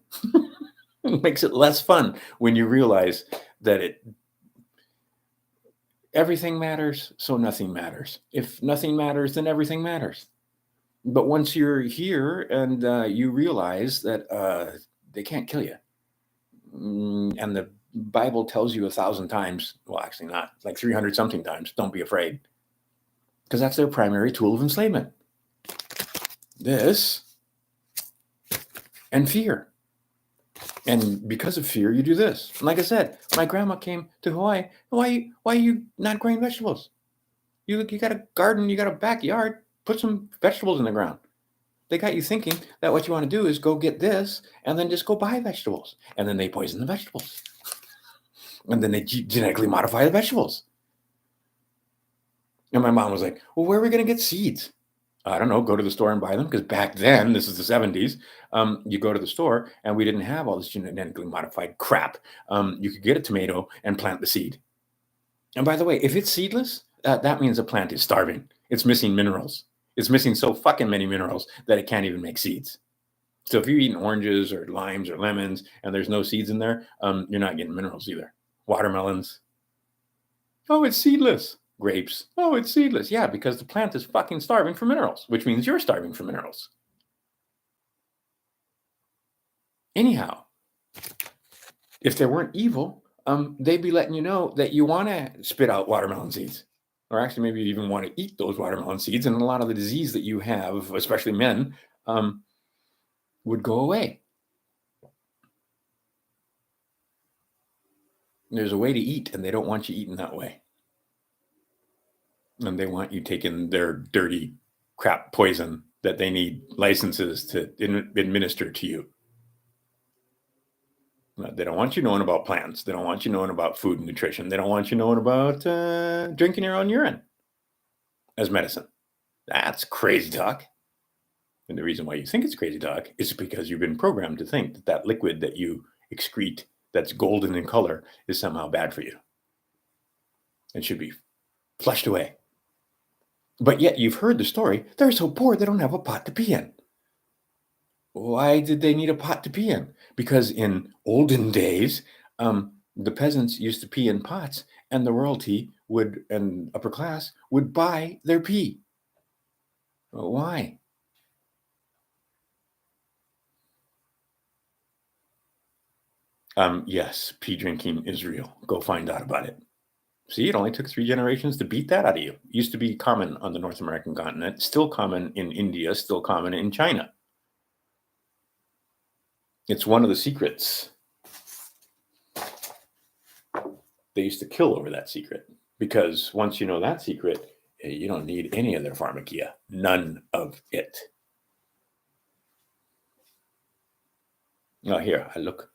It makes it less fun when you realize that everything matters, so nothing matters. If nothing matters, then everything matters. But once you're here and you realize that they can't kill you, and the Bible tells you 1,000 times, well, actually not, like 300 something times, don't be afraid. Because that's their primary tool of enslavement. This and fear. And because of fear, you do this. Like I said, my grandma came to Hawaii. Why are you not growing vegetables? You got a garden, you got a backyard, put some vegetables in the ground. They got you thinking that what you want to do is go get this and then just go buy vegetables. And then they poison the vegetables. And then they genetically modify the vegetables. And my mom was like, well, where are we going to get seeds? I don't know, go to the store and buy them. Because back then, this is the 70s, you go to the store and we didn't have all this genetically modified crap. You could get a tomato and plant the seed. And by the way, if it's seedless, that means the plant is starving. It's missing minerals. It's missing so fucking many minerals that it can't even make seeds. So if you're eating oranges or limes or lemons and there's no seeds in there, you're not getting minerals either. Watermelons. Oh, it's seedless. Grapes. Oh, it's seedless. Yeah, because the plant is fucking starving for minerals, which means you're starving for minerals. Anyhow, if they weren't evil, they'd be letting you know that you want to spit out watermelon seeds. Or actually, maybe you even want to eat those watermelon seeds, and a lot of the disease that you have, especially men, would go away. There's a way to eat, and they don't want you eating that way. And they want you taking their dirty crap poison that they need licenses to administer to you. They don't want you knowing about plants. They don't want you knowing about food and nutrition. They don't want you knowing about drinking your own urine as medicine. That's crazy talk. And the reason why you think it's crazy talk is because you've been programmed to think that that liquid that you excrete that's golden in color is somehow bad for you and should be flushed away. But yet you've heard the story. They're so poor they don't have a pot to pee in. Why did they need a pot to pee in? Because in olden days, the peasants used to pee in pots and the royalty and upper class would buy their pee. Well, why? Yes, pee drinking is real. Go find out about it. See, it only took 3 generations to beat that out of you. It used to be common on the North American continent, still common in India, still common in China. It's one of the secrets. They used to kill over that secret, because once you know that secret, you don't need any of their pharmakia. None of it. Now here, I look.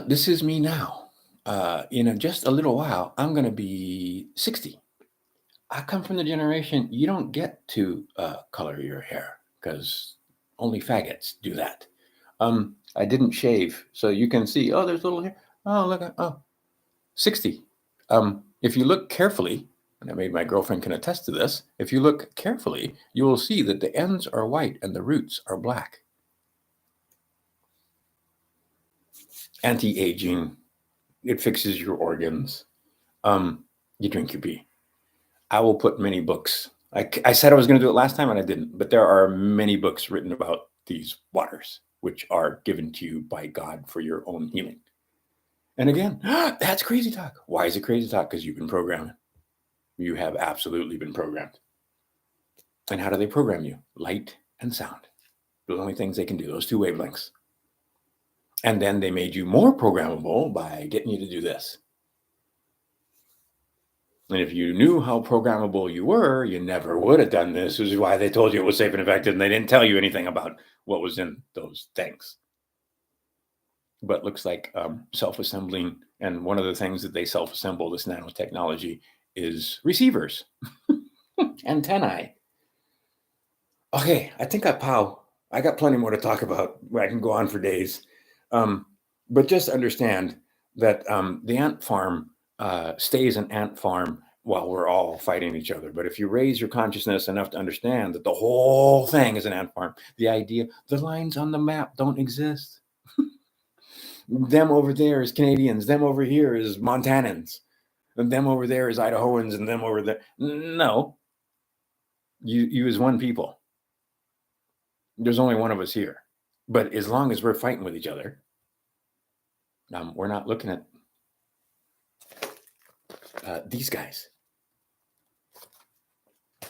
This is me now. In just a little while, I'm going to be 60. I come from the generation, you don't get to color your hair, because only faggots do that. I didn't shave, so you can see, oh, there's little hair. Oh, look, 60. If you look carefully, and my girlfriend can attest to this, if you look carefully, you will see that the ends are white and the roots are black. Anti-aging, it fixes your organs. You drink your pee. I will put many books. I said I was going to do it last time and I didn't, but there are many books written about these waters, which are given to you by God for your own healing. And again, that's crazy talk. Why is it crazy talk? Because you've been programmed. You have absolutely been programmed. And how do they program you? Light and sound. Those are the only things they can do, those 2 wavelengths. And then they made you more programmable by getting you to do this. And if you knew how programmable you were, you never would have done this. This is why they told you it was safe and effective, and they didn't tell you anything about what was in those things. But looks like self-assembling, and one of the things that they self-assemble, this nanotechnology, is receivers, antennae. Okay, I think I got plenty more to talk about. I can go on for days. But just understand that the ant farm stays an ant farm while we're all fighting each other. But if you raise your consciousness enough to understand that the whole thing is an ant farm, the idea, the lines on the map don't exist. Them over there is Canadians, them over here is Montanans, and them over there is Idahoans, and them over there. No, you is one people. There's only one of us here. But as long as we're fighting with each other, we're not looking at these guys.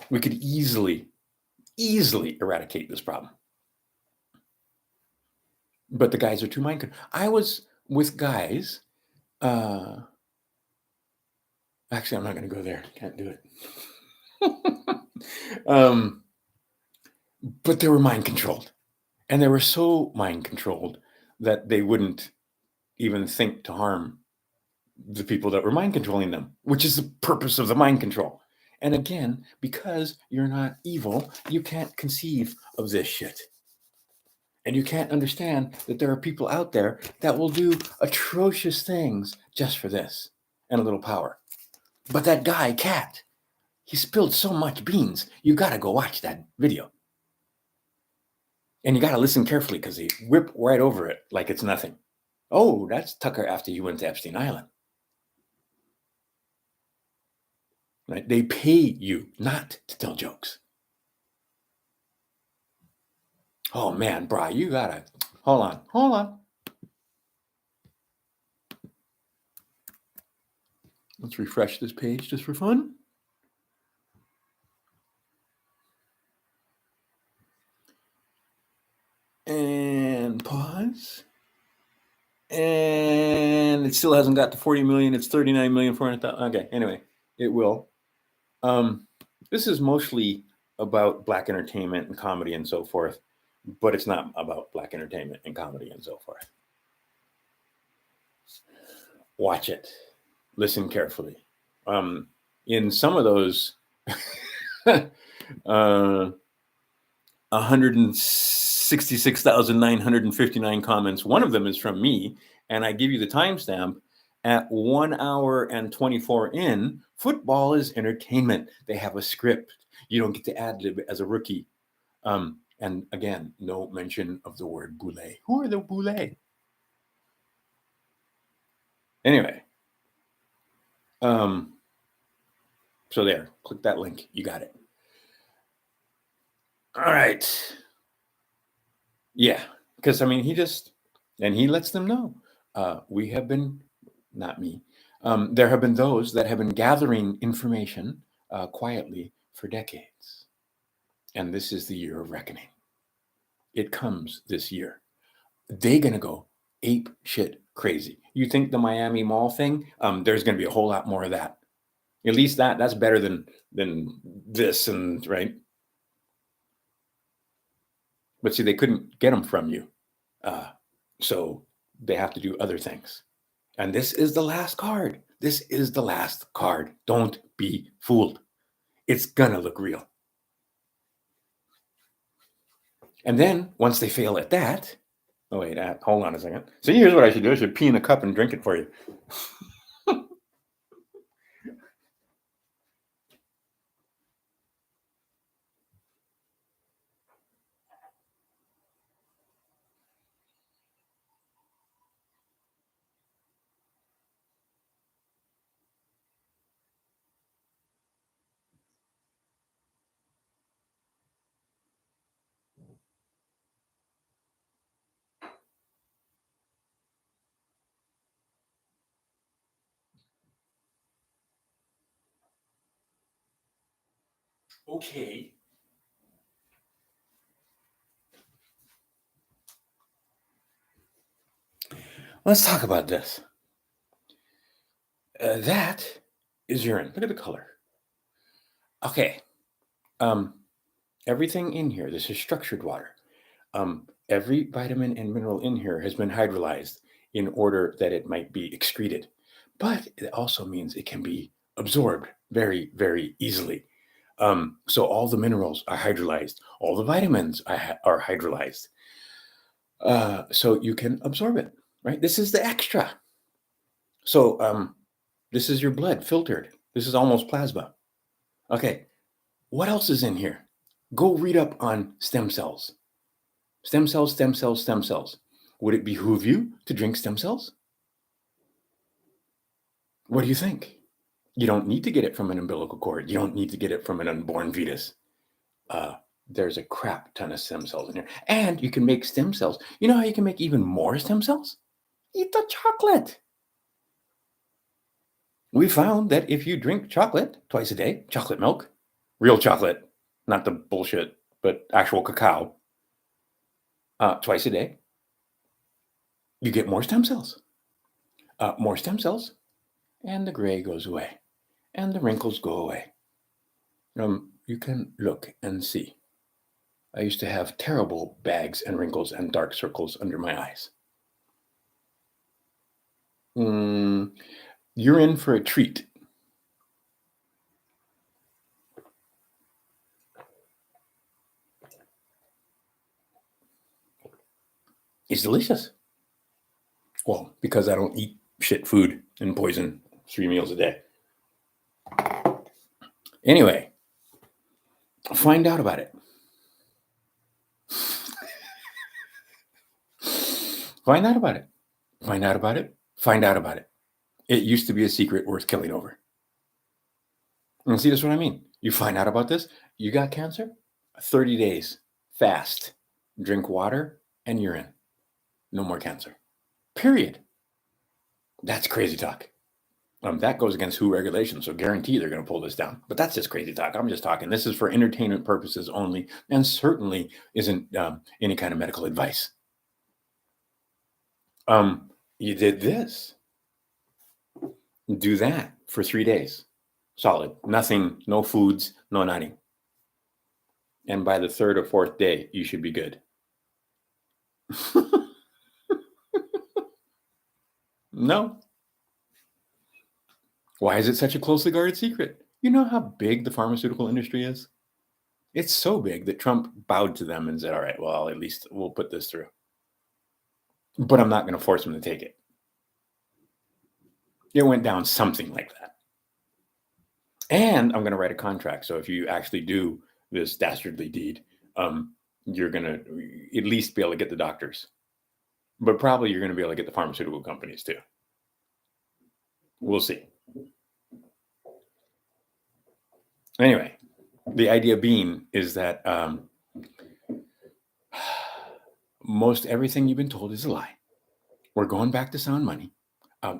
We could easily eradicate this problem. But the guys are too mind controlled. I was with guys. Actually, I'm not going to go there. Can't do it. But they were mind controlled. And they were so mind controlled that they wouldn't even think to harm the people that were mind controlling them, which is the purpose of the mind control. And again, because you're not evil, you can't conceive of this shit. And you can't understand that there are people out there that will do atrocious things just for this and a little power. But that guy, Katt, he spilled so much beans. You got to go watch that video. And you got to listen carefully, because they whip right over it like it's nothing. Oh, that's Tucker after he went to Epstein Island. Right? They pay you not to tell jokes. Oh man, Bri, you gotta hold on. Let's refresh this page just for fun. And pause. And it still hasn't got to 40 million. It's 39,400,000. Okay, anyway, it will. This is mostly about Black entertainment and comedy and so forth, but it's not about Black entertainment and comedy and so forth. Watch it. Listen carefully. In some of those 166,959 comments, one of them is from me, and I give you the timestamp at 1 hour and 24 in. Football is entertainment. They have a script. You don't get to ad-lib as a rookie. And again, no mention of the word Boule. Who are the Boule? Anyway, So there, click that link. You got it. All right. Yeah, because I mean, he lets them know. We have been, not me. There have been those that have been gathering information quietly for decades, and this is the year of reckoning. It comes this year. They're gonna go ape shit crazy. You think the Miami Mall thing? There's gonna be a whole lot more of that. At least that's better than this, and right. But see, they couldn't get them from you, so they have to do other things. And this is the last card. This is the last card. Don't be fooled. It's gonna look real. And then once they fail at that, oh wait, hold on a second. So here's what I should do. I should pee in a cup and drink it for you. Okay. Let's talk about this. That is urine. Look at the color. Okay. Everything in here, this is structured water. Every vitamin and mineral in here has been hydrolyzed in order that it might be excreted. But it also means it can be absorbed very, very easily. So all the minerals are hydrolyzed, all the vitamins are hydrolyzed. So you can absorb it, right? This is the extra. So this is your blood filtered. This is almost plasma. Okay, what else is in here? Go read up on stem cells. Stem cells, stem cells, stem cells. Would it behoove you to drink stem cells? What do you think? You don't need to get it from an umbilical cord. You don't need to get it from an unborn fetus. There's a crap ton of stem cells in here. And you can make stem cells. You know how you can make even more stem cells? Eat the chocolate. We found that if you drink chocolate twice a day, chocolate milk, real chocolate, not the bullshit, but actual cacao, twice a day, you get more stem cells. More stem cells, and the gray goes away, and the wrinkles go away. You can look and see. I used to have terrible bags and wrinkles and dark circles under my eyes. You're in for a treat. It's delicious. Well, because I don't eat shit food and poison 3 meals a day. Anyway, find out about it. Find out about it. Find out about it. Find out about it. It used to be a secret worth killing over. And see, that's what I mean. You find out about this, you got cancer, 30 days, fast, drink water and urine. No more cancer. Period. That's crazy talk. That goes against WHO regulations, so guarantee they're going to pull this down. But that's just crazy talk. I'm just talking. This is for entertainment purposes only, and certainly isn't any kind of medical advice. You did this. Do that for 3 days. Solid. Nothing, no foods, no nothing. And by the 3rd or 4th day, you should be good. No. Why is it such a closely guarded secret? You know how big the pharmaceutical industry is? It's so big that Trump bowed to them and said, all right, well, at least we'll put this through. But I'm not going to force him to take it. It went down something like that. And I'm going to write a contract. So if you actually do this dastardly deed, you're going to at least be able to get the doctors. But probably you're going to be able to get the pharmaceutical companies too. We'll see. Anyway, the idea being is that most everything you've been told is a lie. We're going back to sound money.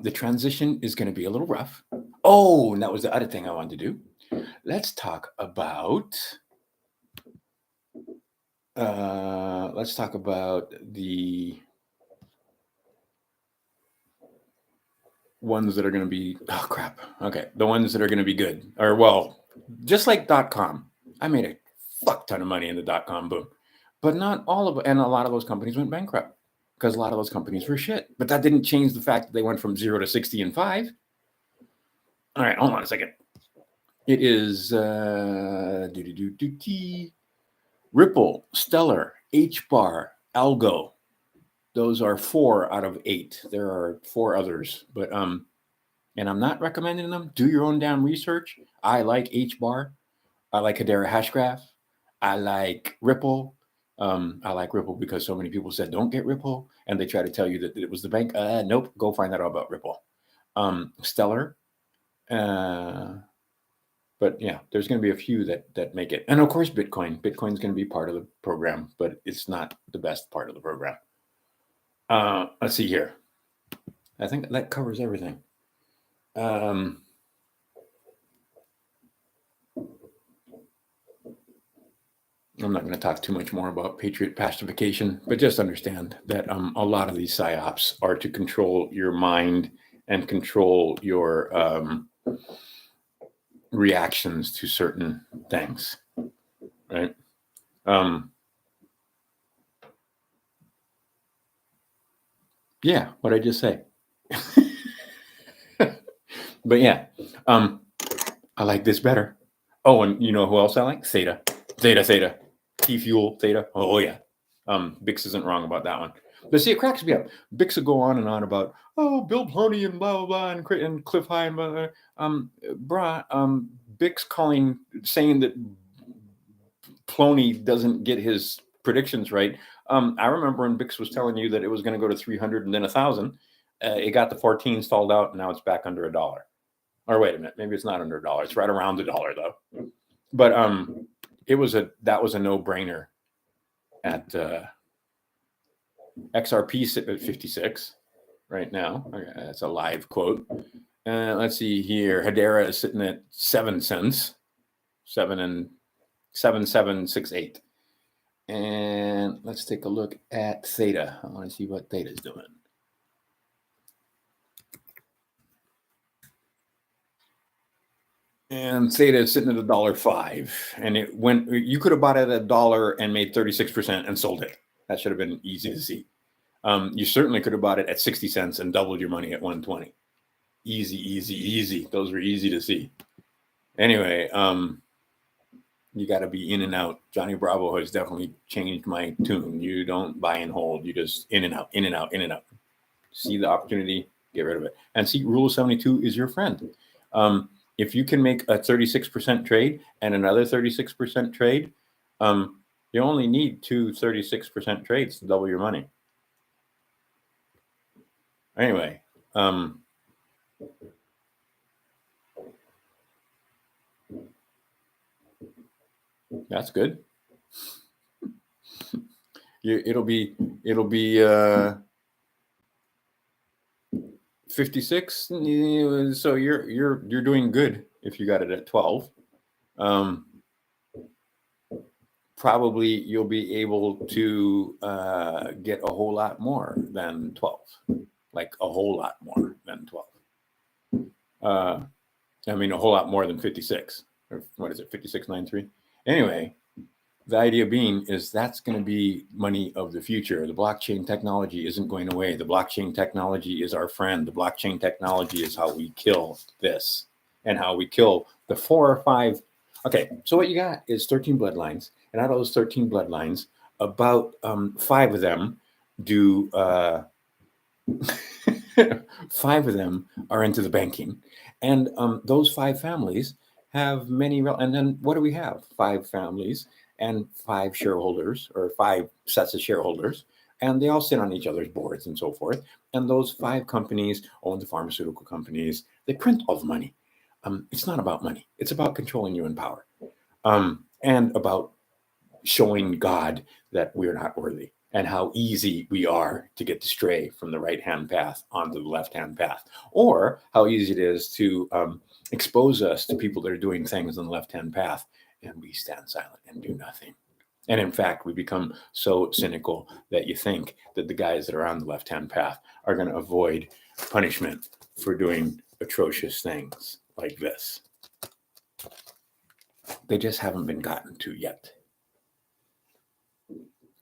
The transition is going to be a little rough. Oh, and that was the other thing I wanted to do. Let's talk about the ones that are going to be, oh crap. Okay. The ones that are going to be good, or well, just like .com. I made a fuck ton of money in the .com boom, but not all of it. And a lot of those companies went bankrupt because a lot of those companies were shit, but that didn't change the fact that they went from 0 to 60 in 5. All right. Hold on a second. It is Ripple, Stellar, HBAR, Algo. Those are 4 out of 8. There are 4 others, but and I'm not recommending them. Do your own damn research. I like HBAR. I like Hedera Hashgraph. I like Ripple. I like Ripple because so many people said don't get Ripple, and they try to tell you that it was the bank. Nope. Go find out about Ripple. Stellar. But yeah, there's going to be a few that make it. And of course, Bitcoin. Bitcoin's going to be part of the program, but it's not the best part of the program. Let's see here. I think that covers everything. I'm not going to talk too much more about Patriot pacification, but just understand that a lot of these psyops are to control your mind and control your reactions to certain things, right? Yeah, what I just say. But yeah, I like this better. Oh, and you know who else I like? Theta. T-Fuel, Theta. Oh yeah. Bix isn't wrong about that one. But see, it cracks me up. Bix will go on and on about, oh, Bill Ploney and blah, blah, blah, and Cliff High and blah, blah. Bix saying that Ploney doesn't get his predictions right. I remember when Bix was telling you that it was going to go to 300 and then 1,000. It got the 14 stalled out, and now it's back under $1. Or wait a minute, maybe it's not under $1. It's right around $1 though. But that was a no-brainer at XRP sitting at 56 right now. Okay, that's a live quote. Let's see here. Hedera is sitting at 7 cents, 7.7768. And let's take a look at Theta. I want to see what Theta is doing. And Theta is sitting at $1.05, and it went. You could have bought it at $1 and made 36% and sold it. That should have been easy to see. You certainly could have bought it at 60 cents and doubled your money at 120. Easy. Those were easy to see. Anyway, you got to be in and out. Johnny Bravo has definitely changed my tune. You don't buy and hold. You just in and out. See the opportunity, get rid of it. And see, Rule 72 is your friend. If you can make a 36% trade and another 36% trade, you only need 2 36% trades to double your money. Anyway, that's good. It'll be 56. So you're doing good if you got it at 12. Probably you'll be able to get a whole lot more than 12, like a whole lot more than 12. I mean, a whole lot more than 56. Or what is it, 56.93? Anyway, the idea being is that's going to be money of the future. The blockchain technology isn't going away. The blockchain technology is our friend. The blockchain technology is how we kill this and how we kill the 4 or 5. Okay, so what you got is 13 bloodlines. And out of those 13 bloodlines, about 5 of them do 5 of them are into the banking. And those 5 families have many, and then what do we have? 5 families and 5 shareholders, or 5 sets of shareholders, and they all sit on each other's boards and so forth. And those 5 companies own the pharmaceutical companies. They print all the money. It's not about money. It's about controlling you in power, and about showing God that we're not worthy and how easy we are to get to stray from the right-hand path onto the left-hand path, or how easy it is to expose us to people that are doing things on the left-hand path, and we stand silent and do nothing. And in fact, we become so cynical that you think that the guys that are on the left-hand path are going to avoid punishment for doing atrocious things like this. They just haven't been gotten to yet.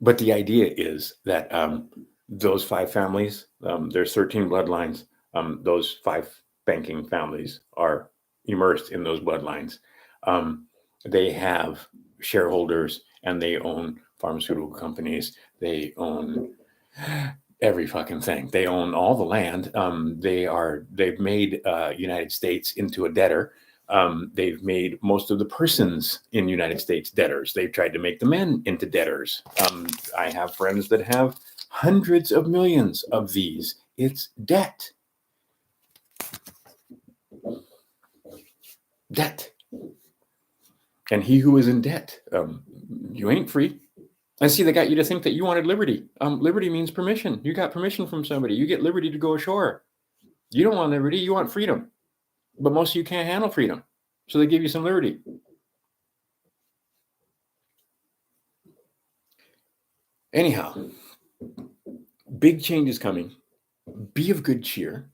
But the idea is that those 5 families, there's 13 bloodlines. Those 5 banking families are immersed in those bloodlines. They have shareholders and they own pharmaceutical companies. They own every fucking thing. They own all the land. They've made United States into a debtor. They've made most of the persons in the United States debtors. They've tried to make the men into debtors. I have friends that have hundreds of millions of these. It's debt. Debt. And he who is in debt, you ain't free. And see, they got you to think that you wanted liberty. Liberty means permission. You got permission from somebody. You get liberty to go ashore. You don't want liberty. You want freedom. But most of you can't handle freedom. So they give you some liberty. Anyhow, big change is coming. Be of good cheer.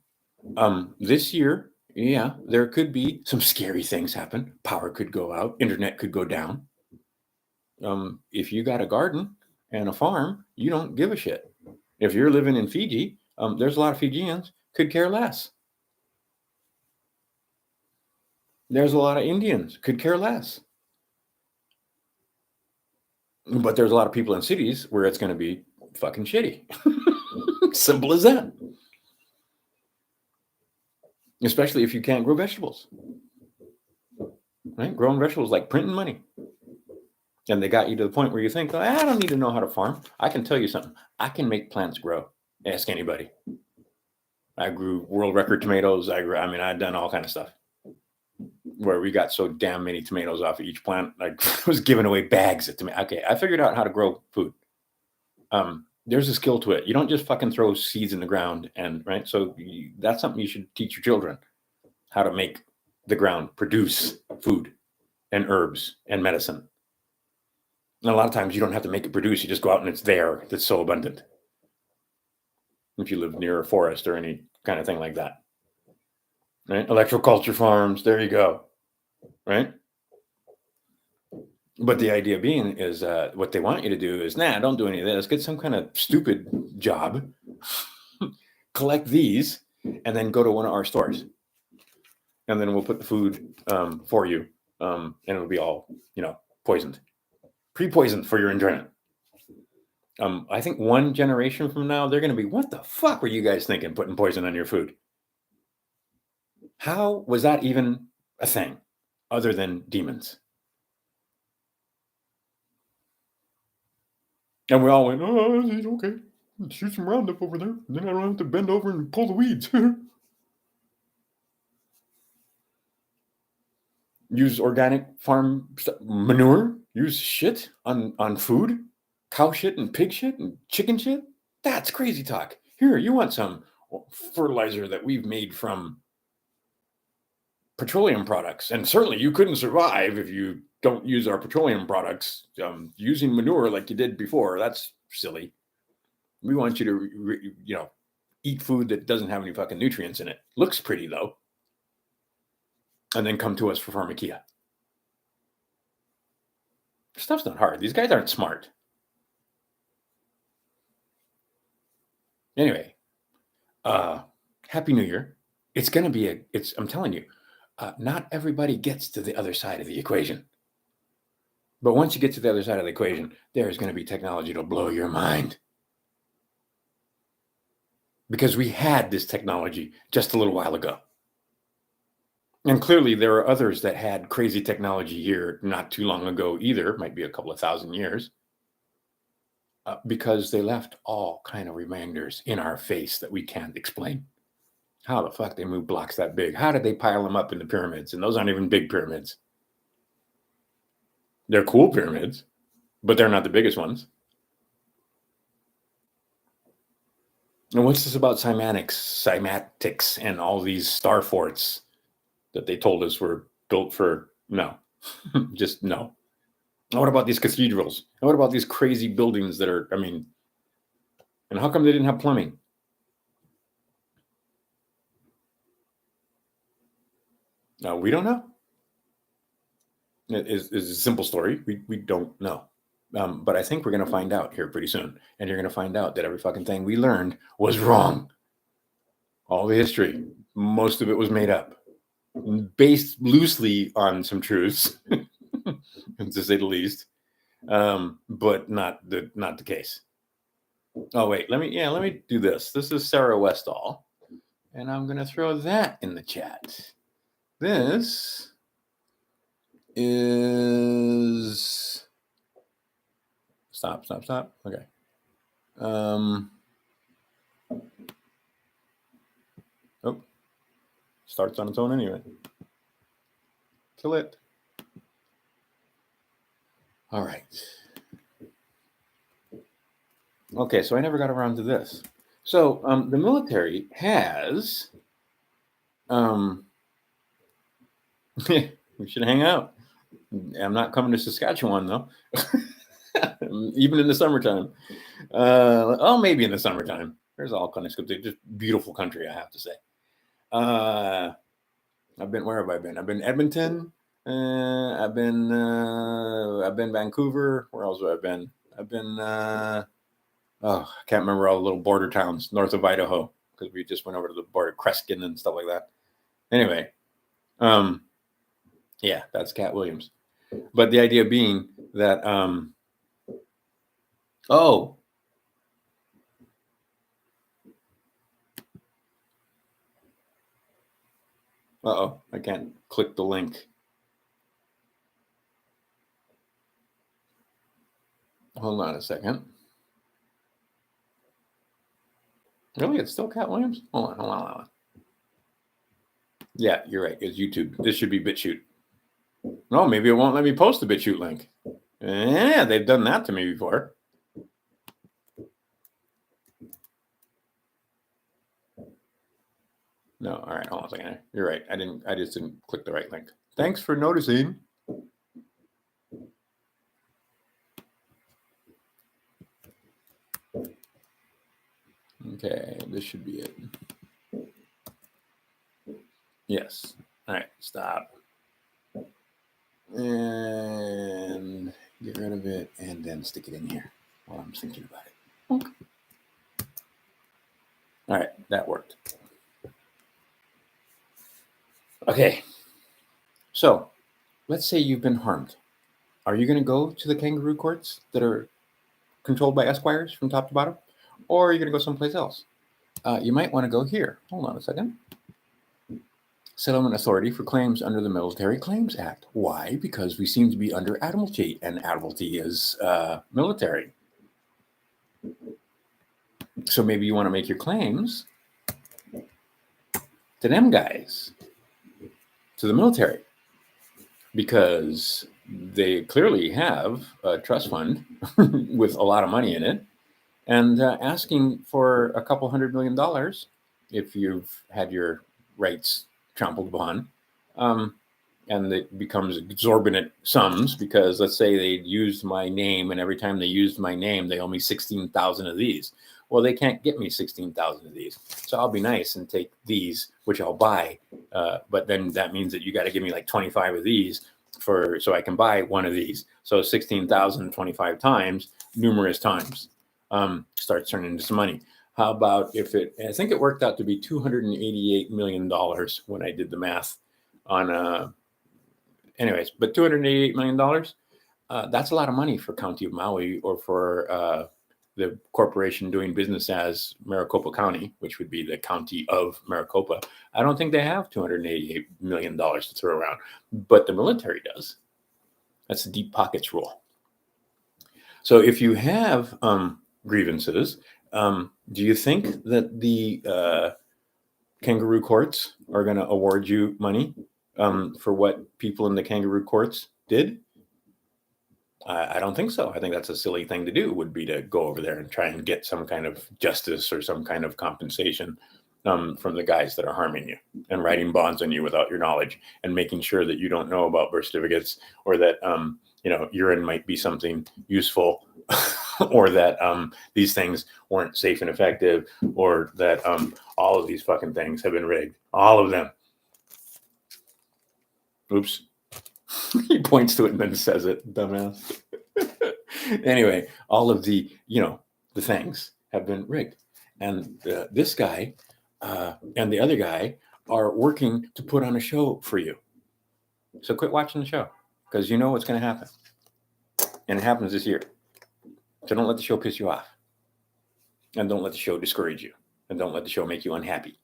This year, yeah, there could be some scary things happen. Power could go out. Internet could go down. If you got a garden and a farm, you don't give a shit. If you're living in Fiji, there's a lot of Fijians could care less. There's a lot of Indians could care less. But there's a lot of people in cities where it's going to be fucking shitty. Simple as that. Especially if you can't grow vegetables. Right? Growing vegetables like printing money. And they got you to the point where you think, I don't need to know how to farm. I can tell you something. I can make plants grow. Ask anybody. I grew world record tomatoes. I'd done all kind of stuff. Where we got so damn many tomatoes off of each plant, I was giving away bags of tomatoes. Okay, I figured out how to grow food. There's a skill to it. You don't just fucking throw seeds in the ground, and right. So that's something you should teach your children, how to make the ground produce food and herbs and medicine. And a lot of times you don't have to make it produce. You just go out and it's there. That's so abundant. If you live near a forest or any kind of thing like that. Right? Electroculture farms. There you go. Right? But the idea being is what they want you to do is, don't do any of this. Get some kind of stupid job. Collect these and then go to one of our stores. And then we'll put the food for you. And it'll be all, poisoned. Pre-poisoned for your enjoyment. I think one generation from now, they're going to be, what the fuck were you guys thinking putting poison on your food? How was that even a thing other than demons? And we all went, it's okay. Shoot some Roundup over there. Then I don't have to bend over and pull the weeds. Use organic farm manure. Use shit on food. Cow shit and pig shit and chicken shit. That's crazy talk. Here, you want some fertilizer that we've made from petroleum products. And certainly you couldn't survive if you don't use our petroleum products. Using manure like you did before, that's silly. We want you to, eat food that doesn't have any fucking nutrients in it. Looks pretty, though. And then come to us for pharmakia. Stuff's not hard. These guys aren't smart. Anyway, Happy New Year. It's going to be I'm telling you, not everybody gets to the other side of the equation. But once you get to the other side of the equation, there's going to be technology that'll blow your mind. Because we had this technology just a little while ago. And clearly there are others that had crazy technology here not too long ago either, might be a couple of thousand years, because they left all kind of reminders in our face that we can't explain. How the fuck they move blocks that big? How did they pile them up in the pyramids? And those aren't even big pyramids. They're cool pyramids, but they're not the biggest ones. And what's this about cymatics, and all these star forts that they told us were built for? No, just no. What about these cathedrals? And what about these crazy buildings that are, and how come they didn't have plumbing? We don't know. It is a simple story. We don't know. But I think we're going to find out here pretty soon. And you're going to find out that every fucking thing we learned was wrong. All the history, most of it was made up, based loosely on some truths, to say the least, but not the case. Oh wait, let me do this. This is Sarah Westall, and I'm going to throw that in the chat. This is stop. Okay. Oh, starts on its own anyway. Kill it. All right. Okay, so I never got around to this. So the military has we should hang out. I'm not coming to Saskatchewan though. Even in the summertime. Maybe in the summertime. There's all kinds of just beautiful country, I have to say. Where have I been? I've been Edmonton. I've been Vancouver. Where else have I been? I've been I can't remember all the little border towns north of Idaho, because we just went over to the border, Kreskin and stuff like that. Anyway, yeah, that's Katt Williams. But the idea being that I can't click the link. Hold on a second. Really? It's still Katt Williams? Hold on. Yeah, you're right. It's YouTube. This should be BitChute. No, maybe it won't let me post the BitChute link. Yeah, they've done that to me before. No, all right, hold on a second. You're right. I just didn't click the right link. Thanks for noticing. Okay, this should be it. Yes. All right, stop. And get rid of it, and then stick it in here while I'm thinking about it. Okay. All right, that worked. Okay. So, let's say you've been harmed. Are you going to go to the kangaroo courts that are controlled by esquires from top to bottom? Or are you going to go someplace else? You might want to go here. Hold on a second. Settlement Authority for Claims under the Military Claims Act. Why? Because we seem to be under Admiralty, and Admiralty is military. So maybe you want to make your claims to them guys, to the military, because they clearly have a trust fund with a lot of money in it, and asking for a couple $100 million if you've had your rights trampled upon. And it becomes exorbitant sums, because let's say they used my name, and every time they used my name, they owe me 16,000 of these. Well, they can't get me 16,000 of these. So I'll be nice and take these, which I'll buy. But then that means that you got to give me like 25 of these so I can buy one of these. So 16,000 25 times, numerous times, starts turning into some money. How about I think it worked out to be $288 million when I did the math on, anyways, but $288 million, that's a lot of money for County of Maui, or for the corporation doing business as Maricopa County, which would be the county of Maricopa. I don't think they have $288 million to throw around, but the military does. That's the deep pockets rule. So if you have grievances, do you think that the kangaroo courts are going to award you money for what people in the kangaroo courts did? I don't think so. I think that's a silly thing to do, would be to go over there and try and get some kind of justice or some kind of compensation from the guys that are harming you and writing bonds on you without your knowledge and making sure that you don't know about birth certificates, or that, urine might be something useful or that these things weren't safe and effective, or that all of these fucking things have been rigged. All of them. Oops. He points to it and then says it, dumbass. Anyway, all of the things have been rigged. And this guy and the other guy are working to put on a show for you. So quit watching the show, because you know what's going to happen. And it happens this year. So don't let the show piss you off. And don't let the show discourage you. And don't let the show make you unhappy.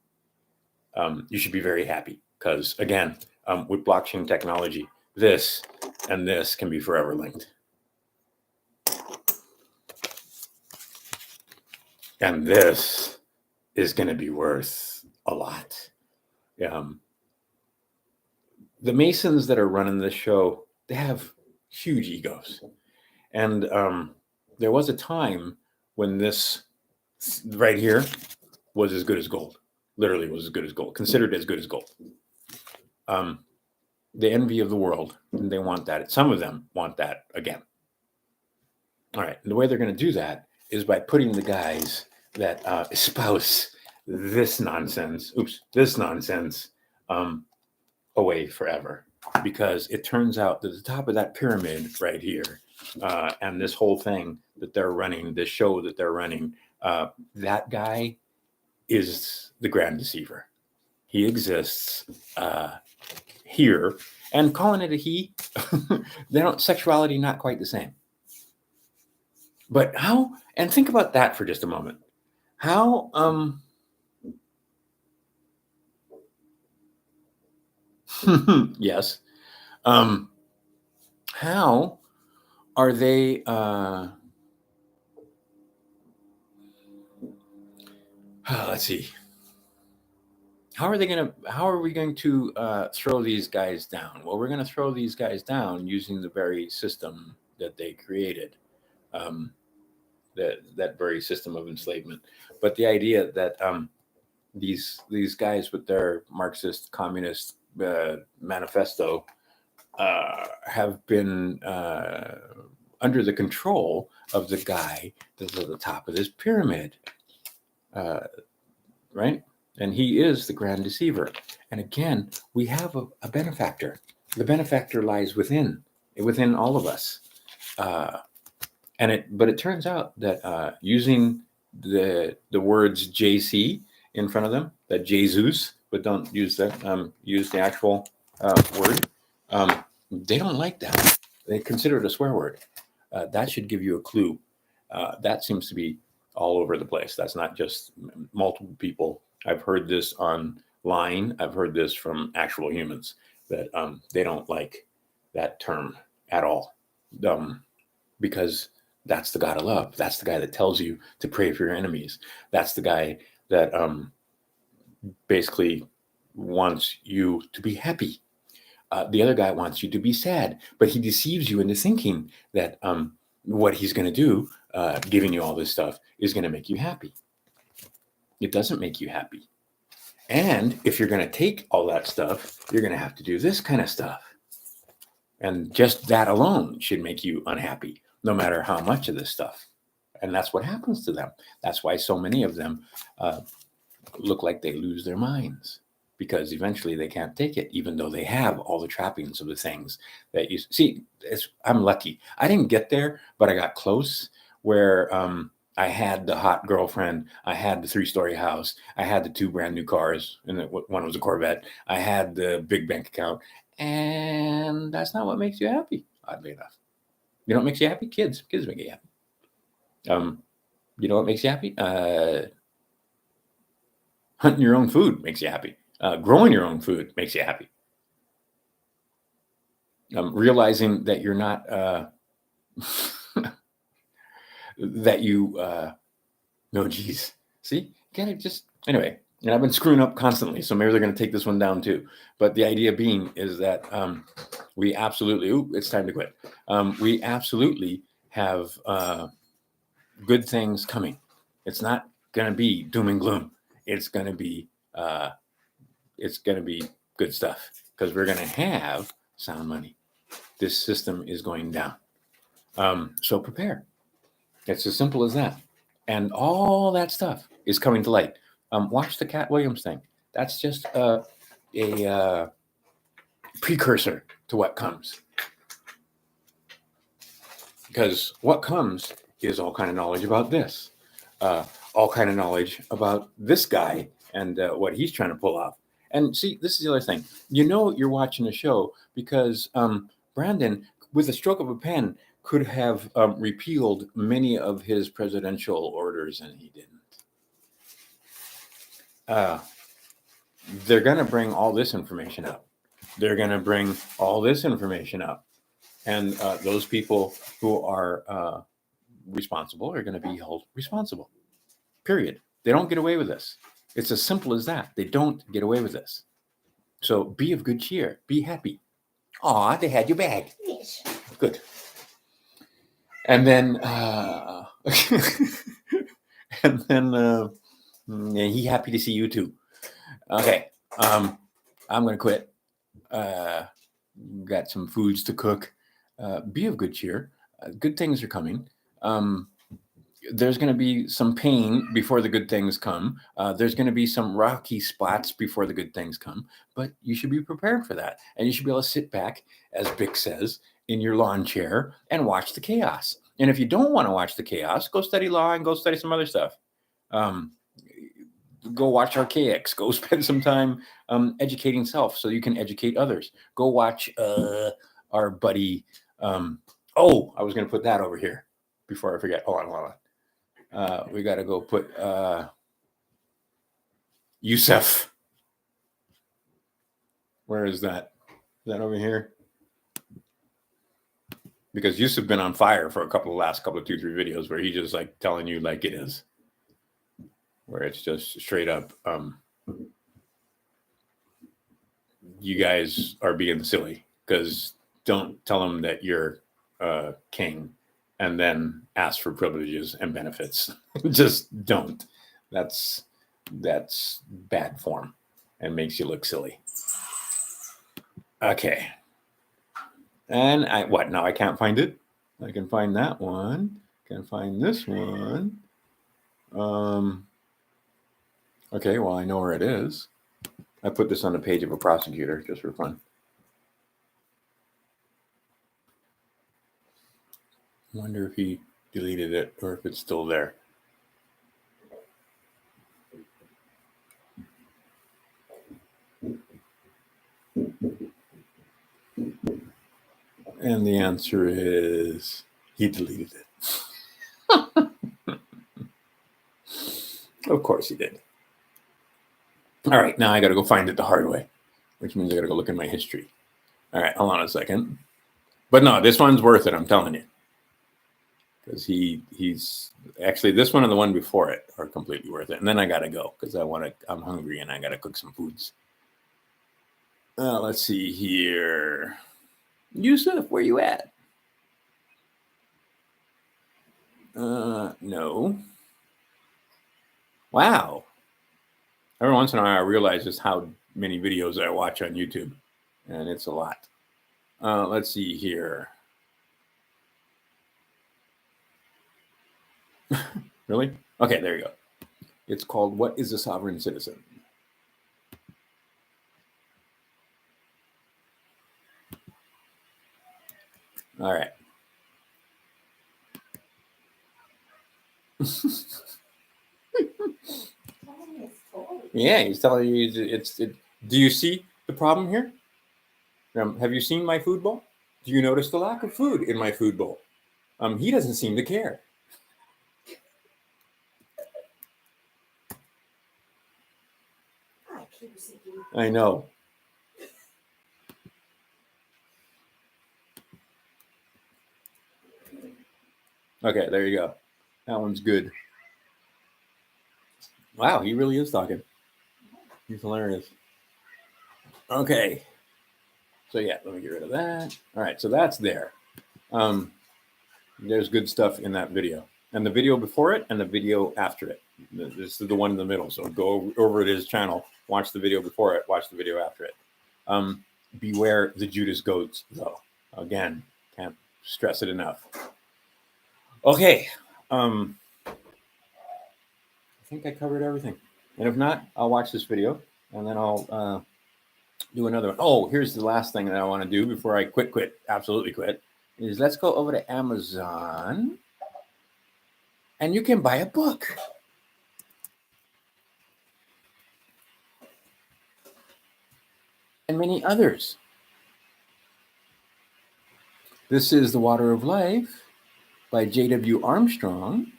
You should be very happy, because, again, with blockchain technology, this and this can be forever linked. And this is going to be worth a lot. The Masons that are running this show, they have huge egos. And there was a time when this right here was as good as gold. Literally was as good as gold. Considered as good as gold. The envy of the world, and they want that. Some of them want that again. All right. And the way they're going to do that is by putting the guys that espouse this nonsense away forever. Because it turns out that the top of that pyramid right here, and this whole thing that they're running, this show that they're running, that guy is the grand deceiver. He exists here, and calling it a he, sexuality not quite the same. But how, and think about that for just a moment. How, yes. How are they, let's see. How are we going to throw these guys down? Well, we're going to throw these guys down using the very system that they created. That very system of enslavement. But the idea that these guys with their Marxist communist manifesto have been under the control of the guy that's at the top of this pyramid, right? And he is the grand deceiver. And again, we have a benefactor. The benefactor lies within all of us. But it turns out that using the words JC in front of them, that Jesus, but don't use that, use the actual word. They don't like that. They consider it a swear word. That should give you a clue. That seems to be all over the place. That's not just multiple people. I've heard this online. I've heard this from actual humans, that they don't like that term at all. Because that's the God of love. That's the guy that tells you to pray for your enemies. That's the guy that basically wants you to be happy. The other guy wants you to be sad, but he deceives you into thinking that what he's going to do, giving you all this stuff, is going to make you happy. It doesn't make you happy. And if you're going to take all that stuff, you're going to have to do this kind of stuff. And just that alone should make you unhappy, no matter how much of this stuff. And that's what happens to them. That's why so many of them look like they lose their minds, because eventually they can't take it, even though they have all the trappings of the things that you see. I'm lucky. I didn't get there, but I got close, where I had the hot girlfriend. I had the 3-story house. I had the 2 brand new cars, and one was a Corvette. I had the big bank account. And that's not what makes you happy, oddly enough. You know what makes you happy? Kids make you happy. You know what makes you happy? Hunting your own food makes you happy. Growing your own food makes you happy. Realizing that you're not, that you, no, geez. See, you gotta just, anyway, And I've been screwing up constantly, so maybe they're going to take this one down too. But the idea being is that we absolutely, it's time to quit. We absolutely have good things coming. It's not going to be doom and gloom. It's going to be good stuff because we're going to have sound money. This system is going down. So prepare. It's as simple as that. And all that stuff is coming to light. Watch the Katt Williams thing. That's just a precursor to what comes. Because what comes is all kind of knowledge about this, all kind of knowledge about this guy and what he's trying to pull off. And see, this is the other thing. You know you're watching a show because Brandon, with a stroke of a pen, could have repealed many of his presidential orders, and he didn't. They're going to bring all this information up. They're going to bring all this information up. And those people who are responsible are going to be held responsible. Period. They don't get away with this. It's as simple as that. They don't get away with this. So be of good cheer. Be happy. Aw, they had your bag.
Yes.
Good. And then, he happy to see you too. Okay. I'm going to quit. Got some foods to cook. Be of good cheer. Good things are coming. There's going to be some pain before the good things come. There's going to be some rocky spots before the good things come, but you should be prepared for that. And you should be able to sit back, as Bick says, in your lawn chair and watch the chaos. And if you don't want to watch the chaos, go study law and go study some other stuff. Go watch Archaics. Go spend some time educating self so you can educate others. Go watch our buddy. I was going to put that over here before I forget. Hold on. We got to go put Yusef. Where is that? Is that over here? Because Yusef been on fire for last couple of 2-3 videos where he's just like telling you like it is. Where it's just straight up, you guys are being silly because don't tell them that you're king and then ask for privileges and benefits. Just don't. That's bad form and makes you look silly. Okay. And now I can't find it. I can find that one. Can find this one. Okay, well, I know where it is. I put this on the page of a prosecutor just for fun. I wonder if he deleted it or if it's still there. And the answer is he deleted it. Of course he did. All right, now I got to go find it the hard way, which means I got to go look in my history. All right, hold on a second. But no, this one's worth it, I'm telling you. Because he's actually, this one and the one before it are completely worth it. And then I got to go because I'm hungry and I got to cook some foods. Let's see here. Yusef, where you at? No. Wow. Every once in a while, I realize just how many videos I watch on YouTube, and it's a lot. Let's see here. Really? Okay, there you go. It's called What is a Sovereign Citizen? All right. Yeah, he's telling you do you see the problem here? Have you seen my food bowl? Do you notice the lack of food in my food bowl? He doesn't seem to care. I know. Okay, there you go. That one's good. Wow, he really is talking. He's hilarious. Okay. So yeah, let me get rid of that. All right, so that's there. There's good stuff in that video. And the video before it and the video after it. This is the one in the middle. So go over to his channel, watch the video before it, watch the video after it. Beware the Judas goats, though. Again, can't stress it enough. Okay. I think I covered everything. And if not, I'll watch this video and then I'll do another one. Oh, here's the last thing that I want to do before I absolutely quit, is let's go over to Amazon and you can buy a book. And many others. This is The Water of Life by J.W. Armstrong.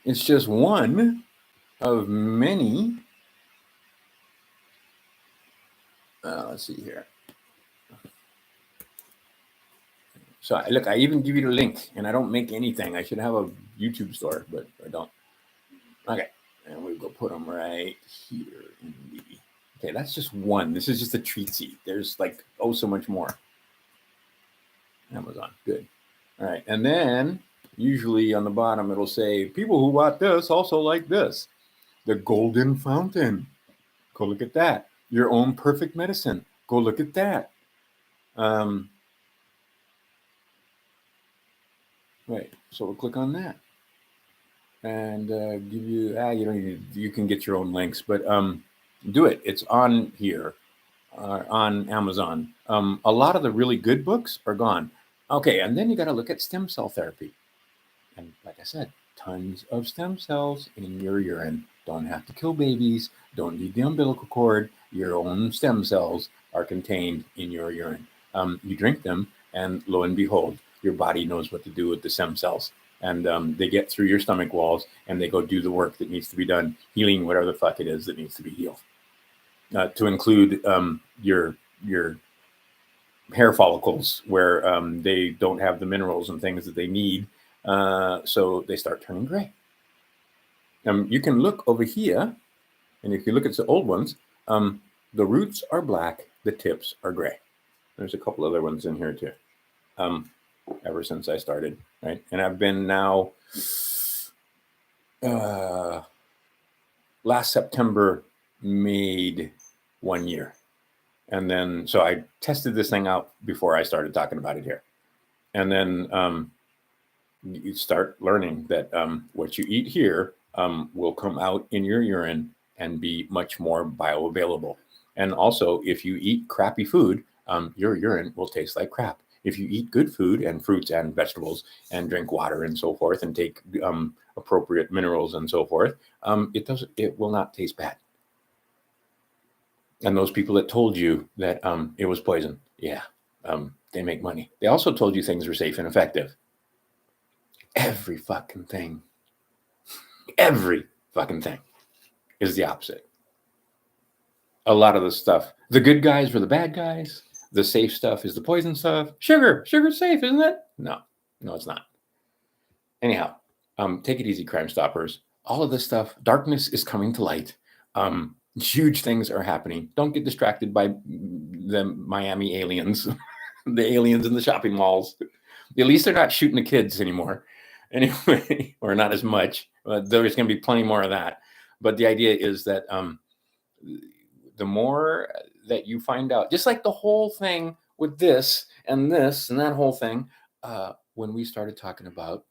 It's just one of many. Let's see here. So look, I even give you the link, and I don't make anything. I should have a YouTube store, but I don't. Okay, and we go put them right here in the. Okay, that's just one. This is just a treatsy. There's like so much more. Amazon, good. All right, and then usually on the bottom it'll say people who bought this also like this. The Golden Fountain. Go look at that. Your Own Perfect Medicine. Go look at that. Right. So we'll click on that and give you. You don't need. You can get your own links, but do it. It's on here on Amazon. A lot of the really good books are gone. Okay, and then you got to look at stem cell therapy, and like I said, tons of stem cells in your urine. Don't have to kill babies. Don't need the umbilical cord. Your own stem cells are contained in your urine. You drink them, and lo and behold, your body knows what to do with the stem cells. And they get through your stomach walls, and they go do the work that needs to be done, healing whatever the fuck it is that needs to be healed. To include your hair follicles where they don't have the minerals and things that they need, so they start turning gray. You can look over here, and if you look at the old ones, the roots are black, the tips are gray. There's a couple other ones in here too, ever since I started, right? And I've been now, last September made 1 year. And then, so I tested this thing out before I started talking about it here. And then you start learning that what you eat here will come out in your urine and be much more bioavailable. And also, if you eat crappy food, your urine will taste like crap. If you eat good food and fruits and vegetables and drink water and so forth and take appropriate minerals and so forth, it will not taste bad. And those people that told you that it was poison, they make money. They also told you things were safe and effective. Every fucking thing is the opposite. A lot of the stuff, the good guys were the bad guys. The safe stuff is the poison stuff. Sugar's safe, isn't it? No, it's not. Anyhow, take it easy, Crime Stoppers. All of this stuff, darkness is coming to light. Huge things are happening. Don't get distracted by the Miami aliens, the aliens in the shopping malls. At least they're not shooting the kids anymore. Anyway, or not as much. There's going to be plenty more of that. But the idea is that the more that you find out, just like the whole thing with this and that whole thing, when we started talking about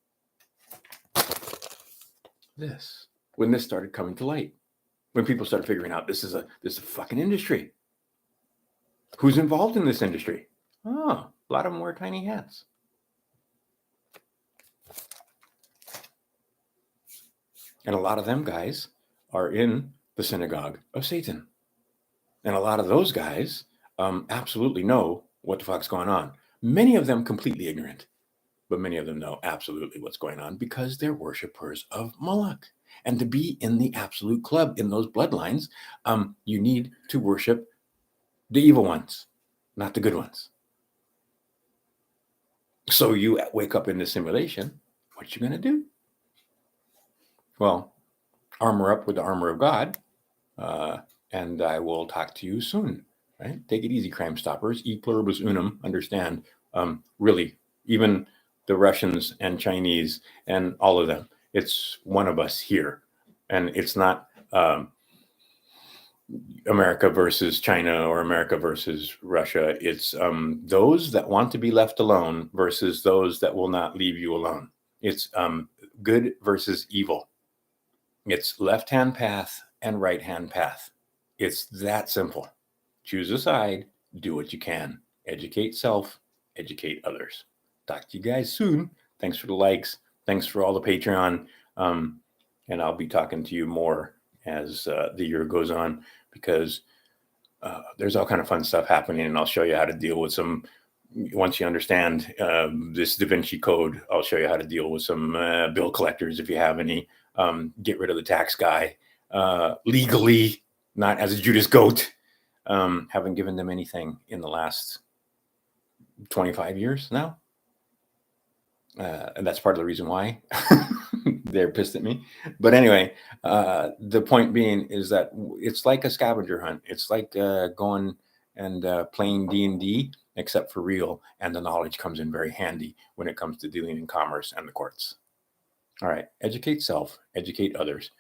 this, when this started coming to light, when people started figuring out this is a fucking industry. Who's involved in this industry? Oh, a lot of them wear tiny hats. And a lot of them guys are in the synagogue of Satan. And a lot of those guys absolutely know what the fuck's going on. Many of them completely ignorant, but many of them know absolutely what's going on because they're worshipers of Moloch. And to be in the absolute club in those bloodlines, you need to worship the evil ones, not the good ones. So you wake up in the simulation, what you going to do? Well, armor up with the armor of God, And I will talk to you soon. Right? Take it easy, Crime Stoppers. E pluribus unum. Understand. Really, even the Russians and Chinese and all of them. It's one of us here, and it's not America versus China or America versus Russia. It's those that want to be left alone versus those that will not leave you alone. It's good versus evil. It's left-hand path and right-hand path. It's that simple. Choose a side, do what you can. Educate self, educate others. Talk to you guys soon. Thanks for the likes. Thanks for all the Patreon. And I'll be talking to you more as the year goes on, because there's all kind of fun stuff happening, and I'll show you how to deal with some. Once you understand this Da Vinci Code, I'll show you how to deal with some bill collectors if you have any. Get rid of the tax guy legally, not as a Judas goat. Haven't given them anything in the last 25 years now. And that's part of the reason why they're pissed at me. But anyway, the point being is that it's like a scavenger hunt. It's like going and playing D&D, except for real. And the knowledge comes in very handy when it comes to dealing in commerce and the courts. All right. Educate self, educate others.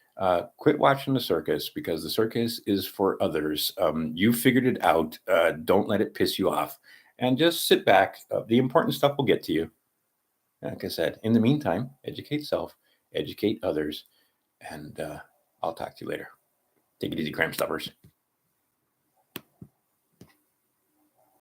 Quit watching the circus, because the circus is for others. You figured it out. Don't let it piss you off. And just sit back. The important stuff will get to you. Like I said, in the meantime, educate self, educate others, and I'll talk to you later. Take it easy, Crime Stoppers.